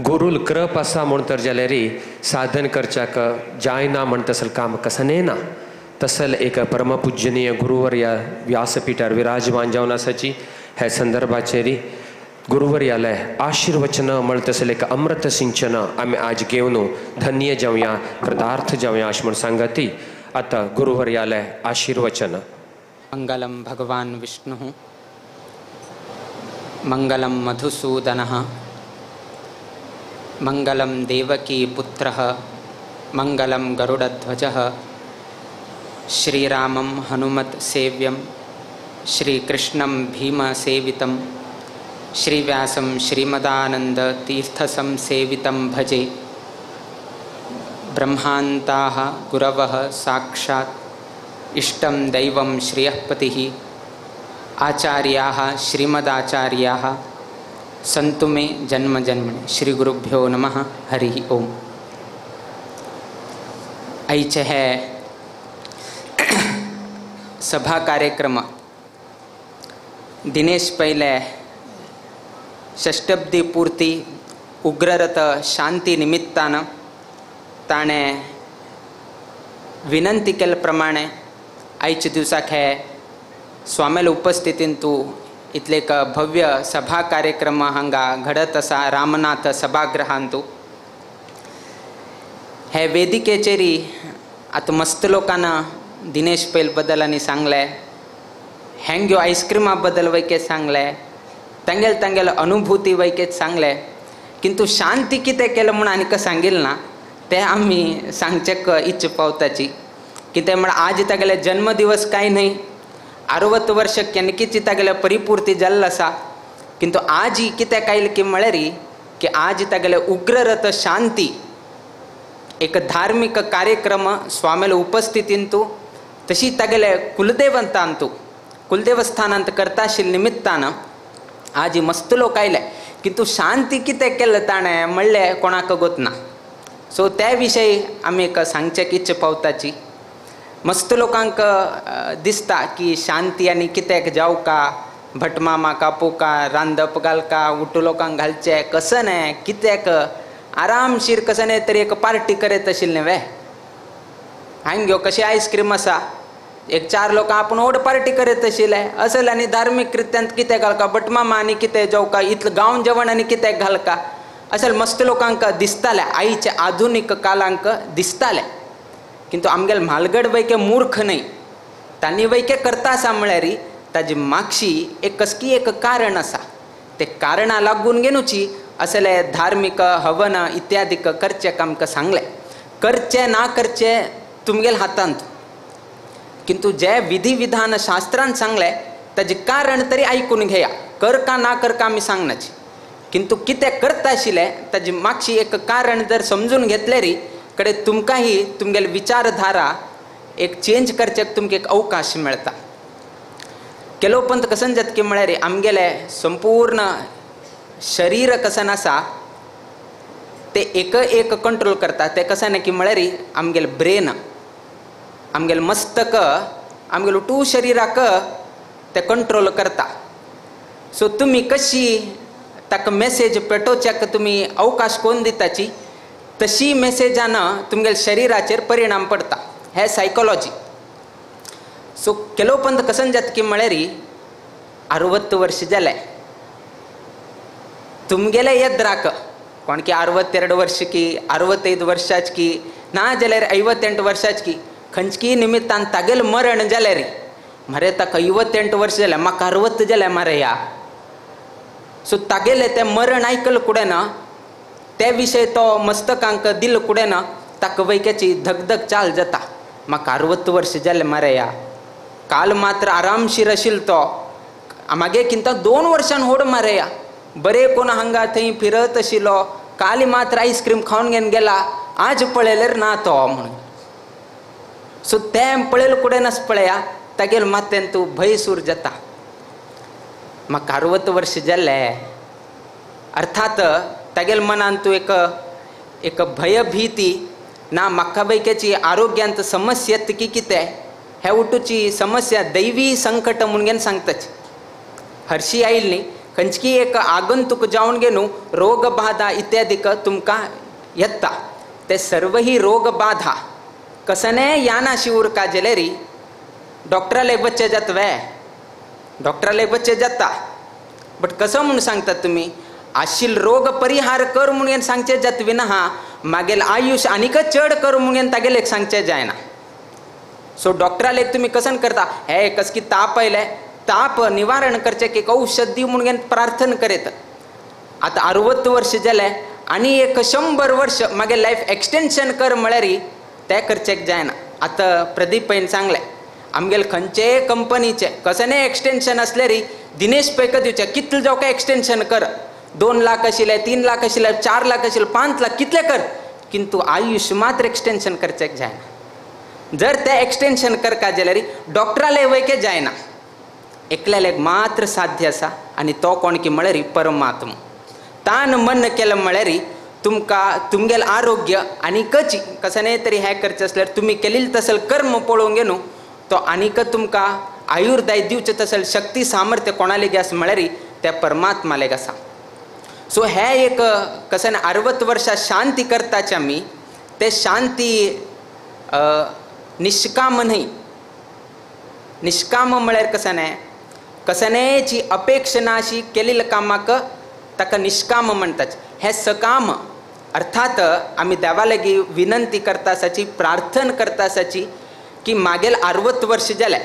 गुरुल कृप आसा म्हण तर जाल्यार साधन करच्याक जायना म्हण तसल काम कसं ना. तसल एक परमपूजनीय गुरुवर्या व्यासपीठार विराजमान जावन आसाची. हे संदर्भाचेर गुरुवर्याले आशीर्वचन म्हण तसले एक अमृत सिंचन आमी आज घेवन धन्य जावया कृतार्थ जावया अशें म्हण सांगती. आतां गुरुवर्याले आशीर्वचन. मंगलम भगवान विष्णु मंगलम मधुसूदनः मंगलम देवकी पुत्रः मंगलम गरुडध्वजः श्रीरामं हनुमत सेव्यं श्रीकृष्णं भीमसेवितं श्रीव्यासं श्रीमदानंद तीर्थसं सेवितं भजे. ब्रह्मान्ताः गुरवः साक्षात् इष्टं दैवं श्रियःपतिः आचार्याः श्रीमदाचार्याः संतु मे जन्म जन्मनि. श्री गुरुभ्यो नमः. हरि ओम. आयचे हे सभा कार्यक्रम दिनेश पहिले षष्टब्दी पूर्ती उग्ररथ शांती निमित्तानं ताणें विनंती केले प्रमाणे आयच्या दिवसाक हे स्वामेल उपस्थितीन तूं इतले एक भव्य सभा कार्यक्रम हांगा घडत आसा रामनाथ सभागृहांत. हे वेदिकेचेरी आतां मस्त लोकांना दिनेश पैल बद्दल आनी सांगले, हेंग्यो आईस्क्रीमा बद्दल वैकेत सांगले, तांगेले अनुभूती वैकेत सांगले, किंतु शांती कितें केलें म्हूण आनीक सांगिल्लें ना तें आमी सांगचेक इच्छा पावताची. कितें म्हण आज तागेले जन्मदिवस कांय न्हय, 60 वर्ष केन्नाकीच तागेले परिपूर्ती जाल्लो आसा. किंतु आज ही कितें कांय की म्हळ्यार की आज तागेले उग्ररथ शांती एक धार्मिक कार्यक्रम स्वामेल उपस्थितींतू तशी तागेले कुलदेवतांतू कुलदेवस्थानांत करता आशिल्ले निमित्तान आज ही मस्त लोक आयले. किंतु शांती कितें केलें ताणें म्हणलें कोणाक गोतना. सो त्या विशयी आमी एक सांगचेक इच्छा पावताची. मस्त लोकांक दिसता की शांती आनी कित्याक जावका, भटमामा कापूका, रांदप घालका, उठू लोकांक घालचे कसं न्हय, कित्याक आरामशीर कसं न्हय तरी एक पार्टी करत आशिल्लें वे. हांगा घेव कशी आयस्क्रीम आसा, एक 4 लोक आपण ओड पार्टी करत आशिल्ले असल आनी धार्मीक रित्यान कित्याक घालका, भटमामा आनी कितें जावका, इतलें गांव जेवण आनी कित्याक घालका. असल मस्त लोकांक दिसताले आईच्या आधुनिक कालांक दिसताले किंतु आमगेल म्हालगड वैके मूर्ख नाही तांणी वैके करता आसा म्हळ्यार ताजी मागशी एक कसकी एक कारण आसा ते कारणा लागून गेनुची असले धार्मिक हवन इत्यादीक करचेक आमकां सांगले करचे ना करचे तुमगेल हातांत किंतु जे विधी विधान शास्त्रांत सांगले ताजे कारण तरी आयकून घेया कर का ना कर का आमी सांगनाची किंतु कितें करता आशिल्ले ताजी मागशी एक कारण जर समजून घेतले री कडे तुमकांही तुमगेल विचारधारा एक चेंज करचेक तुमकां एक अवकाश मेळटा केलो पंत कसन जातकी म्हळ्यार आमगेले संपूर्ण शरीर कसन आसा ते एक कंट्रोल करता ते कसन की म्हळ्यार आमगेल ब्रेन आमगेल मस्तक आमगेल उटू शरिराक ते कंट्रोल करता सो तुमी कशी ताका मेसेज पेटोवच्याक तुमी अवकाश कोण दिताची तशी मेसेजान तुमगेल शरिराचेर परिणाम पडटा हे सायकोलॉजी सो केलो पंत कसन जातकी म्हळ्यार 60 वर्ष जाले तुमगेले येद्राक कोण की 62 वर्ष की 65 वर्षाच की ना जाल्यार 58 वर्षाच की खंयची निमित्तान तागेल मरण जालें रे मरे ताका 58 वर्ष जाले म्हाका 60 जाले मरे या सो तागेले ते मरण आयकल कुडेन ते विशय तो मस्तकांक दिल कुडेन ताका वैक्याची धगधग चाल जाता म्हाका 60 वर्ष जाले मरे या काल मात्र आरामशीर आशिल्लो तो मागे किंता 2 वर्षान होड मरे या बरे कोण हांगा थंय फिरत आशिल्लो काल मात्र आईस्क्रीम खावन घेवन गेला आज पळयल्यार ना तो म्हणून सो तें पळयल कुडेनच पळया तागेल मातेन तूं भंय सूर जाता म्हाका 60 वर्ष जाले अर्थात तागेल मनान तूं एक भयभीती ना म्हाका वैक्याची आरोग्यांत समस्या येता की कितें हे उठूची समस्या दैवी संकट म्हणून सांगताची हरशी आयिल्ली खंयची एक आगंतूक जावन गेनू रोग बाधा इत्यादीक तुमकां येता ते सर्व ही रोग बाधा कसने यानाशी उरका जाल्यारी डॉक्टराले बच्चे जात वे डॉक्टराले बच्चे जाता बट कसं म्हणून सांगतात तुमी आशिल रोग परिहार कर म्हणून सांगचे जात विना मागेल आयुष्य आनीकच चड कर म्हणून तागेले सांगचे जायना सो डॉक्टराले तुम्ही कसन करता हे कसकी ताप आयले ताप निवारण करचे एक औषध दी म्हणून प्रार्थना करीत आता 60 वर्ष जाले आनी एक 100 वर्ष मागे लायफ एक्सटेंशन कर म्हळ्यार ते करचेक जायना आता प्रदीप पैन सांगले आमगेल खंयचे कंपनीचे कसने एक्सटेंशन असल्यार दिनेश पैक दिवचे कितले जावं काय एक्सटेंशन कर 2 लाख आशिल्ले 3 लाख आशिल्ले 4 लाख आशिल्ले 5 लाख कितले कर किंतु आयुष्य मात्र एक्सटेंशन करचेक जायना जर ते एक्सटेंशन करका जाल्यार डॉक्टराले वैके जायना एकल्याक मात्र साध्य आसा आनी तो कोण की म्हळ्यार परमात्मा तान मन केलं म्हळ्यार तुमकां तुमगेल आरोग्य आनीकच कसने तरी हे करचें असल्यार तुमी केलेले तसल कर्म पळोवंक गे न्हू तो आनीक तुमकां आयुर्दाय दिवचे तसल शक्ती सामर्थ्य कोणालेग आसा म्हळ्यार त्या परमात्मालेग आसा सो हे एक कसने 60 वर्षां शांती करताचे आमी ते शांती निष्काम न्हय निष्काम म्हळ्यार कसनेची अपेक्षा नाशी केलेल्या कामाक ताका निष्काम म्हणटात हे सकाम अर्थात आमी देवा लागीं विनंती करता आसाची प्रार्थना करता आसाची की मागेल 60 वर्ष जाले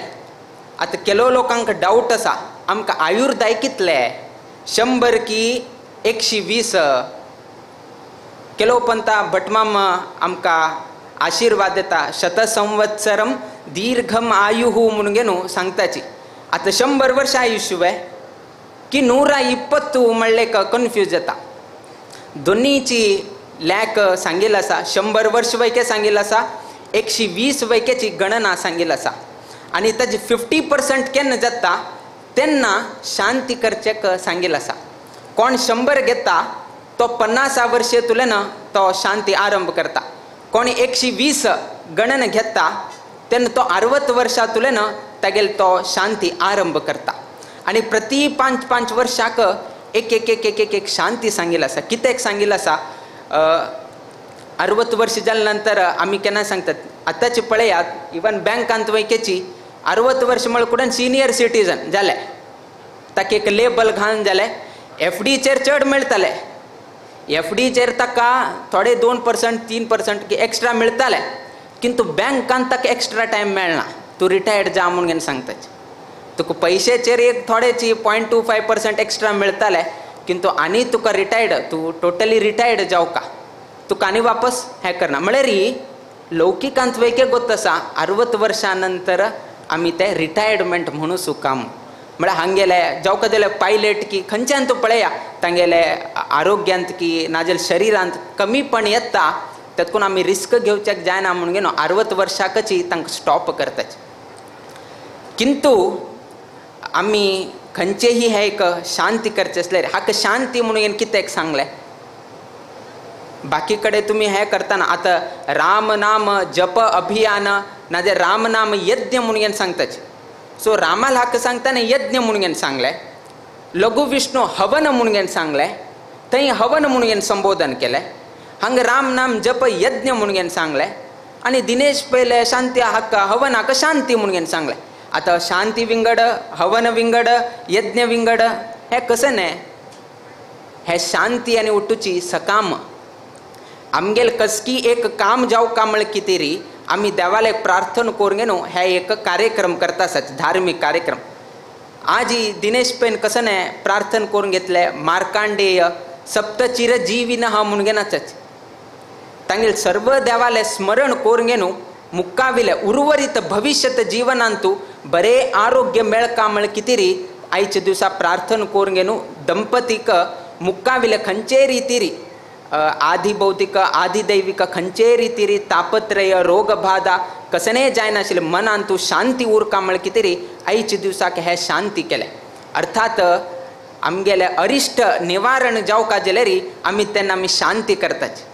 आतां केलो लोकांक डावट आसा आमकां आयुर्दाय कितले 100 की 120 केलो पंता भटमाम आमकां आशीर्वाद देता शतसंवत्सरम दीर्घम आयुः म्हणून गे न्हू सांगताची आता 100 वर्ष आयुष्य वे की 120 म्हणले कन्फ्यूज जाता दोनीची लॅक सांगिल्लो आसा 100 वर्ष वैके सांगिल्लो आसा 120 वैकेची गणना सांगिल्लो आसा आनी ताजी 50% केन्ना जाता तेन्ना शांती करचेक सांगिल्लो आसा कोण 100 घेता तो 50 वर्षे तुलेन तो शांती आरंभ करता कोण 120 गणन घेता तेन्ना तो 60 वर्षां तुलेन तागेल तो शांती आरंभ करता आनी प्रति 5 वर्षाक एक शांती सांगिल्लो आसा कित्याक सांगिल्लो आसा 60 वर्ष जाले नंतर आमी केन्ना सांगतात आतांचे पळयात इवन बँकांत वैकेची 60 वर्ष म्हळ्यार कुडेन सिनियर सिटीजन जाले ताका एक लेबल घालून जाले FDचेर चड मेळटले FDचेर ताका थोडे 2% 3% की एक्स्ट्रा मिळताले, किंतु बँकान ताका एक्स्ट्रा टायम मेळना, तूं रिटायर्ड जा म्हणून सांगताचे. तुका पयशेचेर एक थोडेची 0.25% एक्स्ट्रा मिळताले, किंतु आनी तुका रिटायर्ड, तूं टोटली रिटायर्ड जावका तुका आनी वापस हें करना. म्हळ्यार ही लौकिकांत वैके गोत आसा 60 वर्सां नंतर आमी ते रिटायर्डमेंट म्हणून सुकाम. म्हळ्यार हांगेले जावका जाल्यार पायलट की खंयच्यान तूं पळया तांगेले आरोग्यांत की नाजाल्यार शरिरांत कमीपण येता, तातूंत आमी रिस्क घेवचें जायना म्हणून न्हू 60 वर्सांकची तांकां स्टॉप करताचे. किंतु आमी खंयचेही हे एक शांती करचे असल्यार हाका शांती म्हणून कित्याक सांगलें. बाकी कडेन तुमी हें करतना आतां राम नाम जप अभियान नाजाल्यार राम नाम यज्ञ म्हणून सांगताचे. सो रामाला हाका सांगताना यज्ञ म्हणून सांगलें, लघु विष्णू हवन म्हणून सांगलें, थंय हवन म्हणून संबोधन केलें. हांगा राम नाम जप यज्ञ म्हणून सांगलें आनी दिनेश पयले शांती हाका हवन हाका शांती म्हणून सांगलें. आतां शांती विंगड, हवन विंगड, यज्ञ विंगड हें कशें न्हय. हें शांती आनी उठूची सकाम आमगेल कसकी एक काम जावका म्हळ्यार कितें री आमी देवाला एक प्रार्थना करूंक न्हू हे एक कार्यक्रम करता आसात, धार्मीक कार्यक्रम. आज ही दिनेश पेन कसं न्हय प्रार्थना करून घेतले मार्कांडेय सप्तचिरजीविन हा म्हणून आसात. तांगेल सर्व देवाले स्मरण करून न्हू मुक्काविले उर्वरित भविष्यत जिवनांतू बरे आरोग्य मेळका म्हळ्यार कितें री आयच्या दिवसा प्रार्थना करून न्हू दंपतीक मुक्काविले खंयचे रितीरी आदि भौतिक आदि दैविक खंयचे रितीरी तापत्रय रोग बाधा कसने जायनाशिल्ले मनांतू शांती उरका म्हळ्यार कितें री आयच्या दिवसाक हे शांती केले. अर्थात आमगेले अरिश्ट निवारण जावका जाल्यार आमी तेन्ना आमी शांती करताचे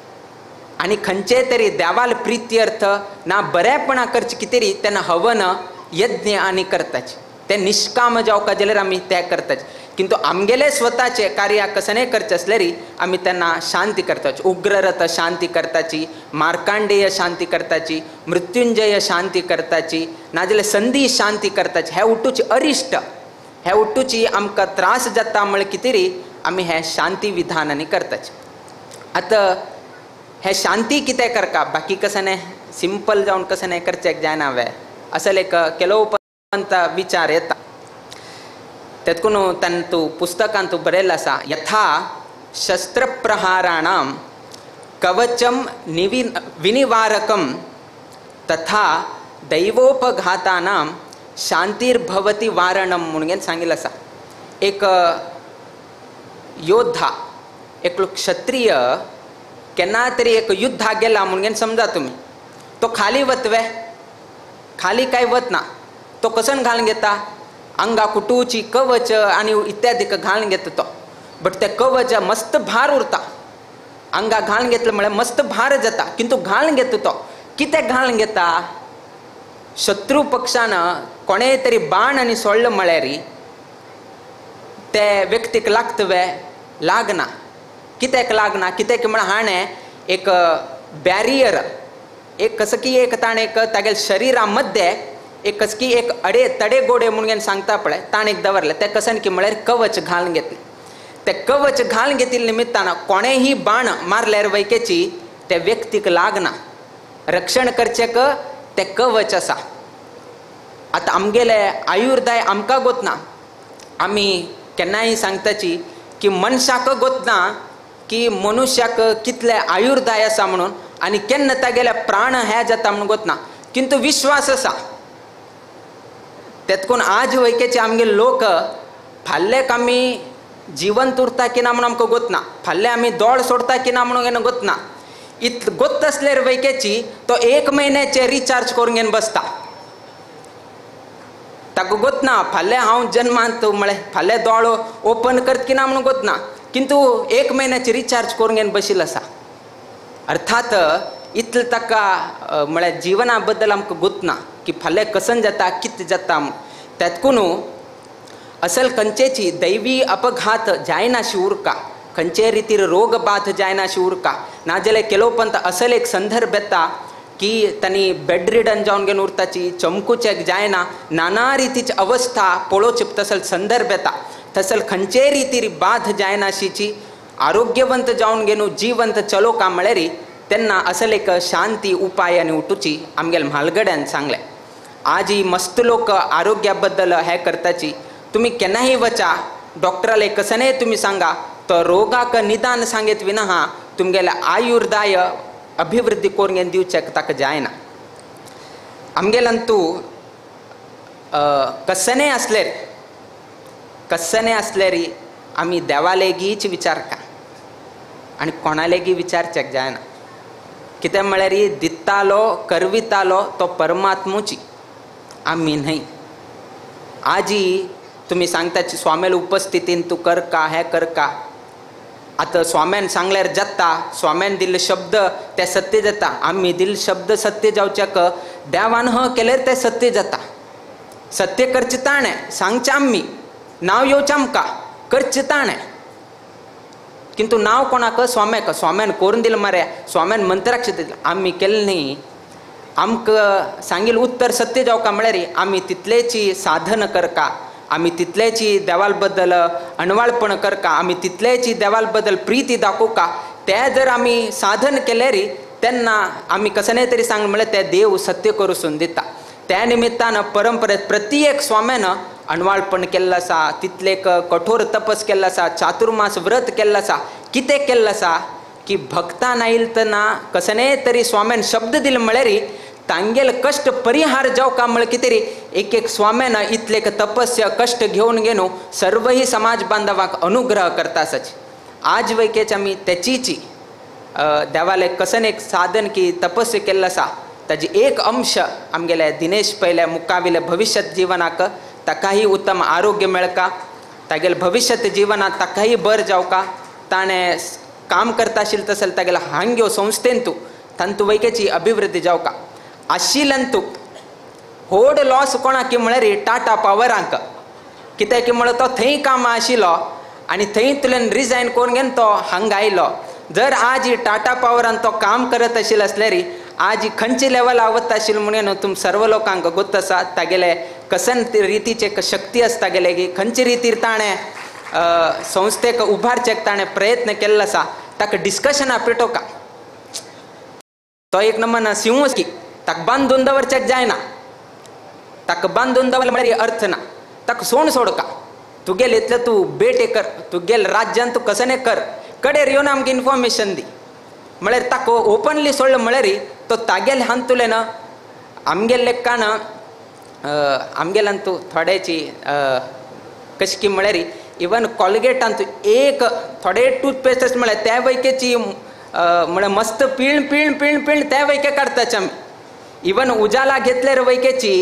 आनी खंयचे तरी देवाल प्रिती अर्थ ना बरेपणा करचे कितें री तेन्ना हवन यज्ञ आनी करताचे. ते निष्काम जावका जाल्यार आमी ते करताचे. किंतु आमगेले स्वताचे कार्य कसने करचे असल्यार आमी तेन्ना शांती करताची. उग्ररथ शांती करताची, मार्कांडेय शांती करताची, मृत्युंजय शांती करताची, नाजाल्यार संधी शांती करताची. हे उठूची अरिश्ट हे उठूची आमकां त्रास जाता म्हळ्यार कितें री आमी हे शांती विधानांनी करताचे. आतां हे शांती कितें करता बाकी कसने सिंपल जावन कसने करचें जायना. हांवें असल एक केलोपंत विचार येता तेतून तंतु पुस्तकांतू बरयल्लें आसा यथा शस्त्रप्रहाराणां कवचम विनिवारकम तथा दैवोपघातानां शांतिर्भवती वारणम म्हणून सांगिल्लें आसा. एक योद्धा एक क्षत्रिय केन्ना तरी एक युद्धाक गेला म्हणून समजा तुमी. तो खाली वतवे खाली कांय वतना तो कसन घालून घेता अंगा कुटूची कवच आनी इत्यादीक घालून घेता तो. बट ते कवच मस्त भार उरता अंगा घालून घेतले म्हळ्यार मस्त भार जाता. किंतु घालून घेता तो कित्याक घालून घेता शत्रू पक्षान कोणेय तरी बाण आनी सोडलो म्हळ्यार ते व्यक्तीक लागतवे लागना. कित्याक लागना कित्याक म्हळ्यार हाणें एक बॅरियर एक कसं की एक ताणें एक तागेल शरिरा मध्य एक कसकी एक तडे गोडे म्हणून सांगता पळय ताणें एक दवरलें. ते कसन की म्हळ्यार कवच घालून घेतलें. ते कवच घालून घेतिल्ले निमित्तान कोणेही बाण मारल्यार वैकेची त्या व्यक्तीक लागना. रक्षण करचेक ते कवच आसा. आतां आमगेले आयुर्दाय आमकां गोतना आमी केन्नाय सांगताची की मनशाक गोतना की मनुष्याक कितले आयुर्दाय आसा म्हणून आनी केन्ना तागेले प्राण हे जाता म्हणून गोतना. किंतु विश्वास आसा तेतून आज वैकेचे आमगे लोक फाल्लेक आमी जिवंत उरता की ना म्हणून आमकां गोतना. फाल्ले आमी दोळ सोडता की ना म्हणून गोतना. इत गोत्त असल्यार वैकेची तो 1 म्हयन्याचे रिचार्ज करून घेवन बसता. ताका गोतना फाल्ले हांव जन्मांत म्हळ्यार फाल्ले दोळ ओपन करत की ना म्हणून गोतना. किंतु 1 म्हयन्याचे रिचार्ज करून घेवन बशिल्लो आसा. अर्थात इतलें ताका म्हळ्यार जिवना बद्दल आमकां गोतना की फाल्यां कसन जाता कितें जाता. तेतकून असल खंयचेची दैवी अपघात जायनाशी उरका खंयचे रितीर रोग बाध जायनाशी उरका. नाजाल्यार केलोपंत असल एक संदर्भ येता की तांणी बेड रिडन जावन घेवन उरताची चमकुचेक जायना नाना रितीची अवस्था पळोवची तसल संदर्भ येता. तसल खंयचे रितीर बाध जायनाशीची आरोग्यवंत जावन गेनू जीवंत चलो का म्हळ्यार तेन्ना असल एक शांती उपाय आनी उठूची आमगेल म्हालगड्यान सांगले. आज ही मस्त लोक आरोग्या बद्दल हे करताची. तुम्ही केन्नाही वचा डॉक्टराले कसने तुम्ही सांगा तो रोगाक निदान सांगेत विना तुमगेले आयुर्दाय अभिवृद्धी करून दिवचेक ताका जायना. आमगेलंतू कसने असले री आमी देवालेगीच विचारता आनी कोणालेगी विचारचेक जायना. कितें म्हळ्यार दितालो करवितालो तो परमात्मूची, आमी न्हय. आजी तुम्ही सांगताची स्वामेल उपस्थितीन तू कर का हे कर का. आता स्वाम्यान सांगल्यार जाता, स्वाम्यान दिल्ले शब्द ते सत्य जाता. आमी दिल्ले शब्द सत्य जावच्याक देवान केल्यार ते सत्य जाता. सत्य करचे ताणें सांगचे आमी, नाव येवचें आमकां करचे ताणें. किंतु नाव कोणाक? स्वाम्याक. स्वाम्यान करून दिलें मरे, स्वाम्यान मंत्राक्षर दिलें. आमी केलें न्ही. आमकां सांगिल उत्तर सत्य जावका म्हळ्यार आमी तितलेची साधन करका, आमी तितलेची देवाल बद्दल अणवाळपण करका, आमी तितलेची देवाल बद्दल प्रीती दाखोवका. ते जर आमी साधन केल्यार तेन्ना आमी कसले तरी सांग म्हळ्यार ते देव सत्य करून दिता. त्या निमित्तान परंपरेत प्रत्येक स्वाम्यान अणवाळपण केल्लें आसा, तितलेक कठोर तपस केल्लो आसा, चातुर्मास व्रत केल्लो आसा. कितें केल्लो आसा की भक्तान आयिल तेन्ना कसले तरी स्वाम्यान शब्द दिले म्हळ्यार तांगेल कश्ट परिहार जावका म्हळ्यार कितें रे एक एक स्वाम्यान इतलेक तपस्या कश्ट घेवन गेनो सर्वही समाज बांधवाक अनुग्रह करता आसाची. आज वैकेच आमी तेचीची देवाले कसन एक साधन की तपस्या केल्लो आसा ताजी एक अंश आमगेले दिनेश पयले मुखाविले भविष्य जिवनाक ताकाही उत्तम आरोग्य मेळका, तागेले भविष्य जिवनात ताकाही बर जावका. ताणें काम करता आशिल्लें तसले तागेले हांग्यो संस्थेंतू तांतू वैकेची अभिवृद्धी जावका. आशिल्लंतू व्हड लॉस कोणाक म्हळ्यार टाटा पावरांक. कित्याक की म्हळ्यार तो थंय काम आशिल्लो आनी थंयतल्यान रिजायन करून घेवन तो हांगा आयलो. जर आज ही टाटा पावरान तो काम करत आशिल्लो असल्यार आज ही खंयचे लेवल आवत आशिल्लो म्हणून तुम सर्व लोकांक गोत आसा. तागेले कसन रितीचे शक्ती आसा, तागेले की खंयचे रितीर ताणें संस्थेक उबारचेक ताणें प्रयत्न केल्लो आसा. ताका डिस्कशनां पेटोवका. तो एक नंबर सिंहूच की ताका बांदून दवरचेक जायना. ताका बांदून दवरले म्हळ्यार अर्थ ना. ताका सोडका. तुगेल इतलें तूं बेटे कर, तुगेल राज्यान तूं कसने कर, कडेर येवन आमकां इन्फॉर्मेशन दी म्हळ्यार ताका ओपनली सोडलें म्हळ्यार तो तागेले हांतुलेन आमगेले लेखान आमगेल्यान तूं थोड्याची कशी की म्हळ्यार इवन कॉलगेटान तूं एक थोडे टूथपेस्ट आसा म्हळ्यार त्या वैकेची म्हळ्यार मस्त पिळण पिळण पिळण पिळण त्या वैके काडटाचे आमी. इवन उजाला घेतल्यार वैकेची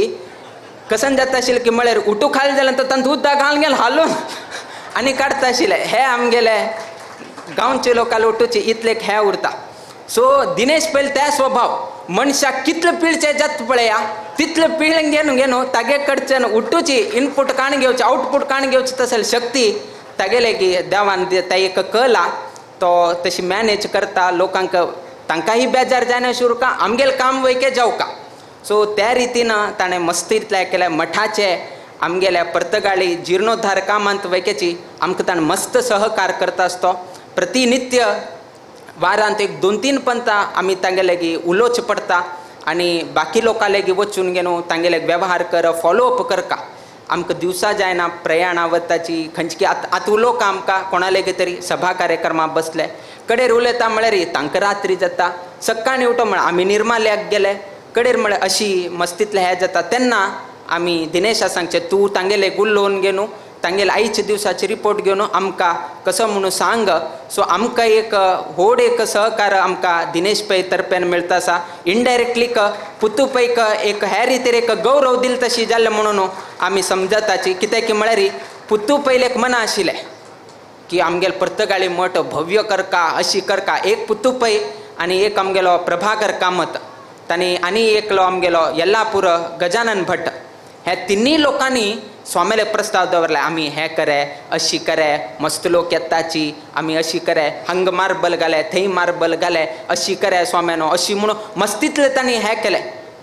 कसन जाता आशिल्लें की म्हळ्यार उठू खाली जाल्यार तांत उदक घालून गेले हालून आनी काडटा आशिल्ले. हे आमगेले गांवचे लोकांले उठूची इतलेक हे उरता. सो दिनेश पयले त्या स्वभाव मनशाक कितले पिळचे जाता पळया तितले पिळून घेवन तागे कडच्यान उठूची इनपूट काण घेवची आउटपूट काण घेवची तसले शक्ती तागेले की देवान ताका कला. तो तशी मॅनेज करता. लोकांक तांकांय बेजार जायना शुरका, आमगेले काम वैके जावका. सो त्या रितीन ताणें मस्त इतले केले. मठाचे आमगेल्या पर्तगाळी जिर्णोद्धार कामांत वैकेची आमकां ताणें मस्त सहकार करता आसतो. प्रतिनित्य वारांत एक 2-3 पंता आमी तांगेले की उलोवचें पडटा आनी बाकी लोकां लेगी वचून घेवन तांगेले वेव्हार कर फॉलोअप करका. आमकां दिवसा जायना प्रयाणा वताची खंयची आतां उलोवका आमकां कोणा लेगी तरी सभा कार्यक्रमाक बसले कडेर उलयता म्हळ्यार तांकां रात्री जाता. सकाळीं उठो म्हळ्यार आमी निर्माल्याक गेले कडेर म्हळ्यार अशी मस्तीतले हे जाता. तेन्ना आमी दिनेशा सांगचे तूं तांगेले उलोवन घेवन तांगेले आयचे दिवसाची रिपोर्ट घेवन आमकां कसो म्हणून सांग. सो आमकां एक व्हड एक सहकार आमकां दिनेश पै तर्फेन मेळटा आसा. इनडायरेक्टली पुतू पैक एक हे रितीर एक गौरव दिल तशी जाल्ले म्हणून आमी समजताची. कित्याक की म्हळ्यार पुतू पयले एक मना आशिल्लें की आमगेले पर्तगाळी मठ भव्य करका अशी करका. एक पुतू पै आनी एक आमगेलो प्रभाकर कामत तांणी आनी एकलो आमगेलो येल्लापूर गजानन भट हे तिन्ही लोकांनी स्वामीले प्रस्ताव दवरले. आमी हे करे अशी करे मस्त लोक येताची आमी अशी करे हांग मार्बल घाले थंय मार्बल घाले अशी करे स्वाम्यानो अशी म्हणून मस्तीतले तांणी हे केले.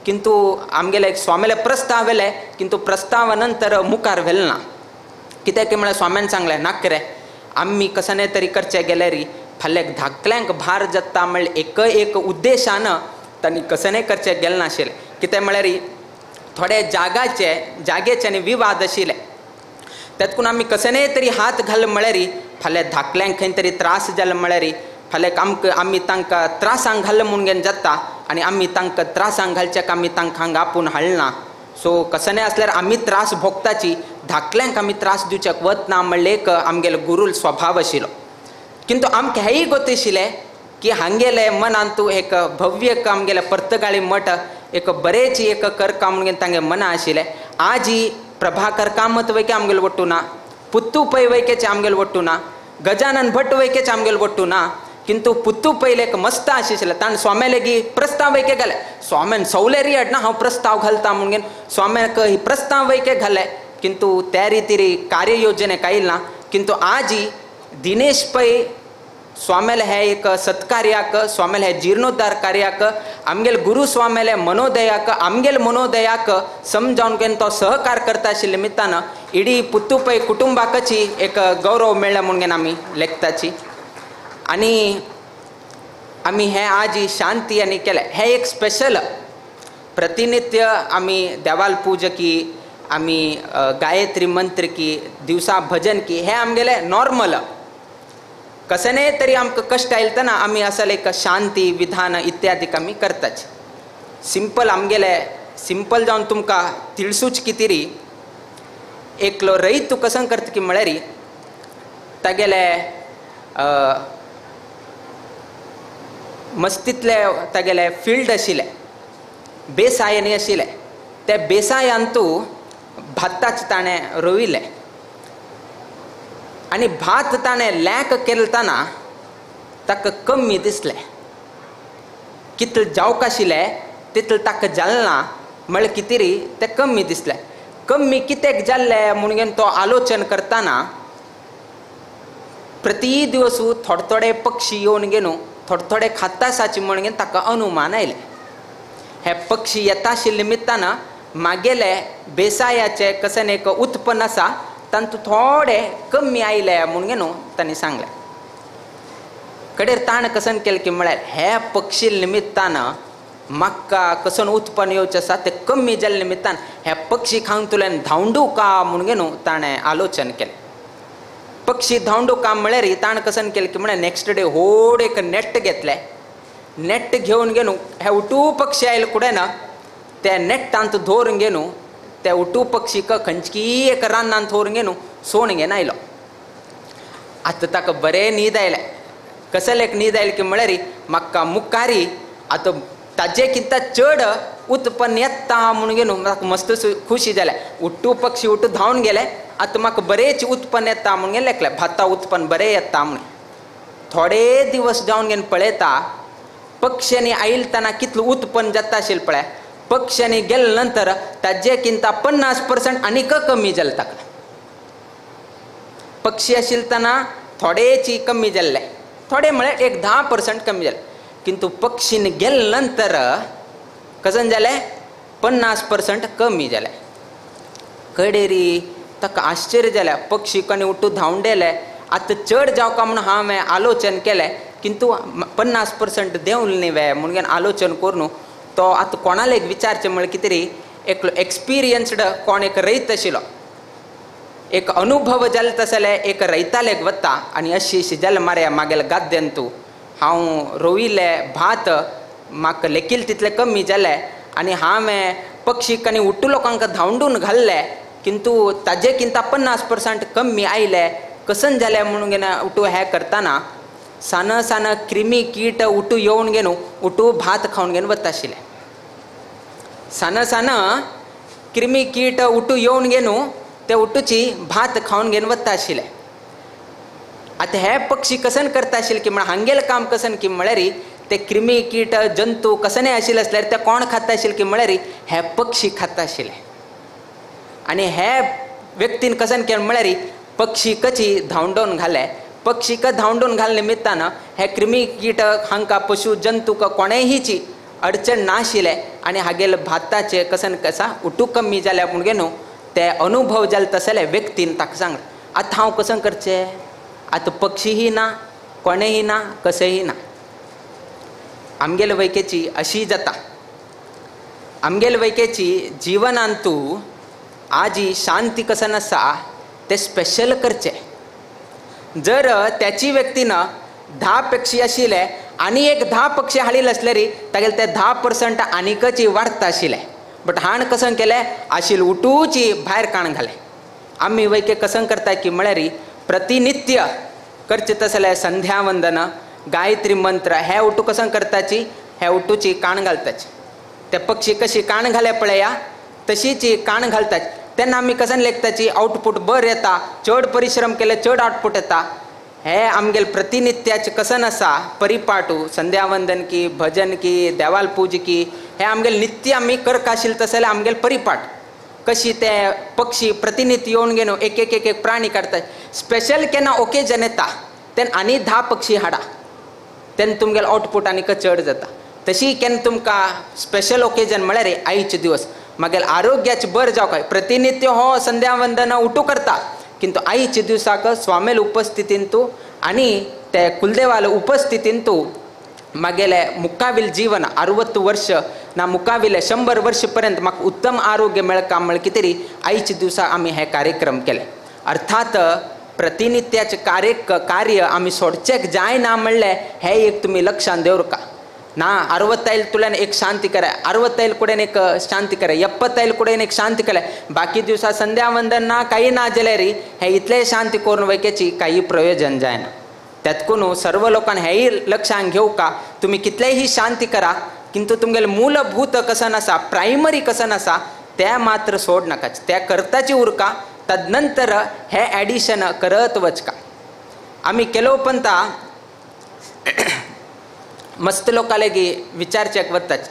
किंतु आमगेले स्वामीले प्रस्ताव येले किंतु प्रस्तावा नंतर मुखार व्हेले ना. कित्याक की म्हळ्यार स्वाम्यान सांगलें नाक रे आम्ही कसं तरी करचे गेले री फाल्याक धाकल्यांक भार जाता म्हणल्यार एक उद्देशानं तांणी कसं करचे गेले नाशिल्ले. कितें म्हळ्यार थोडे जागेचे आनी विवाद आशिल्ले, तातूंत आमी कसं तरी हात घाल म्हळ्यार फाल्यां धाकल्यांक खंय तरी त्रास जालो म्हळ्यार फाल्यां आमी तांकां त्रासांक घाल म्हूण घेवन जाता आनी आमी तांकां त्रासांक घालच्याक आमी तांकां हांगा आपूण हाडना. सो कसं आसल्यार आमी त्रास भोगताची, धाकल्यांक आमी त्रास दिवच्याक वतना म्हणलें एक आमगेलो गुरूल स्वभाव आशिल्लो. किंतु आमकां हेंय गोत आशिल्लें की हांगेले मनान तूं एक भव्य आमगेले पर्तगाळी मठ एक बरेची एक करता म्हणून तांगे मना आशिल्लें. आज ही प्रभाकर कामत वैके आमगेलो वट्टू ना, पुत्तू पै वैकेचे आमगेलो वट्टू ना, गजानन भट वैकेचे आमगेलो वट्टू ना. किंतु पुत्तू पयले एक मस्त आशिल्लें ताणें स्वाम्यालेगी प्रस्ताव वैके घाले. स्वाम्यान सवलेरी हाडना हांव प्रस्ताव घालता म्हणून स्वाम्याक ही प्रस्ताव वैके घाले. किंतु त्या रितीरी कार्ययोजनेक आयिल्ना. किंतु आज ही दिनेश पै स्वाम्याले हे एक सत्कार्याक, स्वाम्याले हे जीर्णोद्धार कार्याक, आमगेले गुरू स्वाम्याले मनोदयाक, आमगेले मनोदयाक समजावन घेवन तो सहकार करता आशिल्ले निमित्तान इडी पुत्तू पै कुटुंबाकची एक गौरव मेळ्ळा म्हणून आमी लेखताची. आनी आमी हे आज ही शांती आनी केले हे एक स्पेशल प्रतिनित्य आमी देवाल पूजकी, आमी गायत्री मंत्र की, दिवसा भजन की, हे आमगेले नॉर्मल. कसने तरी आमकां कश्ट आयले तेन्ना आमी असल एक शांती विधान इत्यादीक आमी करताच. सिंपल आमगेले सिंपल जावन तुमकां तिळसूच कितेरी एकलो रईत तूं कसं करता की म्हळ्यार तागेले मस्तीतले तागेले फिल्ड आशिल्ले, बेसायांनी आशिल्ले, त्या बेसायान तूं भाताचे ताणें रोविल्ले आनी भात ताणें लॅक केलतना ताका कमी दिसलें. कितले जावक आशिल्लें तितले ताका जालना म्हळ्यार कितें तें कमी दिसलें. कमी कित्याक जाल्लें म्हणून तो आलोचन करतना प्रती दिवस थोडे पक्षी येवन घेवन थोडे खाता आसाचे म्हणून ताका अनुमान आयलें. हे पक्षी येता आशिल्ले निमित्तान मागेले बेसायाचे कसन एक उत्पन्न आसा तातूंत थोडे कमी आयले म्हणून तांणी सांगलें. कडेर ताणें कसन केलें की म्हळ्यार हे पक्षी निमित्तान म्हाका कसन उत्पन्न येवचें आसा तें कमी जाल्ले निमित्तान हे पक्षी खावन तुवें धांवडू का म्हणून ताणें आलोचन केलें. पक्षी धांवडू काम म्हळ्यार ताणें कसन केलें की म्हळ्यार नेक्स्ट डे व्हड एक नेट घेतलें. नेट घेवन हे उटू पक्षी आयले कुडेन ते नेटांत धरून घेवन ते उटू पक्षीक खंयची एक रानांत व्हरून घेवन सोण घेवन आयलो. आतां ताका बरें न्हीद आयलें. कसलेक न्हीद आयलें की म्हळ्यार म्हाका मुखारी आतां ताजे किंता चड उत्पन्न येता म्हणून म्हाका मस्त खुशी जालें. उट्टू पक्षी उट्टू धांवन गेले आतां म्हाका बरेंच उत्पन्न येता म्हणून लेखलें, भाता उत्पन्न बरें येता म्हणून. थोडे दिवस जावन घेवन पळयता पक्ष्यांनी आयलतना कितलें उत्पन्न जाता आशिल्लें पळय. पक्ष्यांनी गेले नंतर ताजे किंता 50% आनीक कमी जालें ताका. पक्षी आशिल्लतना थोडेची कमी जाल्ले, थोडे म्हळ्यार एक 10% कमी जालें. किंतु पक्षीन गेले नंतर कसन जालें 50% कमी जालें. कडेरी ताका आश्चर्य जालें. पक्षी कोणी उठू धांवडेले आतां चड जावका म्हणून हांवें आलोचन केलें किंतु 50% देंवले न्ही वे म्हणून आलोचन करून तो आतां कोणाला एक विचारचें म्हळ्यार कितें रे एक एक्सपिरियन्स्ड कोण एक रयत आशिल्लो एक अनुभव जाल्लो तसले एक रयतालेक वता आनी अशी जालें मारे मागेल्या गाद्यान तूं हांव रोविल्लें भात म्हाका लेखील तितलें कमी जालें आनी हांवें पक्षीक आनी उट्टू लोकांक धांवडून घाल्लें किंतु ताजे किंता 50% कमी आयले. कसन जालें म्हणून उठू हें करतना सान क्रिमी कीट उठू येवन घेवन उठू भात खावन घेवन वता आशिल्ले. सान क्रिमी कीट उठू येवन घेवन ते उठूची भात खावन घेवन वता आशिल्ले. आतां हे पक्षी कसन करता आशिल्ले की म्हळ्यार हांगेलें काम कसन की म्हळ्यार ते क्रिमी कीट जंतू कसने आशिल्ले आसल्यार ते कोण खाता आशिल्ले की म्हळ्यार हे पक्षी खाता आशिल्ले. आनी हे व्यक्तीन कसन केलें म्हळ्यार पक्षी कशी धांवडोवन घाले. पक्षीक धांवडोवन घाले निमित्तान हे क्रिमी कीट हांकां पशु जंतूक कोणेहीची अडचण नाशिल्ले आनी हागेले भाताचे कसन कसा उठू कमी जाल्या म्हूण ते अनुभव जाले तसले व्यक्तीन ताका सांगलें. आतां हांव कसन करचें आता पक्षीही ना कोणेही ना कसंही ना आमगेल वैकेची अशी जाता आमगेल वैकेची जीवनांतू आजी शांती कसं नसा ते स्पेशल करचे जर त्याची व्यक्तीनं 10 पक्षी आशिले आणि एक 10 पक्षी हाडील असले री तागेले ते 10% आनीकची वाडता आशिले बट हाण कसं केले आशिल उठूची भायर काण घाले आम्ही वैके कसं करता की म्हळ्यार प्रतिनित्य करचे तसले संध्या वंदन गायत्री मंत्र हे उठू कसं करताची हे उठूची काण घालताची ते पक्षी कशी काण घाले पळया तशीची काण घालतात त्यांना आम्ही कसं लेखताची आउटपुट बर येता चड परिश्रम केले चड आउटपुट येता हे आमगेल प्रतिनित्याचे कसं नसा परिपाटू संध्यावंदन की भजन की देवाल पूज की हे आमगेल नित्य आम्ही करक आशिल तसले आमगेल परिपाट कशी ते पक्षी प्रतिनित्य येऊन घेऊन एक एक एक एक प्राणी काढतात स्पेशल केन्ना ओकेजन येता तेन आनी 10 पक्षी हाडा तेन तुमगेल आउटपुट आनीक चड जाता तशी केन्ना तुमकां स्पेशल ओकेजन म्हळ्यार आईचे दिवस मागेल आरोग्याचे बर जावं प्रतिनित्य हो संध्यावंदन उठू करता किंतु आईचे दिवसाक स्वामेल उपस्थितींतू आणि ते कुलदेवाल उपस्थितींतू मागेले मुक्कावील जीवन 60 वर्ष ना मुक्काविले 100 वर्ष पर्यंत म्हाका उत्तम आरोग्य मेळका म्हण कितें तरी आईचे दिवसा आमी हे कार्यक्रम केले अर्थात प्रतिनित्याचे कार्य आमी सोडचेक जायना म्हणले हे एक तुमी लक्षात दवरका ना 60 तुल्यान एक शांती करे 60 कुडेन एक शांती करे 70 कुडेन एक शांती केले बाकी दिवसा संध्यावंदन ना काही ना जाल्यार हे इतले शांती करून वैकेची काही प्रयोजन जायना त्यातकून सर्व लोकांनी हेही लक्षात घेऊ का तुम्ही कितलेही शांती करा किंतु तुमगेले मूलभूत कसं नसा प्रायमरी कसं नसा त्या मात्र सोड नकाच त्या करताची उरका तदनंतर हे ॲडिशन करत वचका आम्ही केलो पंता मस्त लोकांले गी विचारचेक वताच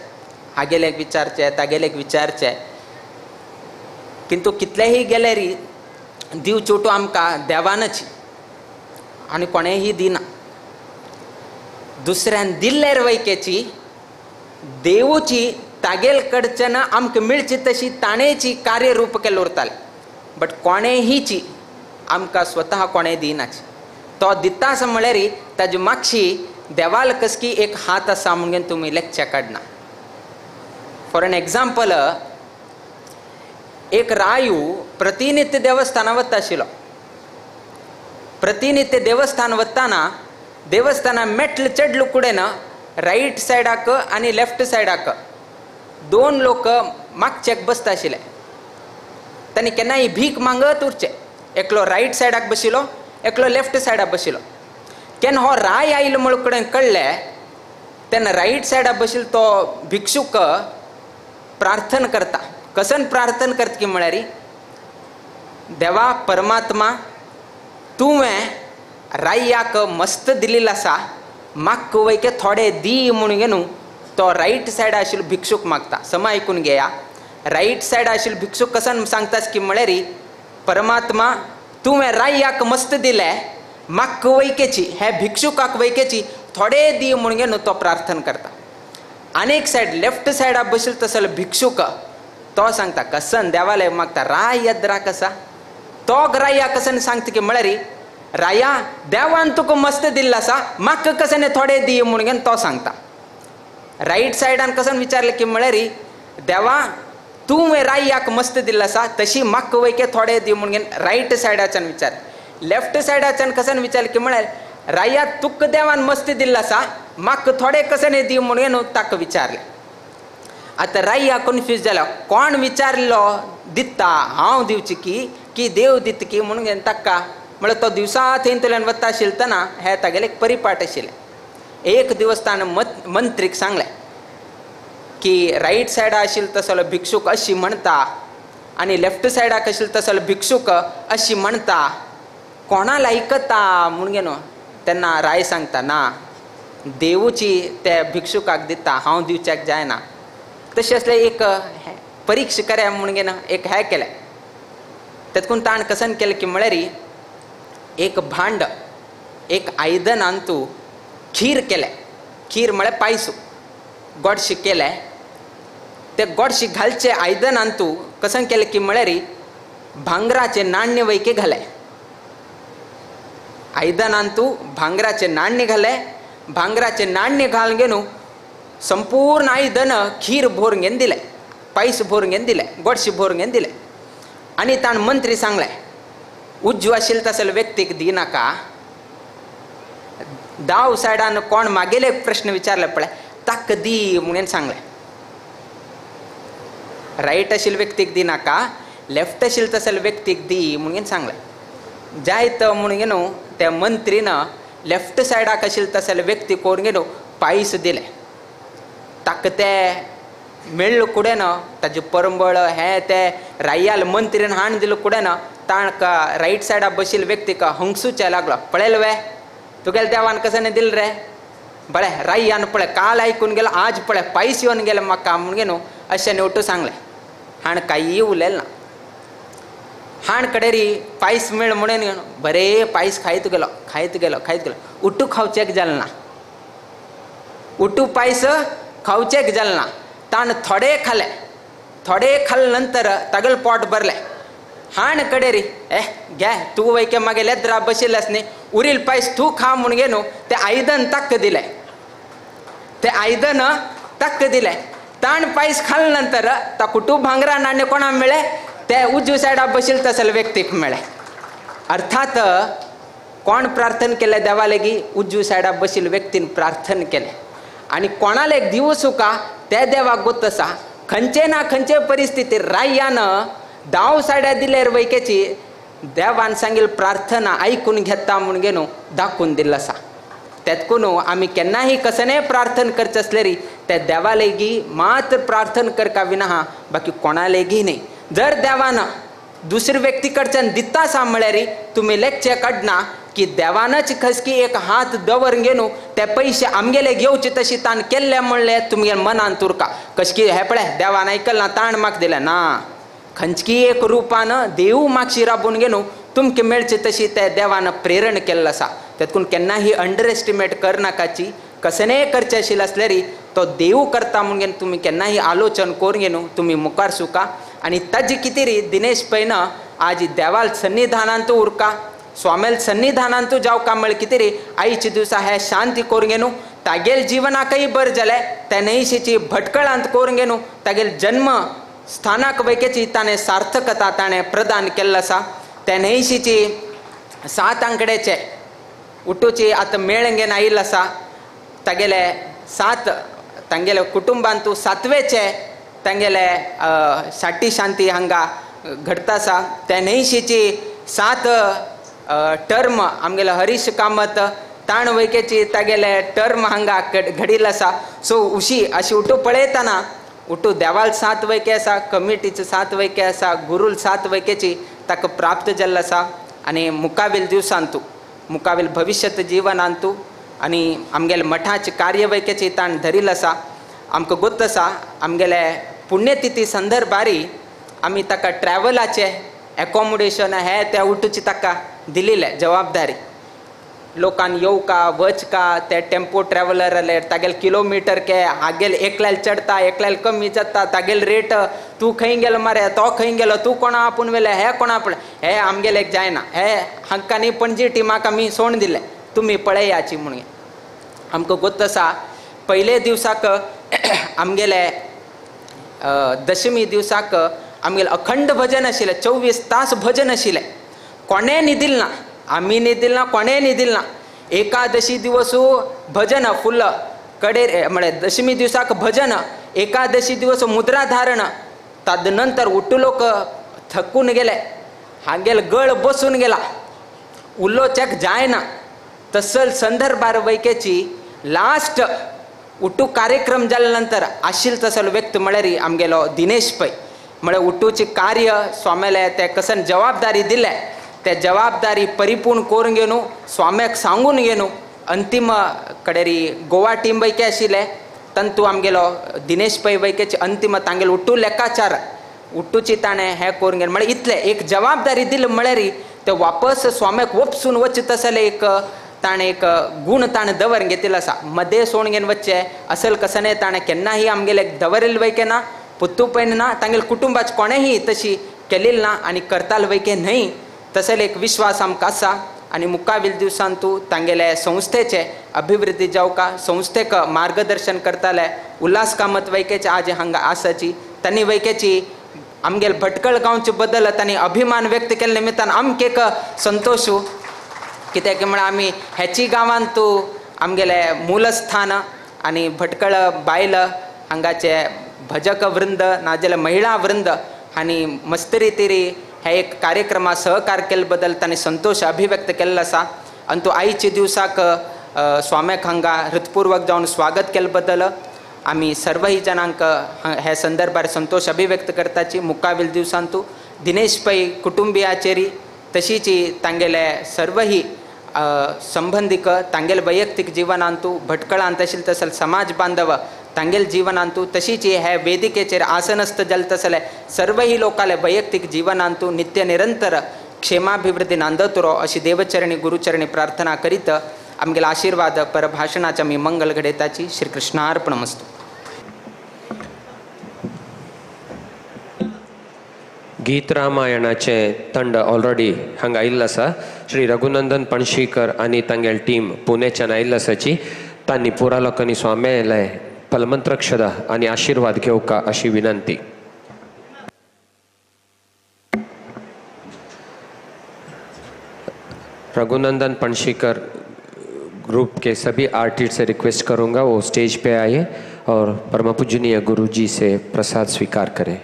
हागेलेक विचारचे तागेलेक विचारचे किंतु कितलेही गेले री दिव चोटू आमकां देवानच आणि कोणेही दिना दुसऱ्यान दिल्लेर वैकेची देवूची तागेल कडच्यान आमकां मिळची तशी ताणेची कार्यरूप केल्लो उरताले बट कोणेहीची आमकां स्वता कोणें दिनाची तो दिता असं म्हळ्यार ताजे मागशी देवाल कसकी एक हात आसा म्हणून तुमी लेखचे काडना फॉर एन एग्जाम्पल एक रायू प्रतिनित्य देवस्थाना वता आशिल्लो प्रतिनित्य देवस्थान वताना देवस्थाना मेटल चडलो कुडेन राईट सायडाक आनी लेफ्ट सायडाक 2 लोक मागचेक बसता आशिल्ले तांणी केन्नाय भीक मागत उरचे एकलो राईट सायडाक बशिल्लो एकलो लेफ्ट सायडाक बशिल्लो केन्ना हो राय आयलो म्हण कडेन कळ्ळे तेन्ना राईट सायडाक बशिल्लो तो भिक्षूक प्रार्थना करता कसन प्रार्थना करता की म्हळ्यार देवा परमात्मा तुवें रायाक मस्त दिलेलो आसा म्हाका वैके थोडे दी म्हणून घेवन तो राईट सायड आशिल्लो भिक्षूक मागता सम आयकून घेया राईट सायड आशिल्लो भिक्षूक कसन सांगतास की म्हळ्यार परमात्मा तुवें रायाक मस्त दिले म्हाका वैकेची हे भिक्षुकाक वैकेची थोडे दी म्हणून घेवन तो प्रार्थना करता आनीक सायड लेफ्ट सायडाक बशिल्लो तसलो भिक्षूक तो सांगता कसन देवालय मागता राय येद्रा कसा तो राया कसन सांगता की म्हळ्यार राया देवान तुका मस्त दिल्लो आसा म्हाका कसन थोडे दी म्हणून घेवन तो सांगता राईट सायडान कसन विचारलें की म्हळ्यार देवा तुवें रायाक मस्त दिल्लो आसा तशी म्हाका वैके थोडे दी म्हणून घेवन राईट सायडाच्यान विचार लेफ्ट सायडाच्यान कसन विचारलें की म्हळ्यार राया तुका देवान मस्त दिल्लो आसा म्हाका थोडे कसन दी म्हणून घेवन ताका विचारलें आतां राया कन्फ्यूज जाला कोण विचारलो दिता हांव दिवची की देव दिता की म्हणून घेवन ताका म्हळ्यार तो दिवसा थंयतल्यान वता आशिल्लतना हे तागेले एक परिपाट आशिल्ले एक दिवस ताणें मंत्रीक सांगलें की राईट सायडा आशिल्लो तसलो भिक्षूक अशी म्हणटा आनी लेफ्ट सायडाक आशिल्लो तसलो भिक्षूक अशी म्हणटा कोणाला आयकता म्हणून घेवन तेन्ना राय सांगता ना देवूची त्या भिक्षुकाक दिता हांव दिवच्याक जायना तशें असलें एक परीक्षा करया म्हणून घेवन एक हें केलें तेतून ताणें कसन केलें की म्हळ्यार एक भांड एक आयदनान तूं खीर केलें खीर म्हळ्यार पायसू गोडशें केलें ते गोडशें घालचे आयदनान तूं कसन केलें की म्हळ्यार भांगराचे नाण्य वैके घाले आयदनांतू भांगराचे नाण निघाले. भांगराचे नाण निघाल गेनू संपूर्ण आयदन खीर भोरून घेऊन दिले, पायस भोरून घेऊन दिले, गोडशी भोरून घेऊन दिले. आणि ताण मंत्री सांगले उज्जू असेल तसल व्यक्तीक दी नाका. दाव सायडान कोण मागेले एक प्रश्न विचारला पडला ताक दी म्हणून सांगले. राईट असेल व्यक्तीक दी नाका, लेफ्ट असेल तसल व्यक्तीक दी म्हणून सांगले. जायत म्हणून गेनो त्या मंत्रीनं लेफ्ट सायडाक असेल तसल व्यक्ती कोण गेलो पायस दिले. ताक ते मेळ्ळ कुडेनं ताजे परंबळ हे ते रायाल मंत्रीन हाण दिलं कुडेनं ताणका राईट सायडा बशील व्यक्ती का हंगसूच्या लागलो. पळेल वे तुगेल देवान कसं दिल रे बळे रायान पळे काल ऐकून गेलं आज पळे पायस येऊन गेलं म्हाका म्हणून गेनो अशें उठू सांगले. हाण काही उरलेलं ना. हाण कडेरी पायस मेळ म्हणून बरे पायस खायत गेलो खायत गेलो खायत गेलो. उठू खावचेक जालें ना. उठू पायस खावचेक जालें ना. ताण थोडे खाले. थोडे खाल्ले नंतर तगल पोट भरले. हाण कडेरी घे तू वैके मागे लेद्रा बशिल्लेस न्ही उरील पायस तू खा म्हणून गेनो ते आयदन तक्क दिले. ते आयदन तक्क दिले. ताण पायस खाल्ले नंतर ता कुटू भांगरा नाणे कोणा मिळे ते उजवी सायडा बशील तसल व्यक्तीक मेळे. अर्थात कोण प्रार्थना केले देवा लेगी उजवी सायडा बशील व्यक्तीन प्रार्थना केले. आणि कोणाला एक दिवस का त्या देवाक गोत आसा खंयचे ना खंयचे परिस्थिती रायानं दाव सायड्या दिलेर वैकेची देवान सांगील प्रार्थना ऐकून घेता म्हणून गेनो दाखवून दिल्लो आसा. त्यातकून आमी केन्नाही कसने प्रार्थना करचे असलेरी त्या देवा लेगी मात्र प्रार्थना करका विना बाकी कोणा लेगी नाही. जर देवानं दुसरे व्यक्ती कडच्यान दिता सा म्हळ्यार तुम्ही लेखचे काडना की देवानच खसकी एक हात दवर घेनू ते पैसे आमगेले घेवचे तशी ताण केल्ले म्हणले तुमगे मनान तुरका कशकी हे पळय देवान ऐकल ना ताण म्हाका दिले ना. खंयची एक रूपानं देव मागशी राबून घेनू तुमके मेळचे तशी त्या देवानं प्रेरण केल्लो आसा. त्यातून केन्नाही अंडर एस्टिमेट करनाकाची. कसने करचे आशिल्ले असल्यारी तो देव करता म्हणून तुम्ही केन्नाही आलोचन करून घेनू तुम्ही मुखार सुका. आणि ताजी कितेरी दिनेश पैनं आज देवाल सन्निधानांत उरका स्वामेल सन्निधानांतू जावका म्हळ कितेरी आयचे दिवसा हे शांती करून घेनू तागेल जिवनाकय बर जाले. त्या नैशेची भटकळांत करून घेनू तागेल जन्म स्थानाक वैकेची ताणें सार्थकता ताणें प्रदान केल्लो आसा. त्या नैशेची 7 अंकड्याचे उठूची आतां मेळ घेवन आयिल्लो आसा. तागेले 7 तांगेले कुटुंबांतू 7वेचे तांगेले साठी शांती हांगा घडता आसा. त्या नैशेची 7 टर्म आमगेले हरीश कामत ताण वैकेची तागेले टर्म हांगा घडिल्लो आसा. सो उशी अशी उठू पळयतना उठू देवाल 7 वैके आसा, कमिटीचे 7 वैके आसा, गुरुल 7 वैकेची ताका प्राप्त जाल्लो आसा. आनी मुखावेल दिवसांतू मुखावेल भविष्यत जिवनांतू आनी आमगेले मठाचे कार्य वैकेची ताण धरिल्लो आसा. आमकां गोत आसा आमगेले पुण्यतिथी संदर्भारी आमी ताका ट्रॅव्हलाचे एकोमोडेशन हे त्या उठूची ताका दिलेले जबाबदारी. लोकांक येवका वचका ते टेम्पो ट्रॅव्हलर तागेल किलोमिटर के हागेल एकल्याल चढता एकल्याल कमी जाता तागेल रेट तू खंय गेलो मरे तो खंय गेलो तू कोणा आपूण वेले हे कोणा पळय हे आमगेले एक जायना हे हांकां न्ही पणजी टिमाक आमी सोण दिले तुमी पळयाची म्हणून. आमकां गोत आसा पयले दिवसाक आमगेले दशमी दिवसाक आमगेले अखंड भजन आशिल्लें 24 तास भजन आशिल्लें. कोणें न्हिदिल्लें ना आमी न्हिदिल्लें ना कोणें न्हिदिल्लें ना. एकादशी दिवसू भजन फुल्ल कडेर म्हळ्यार दशमी दिवसाक भजन एकादशी दिवस मुद्रा धारण. ताद नंतर उठू लोक थकून गेले हांगेल गळ बसून गेला उल्लोचेक जायना. तसल संदर्भार वैकेची लास्ट उठू कार्यक्रम जाल्या नंतर आशिल्लो तसलो व्यक्त म्हळ्यार आमगेलो दिनेश पै. म्हळ्यार उठूचे कार्य स्वामेले ते कसन जबाबदारी दिले ते जबाबदारी परिपूर्ण करून घेवन स्वाम्याक सांगून घेवन अंतीम कडेरी गोवा टीम वैके आशिल्ले तंतू आमगेलो दिनेश पै वैकेचे अंतीम तांगेलो उठू लेखाचार उठूची ताणें हें करून घेवन म्हळ्यार इतलें एक जबाबदारी दिली म्हळ्यार ते वापस स्वाम्याक वपसून वच तसले एक ताणें एक गूण ताणें दवरून घेतिल्लो आसा. मदें सोण घेवन वच्चे असल कसने ताणें केन्नाही आमगेले दवरिल्ले वैके ना पुत्तू पैन ना तांगेले कुटुंबाचे कोणेही तशी केलेली ना आनी करताल वैके न्हय. तसले एक विश्वास आमकां आसा आणि मुक्कावील दिवसांतू तांगेले संस्थेचे अभिवृद्धी जावका संस्थेक मार्गदर्शन करताले उल्हास कामत वैकेचे आज हांगा आसाची त्यांनी वैकेची आमगेल भटकळ गांवचे बद्दल त्यांनी अभिमान व्यक्त केल्या निमित्तान आमकेक संतोष कित्याक म्हळ्यार आमी हेची गांवांतू आमगेले मूलस्थान आणि भटकळ बायल हांगाचे भजक वृंद नाजाल्यार महिला वृंद आणि मस्त रितीरी हे एक कार्यक्रमात सहकार केले बद्दल त्यांनी संतोष अभिव्यक्त केलेला आसा आणि तो आईच्या दिवसाक स्वाम्याक हांगा हृतपूर्वक जावन स्वागत केले बद्दल आम्ही सर्वही जनांक ह्या संदर्भात संतोष अभिव्यक्त करताची मुक्कावील दिवसांतू दिनेश पै कुटुंबियाचेरी तशीची तांगेले सर्वही संबंधिक तांगेल वैयक्तिक जीवनांतू भटकळांत तशील तसल समाज बांधव तांगेल जीवनांतू तशीची हे वेदिकेचेर आसनस्थ जल तसले सर्वही लोकाले वैयक्तिक जीवनांतू नित्य निरंतर क्षेमाभिवृद्धी नांदतुरो अशी देवचरणी गुरुचरणी प्रार्थना करीत आमगेला आशीर्वाद परभाषणाच्या मी मंगल घडयताची श्री कृष्णार्पणमस्तु. गीत रामायणाचे तंड ऑलरेडी हांगा आयिल्लो आसा. श्री रघुनंदन पणशीकर आनी तांगेल टीम पुणेच्यान आयिल्लो आसाची तांणी पुरा लोकांनी स्वाम्याले फलमंत्रक्षदा आनी आशीर्वाद घेवका अशी विनंती. रघुनंदन पणशीकर ग्रुप के सभी आर्टिस्ट से रिक्वेस्ट करूंगा वो स्टेज पे आए और परम पूजनीय गुरु जी से प्रसाद स्वीकार करें.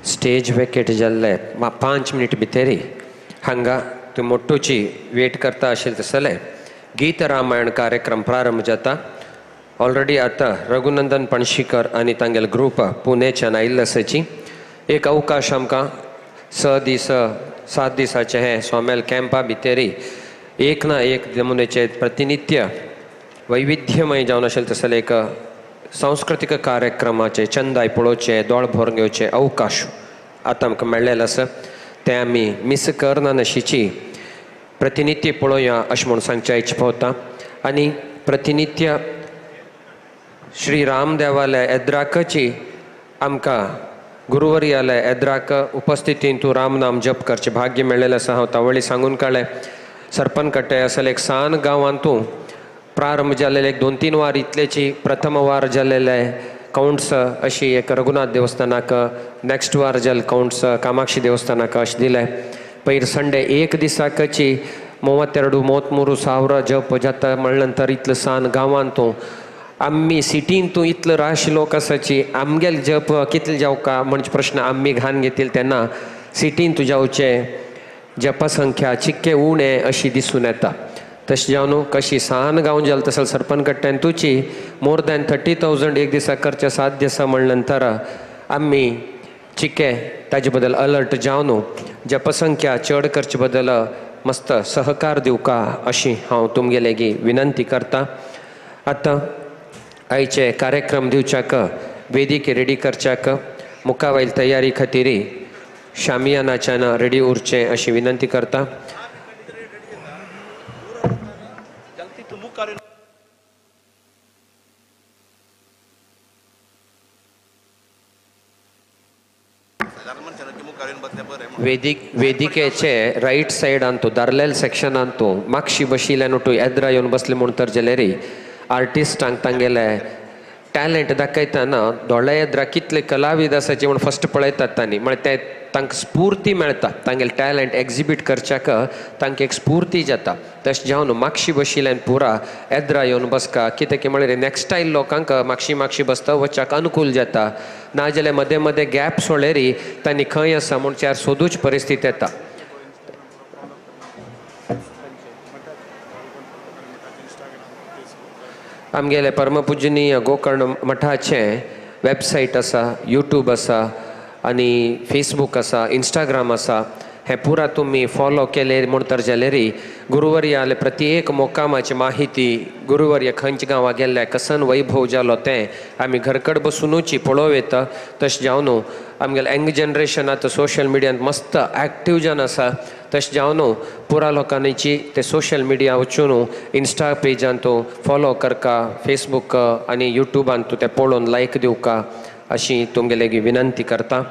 स्टेज वेकेट जाल्ले 5 मिनिट भितरी हांगा तूं मोठूची वेट करता आशिल्ले तसले गीत रामायण कार्यक्रम प्रारंभ जाता. ऑलरेडी आतां रघुनंदन पणशीकर आनी तांगेल ग्रुप पुणेच्यान आयिल्ले आसाची एक अवकाश आमकां 7 दिसाचे हे सोमेल कॅम्पा भितरी एक ना एक नमुनेचे प्रतिनित्य वैविध्यमय जावन आशिल्ले तसले एक सांस्कृतिक कार्यक्रमाचे चंदाय पळोवचे दोळ भरून घेवचे अवकाश आतां आमकां मेळ्ळेलो आसा. ते आमी मिस करना नशीची प्रतिनित्य पळोवया अशें म्हणून सांगचे इच्छा पावता. आनी प्रतिनित्य श्री राम देवालय येद्राकची आमकां गुरुवर्यालय येद्राक उपस्थितीन तूं राम नाम जप करचे भाग्य मेळ्ळेलें आसा. हांव तावळी सांगून काडलें. सरपनकट्टे आसले एक सान गांवांतू प्रारंभ जाल्लेले 2-3 वार इतलेची प्रथम वार जाल्लेले काउंट्स अशी एक रघुनाथ देवस्थानाक नेक्स्ट वार जाल काउंट्स कामाक्षी देवस्थानाक अशें दिले. पयर संडे एक दिसाकची 32-33 ಸಾವಿರ जप जाता म्हणले नंतर इतलें सान गांवांतू आम्ही सिटीन तूं इतलो राश लोक आसाची आमगेल जप कितले जावका म्हणजे प्रश्न आम्ही घान घेतील तेन्ना सिटीन तूं जावचे जपसंख्या चिक्के उणे अशी दिसून येता. तशें जावन कशी सान गांव जाल तसं सरपनकट्ट्यान तुची मोर दॅन 30,000 एक दिसा करचे साध्य आसा म्हणले नंतर आम्ही चिक्के ताजे बद्दल अलर्ट जावन जपसंख्या चड करचे बद्दल मस्त सहकार दिवका अशी हांव तुमगेलेगी विनंती करता. आतां आयचे कार्यक्रम दिवच्याक वेदिके रेडी करच्याक मुखावयल तयारी खातीर शामियानाच्यान रेडी उरचें अशी विनंती करता. वेदिकेचे राईट सायडान तूं दार्लेल सेक्शनान तूं मागशी बशिल्ल्यान तूं येद्रा येवन बसले म्हूण तर जाल्यार आर्टिस्टांक तांगेले टॅलंट दाखयतना दोळे येद्रा कितले कलावीद आसाचे म्हूण फस्ट पळयतात तांणी म्हळ्यार ते तांकां स्फूर्ती मेळटा तांगेले टॅलंट एक्झिबीट करच्याक तांकां एक स्फूर्ती जाता. तशें जावन मागशी बशिल्ल्यान पुरा येद्रा येवन बसका कित्याक म्हळ्यार नॅक्स्ट टायम लोकांक मागशी बसता वचपाक अनुकूल जाता. नाजाल्यार मदें मदें गॅप सोडल्यार तांणी खंय आसा म्हूण चार सोदूच परिस्थिती येता. आमगेले परमपूजनीय गोकर्ण मठाचें वेबसायट आसा, यूट्यूब आसा आनी फेसबूक आसा, इंस्टाग्राम आसा. हें पुरा तुमी फॉलो केले म्हूण तर जाल्यारी गुरुवर्य जाल्यार प्रत्येक मोकामाची माहिती गुरुवर्य खंयच्या गांवां गेल्ले कसन वैभव जालो तें आमी घरकड बसुनूच पळोव येता. तशें जावन आमगेलें यंग जनरेशन आतां सोशल मिडियांत मस्त एक्टीव जावन आसा. तशें जावन पुरा लोकांची ते सोशल मिडिया वचून इंस्टा पेजान तूं फॉलो करका, फेसबूक आनी यूट्यूबान तूं तें पळोवन लायक दिवका अशी तुमगेले विनंती करता.